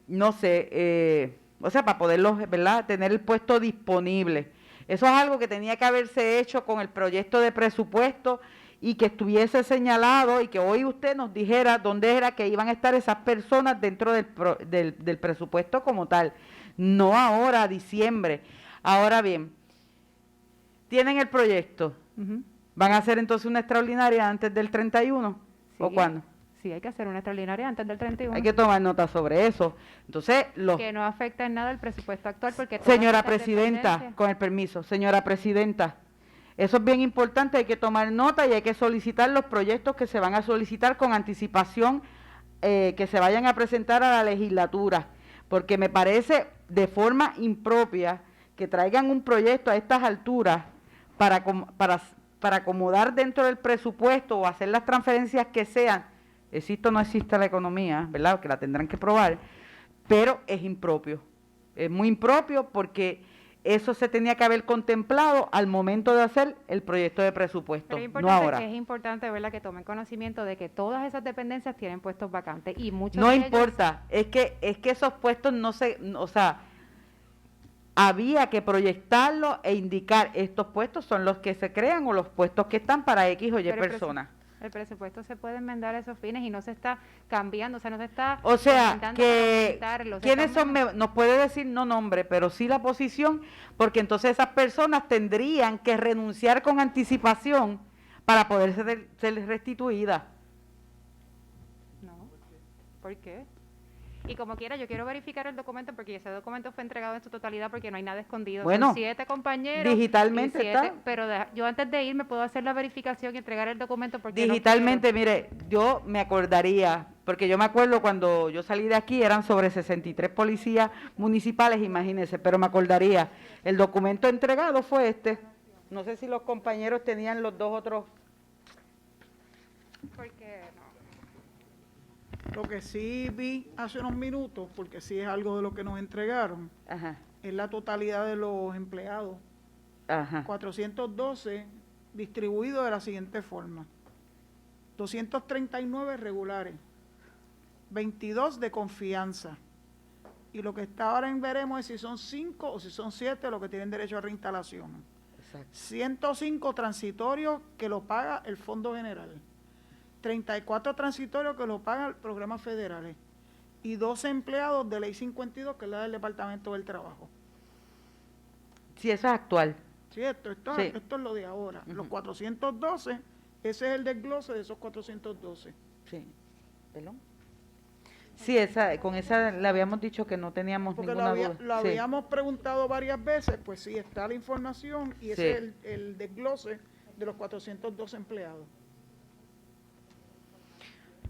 E: no sé, o sea, para poderlos, ¿verdad?, tener el puesto disponible. Eso es algo que tenía que haberse hecho con el proyecto de presupuesto y que estuviese señalado y que hoy usted nos dijera dónde era que iban a estar esas personas dentro del presupuesto como tal, no ahora, diciembre. Ahora bien, tienen el proyecto,
B: Ujú.
E: ¿van a hacer entonces una extraordinaria antes del 31 o
B: Sí.
E: cuándo?
B: Sí, hay que hacer una extraordinaria antes del 31.
E: Hay que tomar nota sobre eso. Entonces,
B: que no afecta en nada el presupuesto actual porque
E: señora
B: todas estas
E: presidenta,
B: dependencias-
E: con el permiso, señora presidenta, eso es bien importante, hay que tomar nota y hay que solicitar los proyectos que se van a solicitar con anticipación, que se vayan a presentar a la legislatura, porque me parece de forma impropia que traigan un proyecto a estas alturas para acomodar dentro del presupuesto o hacer las transferencias que sean. Existe o no existe la economía, ¿verdad?, que la tendrán que probar, pero es impropio. Es muy impropio porque eso se tenía que haber contemplado al momento de hacer el proyecto de presupuesto, no ahora.
B: Es importante, ¿verdad?, que tomen conocimiento de que todas esas dependencias tienen puestos vacantes y muchos
E: No
B: de ellos-
E: importa, es que esos puestos o sea, había que proyectarlo e indicar estos puestos son los que se crean o los puestos que están para X o Y
B: pero
E: personas.
B: el presupuesto se puede enmendar a esos fines y no se está cambiando, o sea, no se está
E: O sea,
B: aumentando para
E: que
B: aumentarlo, se
E: ¿quiénes
B: está
E: son? Nos puede decir no nombre, pero sí la posición, porque entonces esas personas tendrían que renunciar con anticipación para poder ser restituidas.
B: No, ¿por qué? Y como quiera, yo quiero verificar el documento porque ese documento fue entregado en su totalidad porque no hay nada escondido.
E: Bueno,
B: Son 7 compañeros.
E: digitalmente
B: y 7,
E: está.
B: pero yo antes de irme puedo hacer la verificación y entregar el documento porque no
E: Digitalmente, mire, yo me acordaría, porque yo me acuerdo cuando yo salí de aquí, eran sobre 63 policías municipales, imagínense, pero me acordaría, el documento entregado fue este. No sé si los compañeros tenían los dos otros.
B: porque no.
A: Lo que sí vi hace unos minutos, porque sí es algo de lo que nos entregaron,
E: Ajá,
A: es la totalidad de los empleados.
E: ajá.
A: 412 distribuidos de la siguiente forma: 239 regulares, 22 de confianza, y lo que está ahora en veremos es si son 5 o si son 7 los que tienen derecho a reinstalación.
E: Exacto.
A: 105 transitorios que lo paga el Fondo General, 34 transitorios que lo pagan los programas federales y 12 empleados de Ley 52, que es la del Departamento del Trabajo.
E: Sí, eso es actual.
A: Sí, esto
E: Sí.
A: es lo de ahora. Los
E: Ujú.
A: 412, ese es el desglose de esos 412.
E: Sí. ¿Perdón? Sí, con esa le habíamos dicho que no teníamos
A: Porque
E: ninguna duda.
A: lo
E: Sí.
A: habíamos preguntado varias veces, pues sí, está la información y ese
E: Sí.
A: es el desglose de los 412 empleados.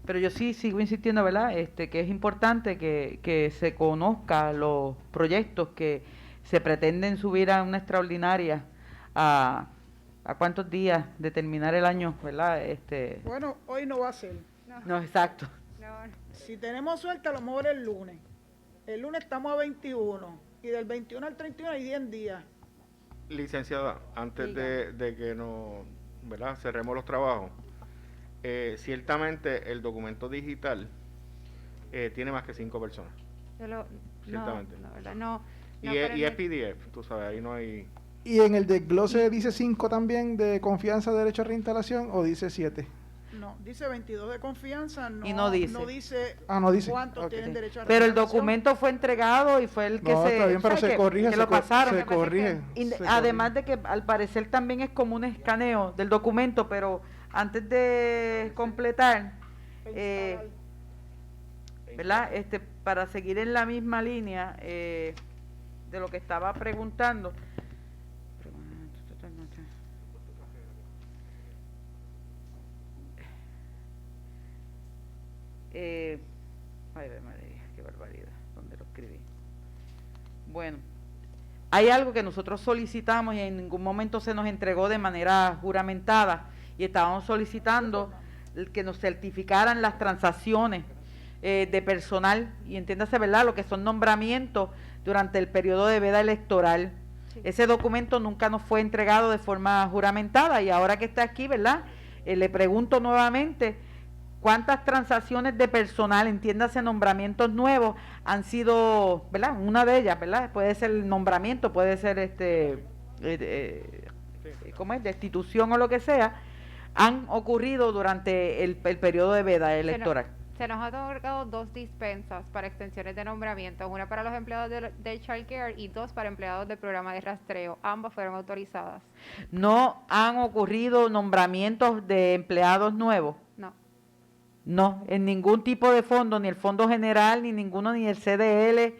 E: Pero yo sí sigo insistiendo, ¿verdad? Que es importante que se conozca los proyectos que se pretenden subir a una extraordinaria a cuántos días de terminar el año, ¿verdad?
A: Bueno, hoy no va a ser.
E: No, exacto.
B: No,
A: Si tenemos suerte, a lo mejor el lunes. El lunes estamos a 21 y del 21 al 31 hay 10 días.
C: Licenciada, antes
E: Diga.
C: de que nos, ¿verdad?, cerremos los trabajos, ciertamente el documento digital tiene más que 5 personas.
B: yo lo, no,
C: Ciertamente.
B: no, ¿verdad? No,
C: Y,
B: no,
C: es,
B: pero
C: y
B: en
C: es
B: el-
C: PDF, tú sabes, ahí no hay...
D: ¿Y en el desglose dice 5 también de confianza, derecho a reinstalación o dice 7?
A: No, dice 22 de confianza, no,
E: Y no dice.
A: no dice
D: Ah, no dice.
A: cuántos
D: Ok.
A: tienen derecho a
E: Pero el
A: reinstalación.
E: documento fue entregado y fue el que
D: No,
E: se...
D: está bien, pero
E: ¿sabe
D: se
E: qué?
D: corrige,
E: Que lo pasaron.
D: se corrige.
E: Y
D: se
E: además
D: corrige.
E: de que al parecer también es como un escaneo del documento, pero antes de completar,
A: Instalar.
E: ¿verdad? Para seguir en la misma línea de lo que estaba preguntando. Ay, María, qué barbaridad, ¿dónde lo escribí? Bueno, hay algo que nosotros solicitamos y en ningún momento se nos entregó de manera juramentada y estábamos solicitando que nos certificaran las transacciones de personal y entiéndase, ¿verdad?, lo que son nombramientos durante el periodo de veda electoral.
B: Sí.
E: Ese documento nunca nos fue entregado de forma juramentada y ahora que está aquí, ¿verdad?, le pregunto nuevamente, ¿cuántas transacciones de personal, entiéndase nombramientos nuevos, han sido, ¿verdad? Una de ellas, ¿verdad? Puede ser el nombramiento, puede ser ¿cómo es? Destitución o lo que sea, han ocurrido durante el periodo de veda electoral.
B: Se nos han otorgado 2 dispensas para extensiones de nombramiento, una para los empleados de Child Care y 2 para empleados del programa de rastreo. Ambas fueron autorizadas.
E: ¿No han ocurrido nombramientos de empleados nuevos?
B: No.
E: No, en ningún tipo de fondo, ni el Fondo General, ni ninguno, ni el CDL,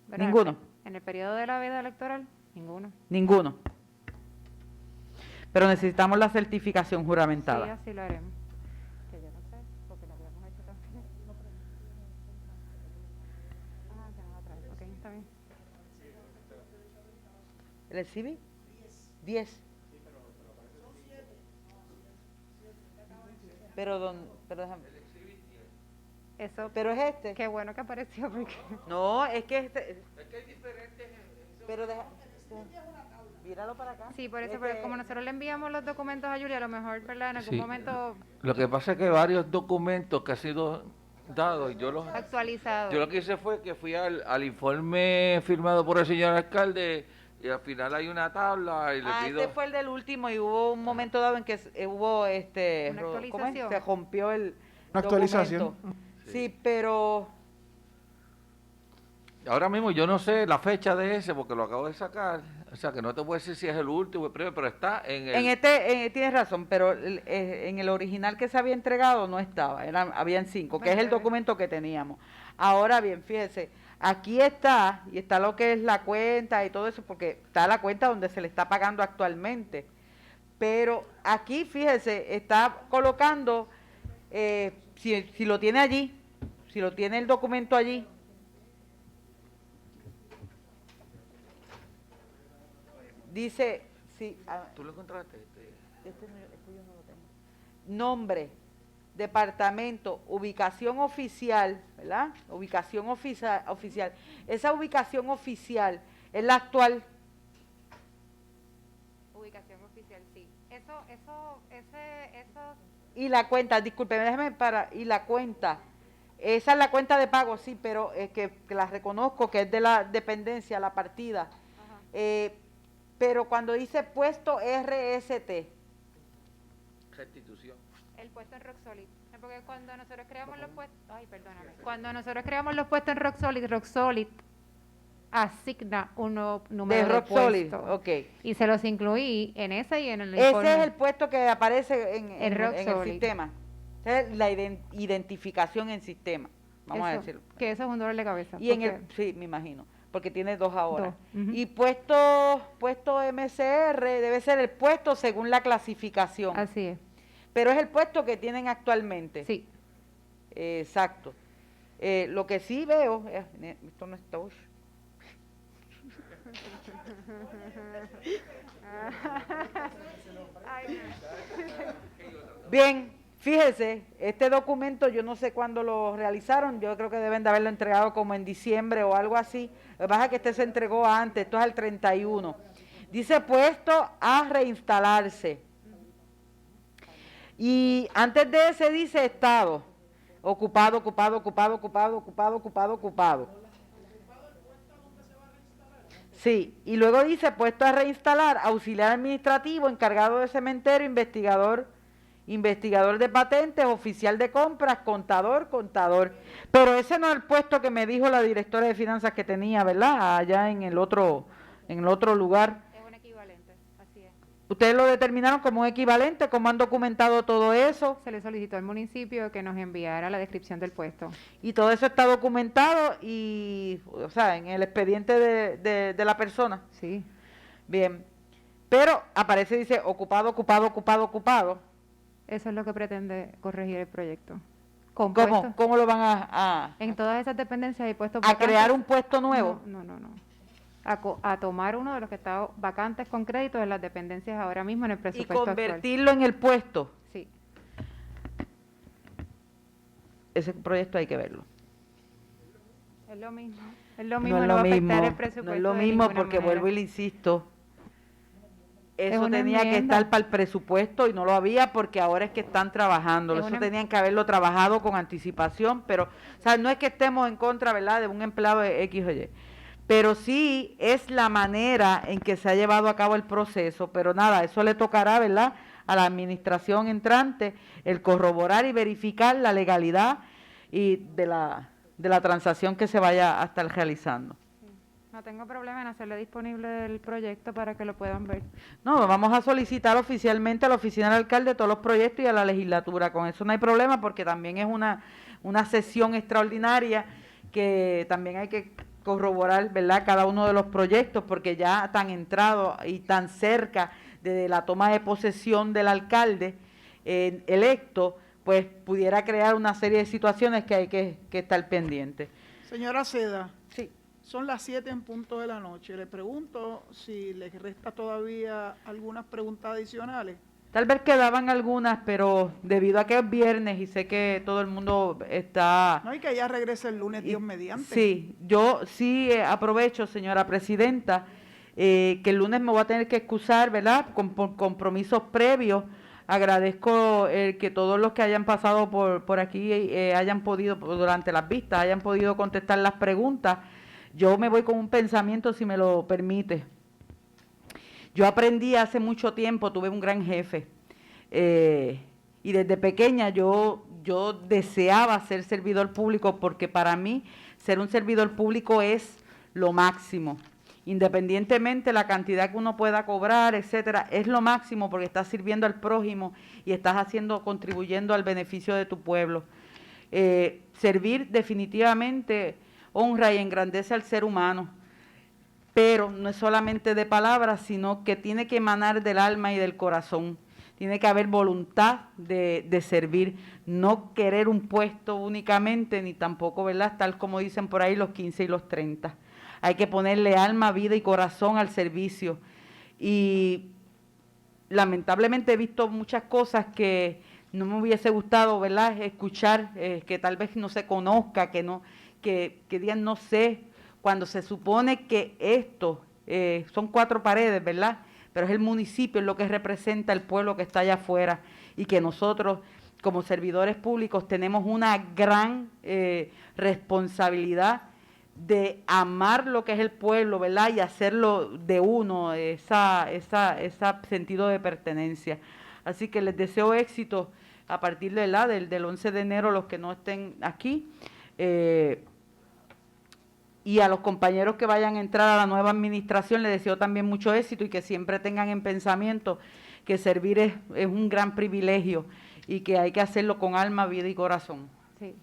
B: ¿Verdad?
E: ninguno.
B: En el periodo de la veda electoral, ninguno.
E: Ninguno. Pero necesitamos la certificación juramentada.
B: Sí, así lo haremos. Que yo no sé, porque lo habíamos hecho también. Ah, que no la traes. Ok, está bien.
E: ¿El CIVI? 10. Pero déjame.
B: Eso,
E: Pero es este.
B: qué bueno que apareció porque
E: No, es que este. Pero míralo para acá.
B: sí, por eso, pero como nosotros le enviamos los documentos a Julia, a lo mejor, ¿verdad? En algún
G: Sí.
B: momento
G: Lo que pasa es que varios documentos que han sido dados, yo
B: actualizado.
G: lo que hice fue que fui al informe firmado por el señor alcalde y al final hay una tabla y le pido...
E: Este fue el del último y hubo un momento dado en que hubo
B: Una
E: ¿cómo es?
B: actualización.
E: Se rompió el
D: Una actualización.
E: documento. Sí, pero
G: Ahora mismo yo no sé la fecha de ese porque lo acabo de sacar, o sea que no te puedo decir si es el último o el primero, pero está en el...
E: tienes razón, pero en el original que se había entregado no estaba, habían 5, que es el
B: Bueno,
E: documento que teníamos. Ahora bien, fíjese, aquí está, y está lo que es la cuenta y todo eso, porque está la cuenta donde se le está pagando actualmente. Pero aquí, fíjese, está colocando, si lo tiene allí, si lo tiene el documento allí, dice, sí,
G: ¿Tú lo encontraste?
E: este yo no lo tengo. Nombre, departamento, ubicación oficial, ¿verdad? Ubicación oficial. Esa ubicación oficial es la actual.
B: Ubicación oficial, sí. Eso,
E: Y la cuenta, disculpe, déjeme y la cuenta. Esa es la cuenta de pago, sí, pero que la reconozco, que es de la dependencia, la partida.
B: ajá.
E: Pero cuando dice puesto RST,
G: Restitución.
B: El puesto en Rock Solid. Porque cuando nosotros creamos los puestos, ay, perdóname. Cuando nosotros creamos los puestos en Rock Solid asigna un nuevo
E: De
B: número de
E: rock solid,
B: puesto.
E: ok.
B: Y se los incluí en ese y en el
E: Ese
B: informe.
E: es el puesto que aparece en
B: Rock
E: el
B: solid.
E: sistema. Esa es la identificación en sistema, vamos a
B: Eso,
E: decirlo.
B: que eso es un dolor de cabeza.
E: Y en
B: porque-
E: sí, me imagino, porque tiene 2 ahora.
B: 2, ujú.
E: Y puesto MCR debe ser el puesto según la clasificación.
B: Así es.
E: Pero es el puesto que tienen actualmente.
B: Sí.
E: Exacto. Lo que sí veo, esto no está. Uy. Bien, fíjese, este documento yo no sé cuándo lo realizaron, yo creo que deben de haberlo entregado como en diciembre o algo así. Lo que pasa es que este se entregó antes, esto es el 31. Dice puesto a reinstalarse. Y antes de ese dice estado, ocupado, ocupado, ocupado, ocupado, ocupado, ocupado, ocupado. Sí, y luego dice puesto a reinstalar, auxiliar administrativo, encargado de cementerio, investigador de patentes, oficial de compras, contador. Pero ese no es el puesto que me dijo la directora de finanzas que tenía, ¿verdad? Allá en el otro lugar.
B: Es un equivalente, así es.
E: ¿Ustedes lo determinaron como un equivalente? ¿Cómo han documentado todo eso?
B: Se le solicitó al municipio que nos enviara la descripción del puesto.
E: Y todo eso está documentado y, o sea, en el expediente de la persona.
B: Sí.
E: Bien. Pero aparece, dice, ocupado, ocupado, ocupado, ocupado.
B: Eso es lo que pretende corregir el proyecto. Con puestos-
E: ¿Cómo lo van a
B: En todas esas dependencias hay puestos
E: crear
B: vacantes.
E: un puesto nuevo?
B: No. A tomar uno de los que está vacantes con crédito en las dependencias ahora mismo en el
E: Y
B: presupuesto
E: convertirlo en el puesto.
B: actual. Sí.
E: Ese proyecto hay que verlo.
B: Es lo mismo. Es lo mismo,
E: No es
B: no
E: lo
B: va a afectar
E: mismo,
B: el presupuesto.
E: no es lo
B: de
E: mismo
B: ninguna
E: porque
B: manera.
E: vuelvo y le insisto,
B: Es
E: eso
B: una
E: tenía que
B: enmienda.
E: estar para el presupuesto y no lo había porque ahora es que están trabajando.
B: Es
E: Eso
B: una-
E: tenían que haberlo trabajado con anticipación, pero, o sea, no es que estemos en contra, ¿verdad?, de un empleado de X o Y. Pero sí es la manera en que se ha llevado a cabo el proceso, pero nada, eso le tocará, ¿verdad?, a la administración entrante el corroborar y verificar la legalidad y de la transacción que se vaya a estar realizando.
B: No tengo problema en hacerle disponible el proyecto para que lo puedan ver.
E: No, vamos a solicitar oficialmente a la oficina del alcalde todos los proyectos y a la legislatura. Con eso no hay problema porque también es una sesión extraordinaria que también hay que corroborar, ¿verdad?, cada uno de los proyectos porque ya tan entrado y tan cerca de la toma de posesión del alcalde electo, pues pudiera crear una serie de situaciones que hay que estar pendientes.
A: Señora Seda,
E: Sí.
A: son las 7 en punto de la noche. Le pregunto si les resta todavía algunas preguntas adicionales.
E: Tal vez quedaban algunas, pero debido a que es viernes y sé que todo el mundo está...
A: No, y que ella regrese el lunes, Dios
E: Y-
A: mediante.
E: Sí, yo sí aprovecho, señora presidenta, que el lunes me voy a tener que excusar, ¿verdad? Por compromisos previos. Agradezco que todos los que hayan pasado por aquí hayan podido, durante las vistas, hayan podido contestar las preguntas. Yo me voy con un pensamiento, si me lo permite. Yo aprendí hace mucho tiempo, tuve un gran jefe, y desde pequeña yo deseaba ser servidor público porque para mí ser un servidor público es lo máximo. Independientemente la cantidad que uno pueda cobrar, etcétera, es lo máximo porque estás sirviendo al prójimo y estás contribuyendo al beneficio de tu pueblo. Servir definitivamente honra y engrandece al ser humano, pero no es solamente de palabras, sino que tiene que emanar del alma y del corazón. Tiene que haber voluntad de servir, no querer un puesto únicamente, ni tampoco, ¿verdad?, tal como dicen por ahí los 15 y los 30. Hay que ponerle alma, vida y corazón al servicio. Y lamentablemente he visto muchas cosas que no me hubiese gustado, ¿verdad?, escuchar, que tal vez no se conozca, que digan no sé, cuando se supone que esto son 4 paredes, ¿verdad?, pero es el municipio, es lo que representa el pueblo que está allá afuera y que nosotros como servidores públicos tenemos una gran responsabilidad de amar lo que es el pueblo, ¿verdad?, y hacerlo de uno, ese sentido de pertenencia. Así que les deseo éxito a partir del 11 de enero, los que no estén aquí. y a los compañeros que vayan a entrar a la nueva administración les deseo también mucho éxito y que siempre tengan en pensamiento que servir es un gran privilegio y que hay que hacerlo con alma, vida y corazón.
B: Sí.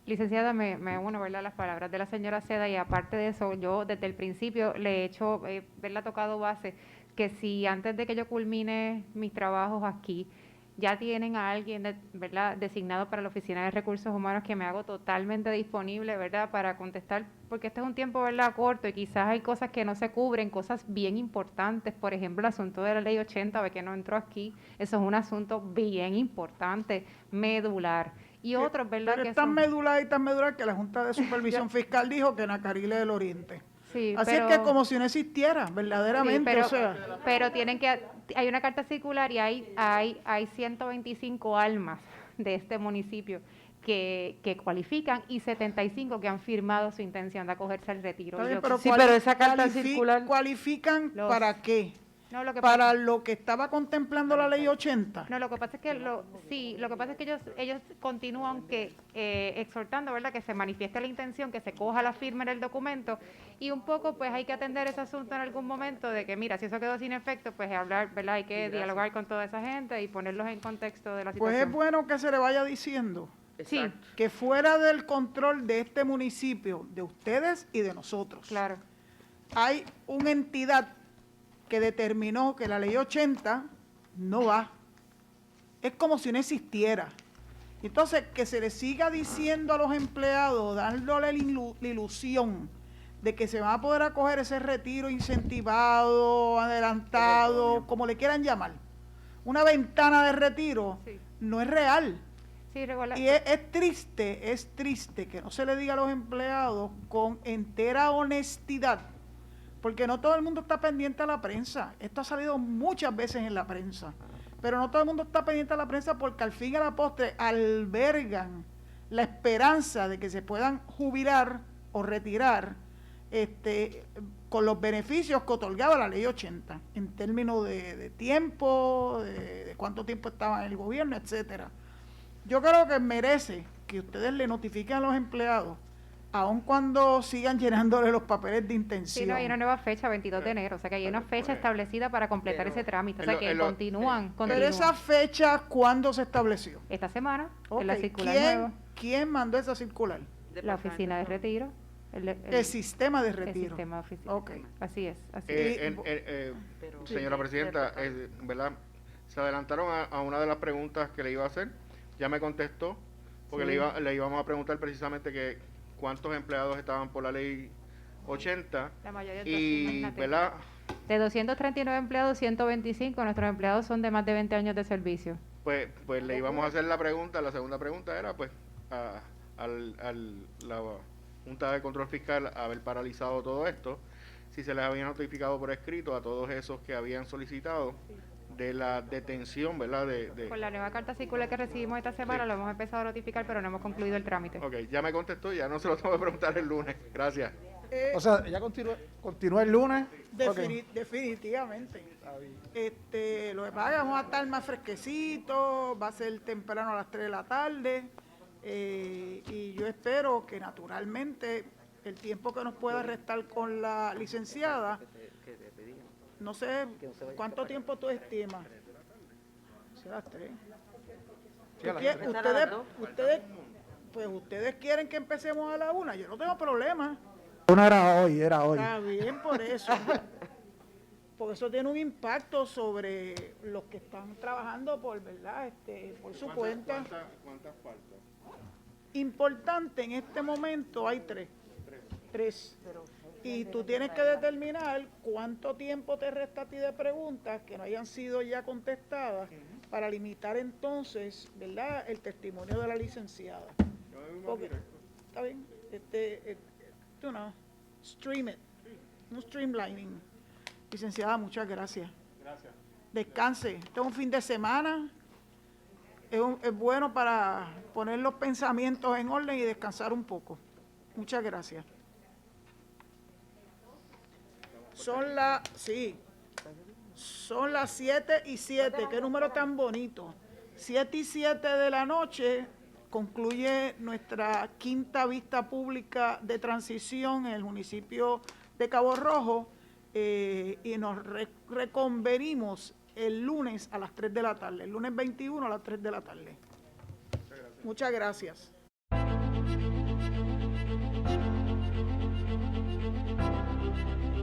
B: Licenciada, me uno, ¿verdad?, las palabras de la señora Seda, y aparte de eso, yo desde el principio le he hecho, verla tocado base, que si antes de que yo culmine mis trabajos aquí, ya tienen a alguien, ¿verdad?, designado para la Oficina de Recursos Humanos, que me hago totalmente disponible, ¿verdad?, para contestar, porque este es un tiempo, ¿verdad?, corto y quizás hay cosas que no se cubren, cosas bien importantes, por ejemplo, el asunto de la Ley 80, ve que no entró aquí, eso es un asunto bien importante, medular. Y otros, ¿verdad?,
A: Pero
B: que
A: es tan
B: son...
A: medular que la Junta de Supervisión Fiscal dijo que Nacarile del Oriente.
B: Sí,
A: Así
B: pero,
A: es que como si no existiera, verdaderamente,
B: sí, pero,
A: o sea...
B: pero tienen que, hay una carta circular y hay 125 almas de este municipio que cualifican y 75 que han firmado su intención de acogerse al retiro.
A: Está bien,
B: Yo-
A: pero
E: Sí, pero esa carta circular-
A: ¿cualifican
B: Los-
A: para qué?
B: no, lo que
A: ¿Para
B: pasa,
A: lo que estaba contemplando la Ley 80?
B: no, lo que pasa es que lo que pasa es que ellos continúan exhortando, ¿verdad?, que se manifieste la intención, que se coja la firma en el documento, y un poco pues hay que atender ese asunto en algún momento de que, mira, si eso quedó sin efecto, pues hablar, ¿verdad?, hay que dialogar con toda esa gente y ponerlos en contexto de la
A: Pues
B: situación.
A: es bueno que se le vaya diciendo
B: Sí,
A: que fuera del control de este municipio, de ustedes y de nosotros,
B: claro.
A: hay una entidad que determinó que la Ley 80 no va. Es como si no existiera. Entonces, que se le siga diciendo a los empleados, dándole la ilusión de que se van a poder acoger ese retiro incentivado, adelantado, como le quieran llamar, una ventana de retiro,
B: Sí.
A: no es real.
B: Sí, regular.
A: Y es triste que no se le diga a los empleados con entera honestidad, porque no todo el mundo está pendiente a la prensa. Esto ha salido muchas veces en la prensa, pero no todo el mundo está pendiente a la prensa porque al fin y a la postre albergan la esperanza de que se puedan jubilar o retirar con los beneficios que otorgaba la Ley 80, en términos de tiempo, de cuánto tiempo estaban en el gobierno, etcétera. Yo creo que merece que ustedes le notifiquen a los empleados, aun cuando sigan llenándole los papeles de intención.
B: Sí, no, hay una nueva fecha, 22 de enero, o sea que hay una fecha establecida para completar ese trámite, o sea que continúan.
A: Pero esa fecha, ¿cuándo se estableció?
B: Esta semana,
A: Ok,
B: en la circular nueva,
A: ¿Quién mandó esa circular?
B: la oficina de retiro.
A: El sistema de
B: el
A: retiro.
B: sistema oficial.
A: Ok.
B: Así es, así es.
C: Señora Presidenta, ¿verdad? Se adelantaron a una de las preguntas que le iba a hacer. Ya me contestó, porque
B: Sí.
C: le íbamos a preguntar precisamente que cuántos empleados estaban por la Ley 80
B: La mayoría de
C: y,
B: imagínate.
C: ¿verdad?
B: De 239 empleados, 125, nuestros empleados son de más de 20 años de servicio.
C: Pues le íbamos a hacer la pregunta. La segunda pregunta era pues la Junta de Control Fiscal haber paralizado todo esto, si se les había notificado por escrito a todos esos que habían solicitado de la detención, ¿verdad?
B: Con la nueva carta circular que recibimos esta semana,
C: Sí.
B: lo hemos empezado a notificar, pero no hemos concluido el trámite.
C: Ok, ya me contestó, ya no se lo tengo que preguntar el lunes. Gracias.
D: O sea, ya continúa el lunes. Ok.
A: Definitivamente. Lo que pasa es que vamos a estar más fresquecitos, va a ser temprano a las 3 de la tarde, y yo espero que naturalmente el tiempo que nos pueda restar con la licenciada, no sé cuánto tiempo tú estimas. Será las 3.
D: Sí, a las
A: ¿Qué-
D: 3.
A: ustedes quieren que empecemos a la 1, yo no tengo problema.
D: Una era hoy.
A: Está bien por eso. Porque eso tiene un impacto sobre los que están trabajando por, ¿verdad? Por su cuenta.
C: ¿Cuántas faltas?
A: Importante en este momento hay 3. 3. Y tú tienes que determinar cuánto tiempo te resta a ti de preguntas que no hayan sido ya contestadas para limitar entonces, ¿verdad?, el testimonio de la licenciada. Porque, está bien, stream it, un streamlining. Licenciada, muchas gracias.
C: Gracias.
A: Descanse. Este es un fin de semana. Es bueno para poner los pensamientos en orden y descansar un poco. Muchas gracias. Son las 7:07. Qué número tan bonito. 7:07 de la noche. concluye nuestra quinta vista pública de transición en el municipio de Cabo Rojo y nos reconvenimos el lunes a las 3 de la tarde, el lunes 21 a las 3 de la tarde. Muchas gracias.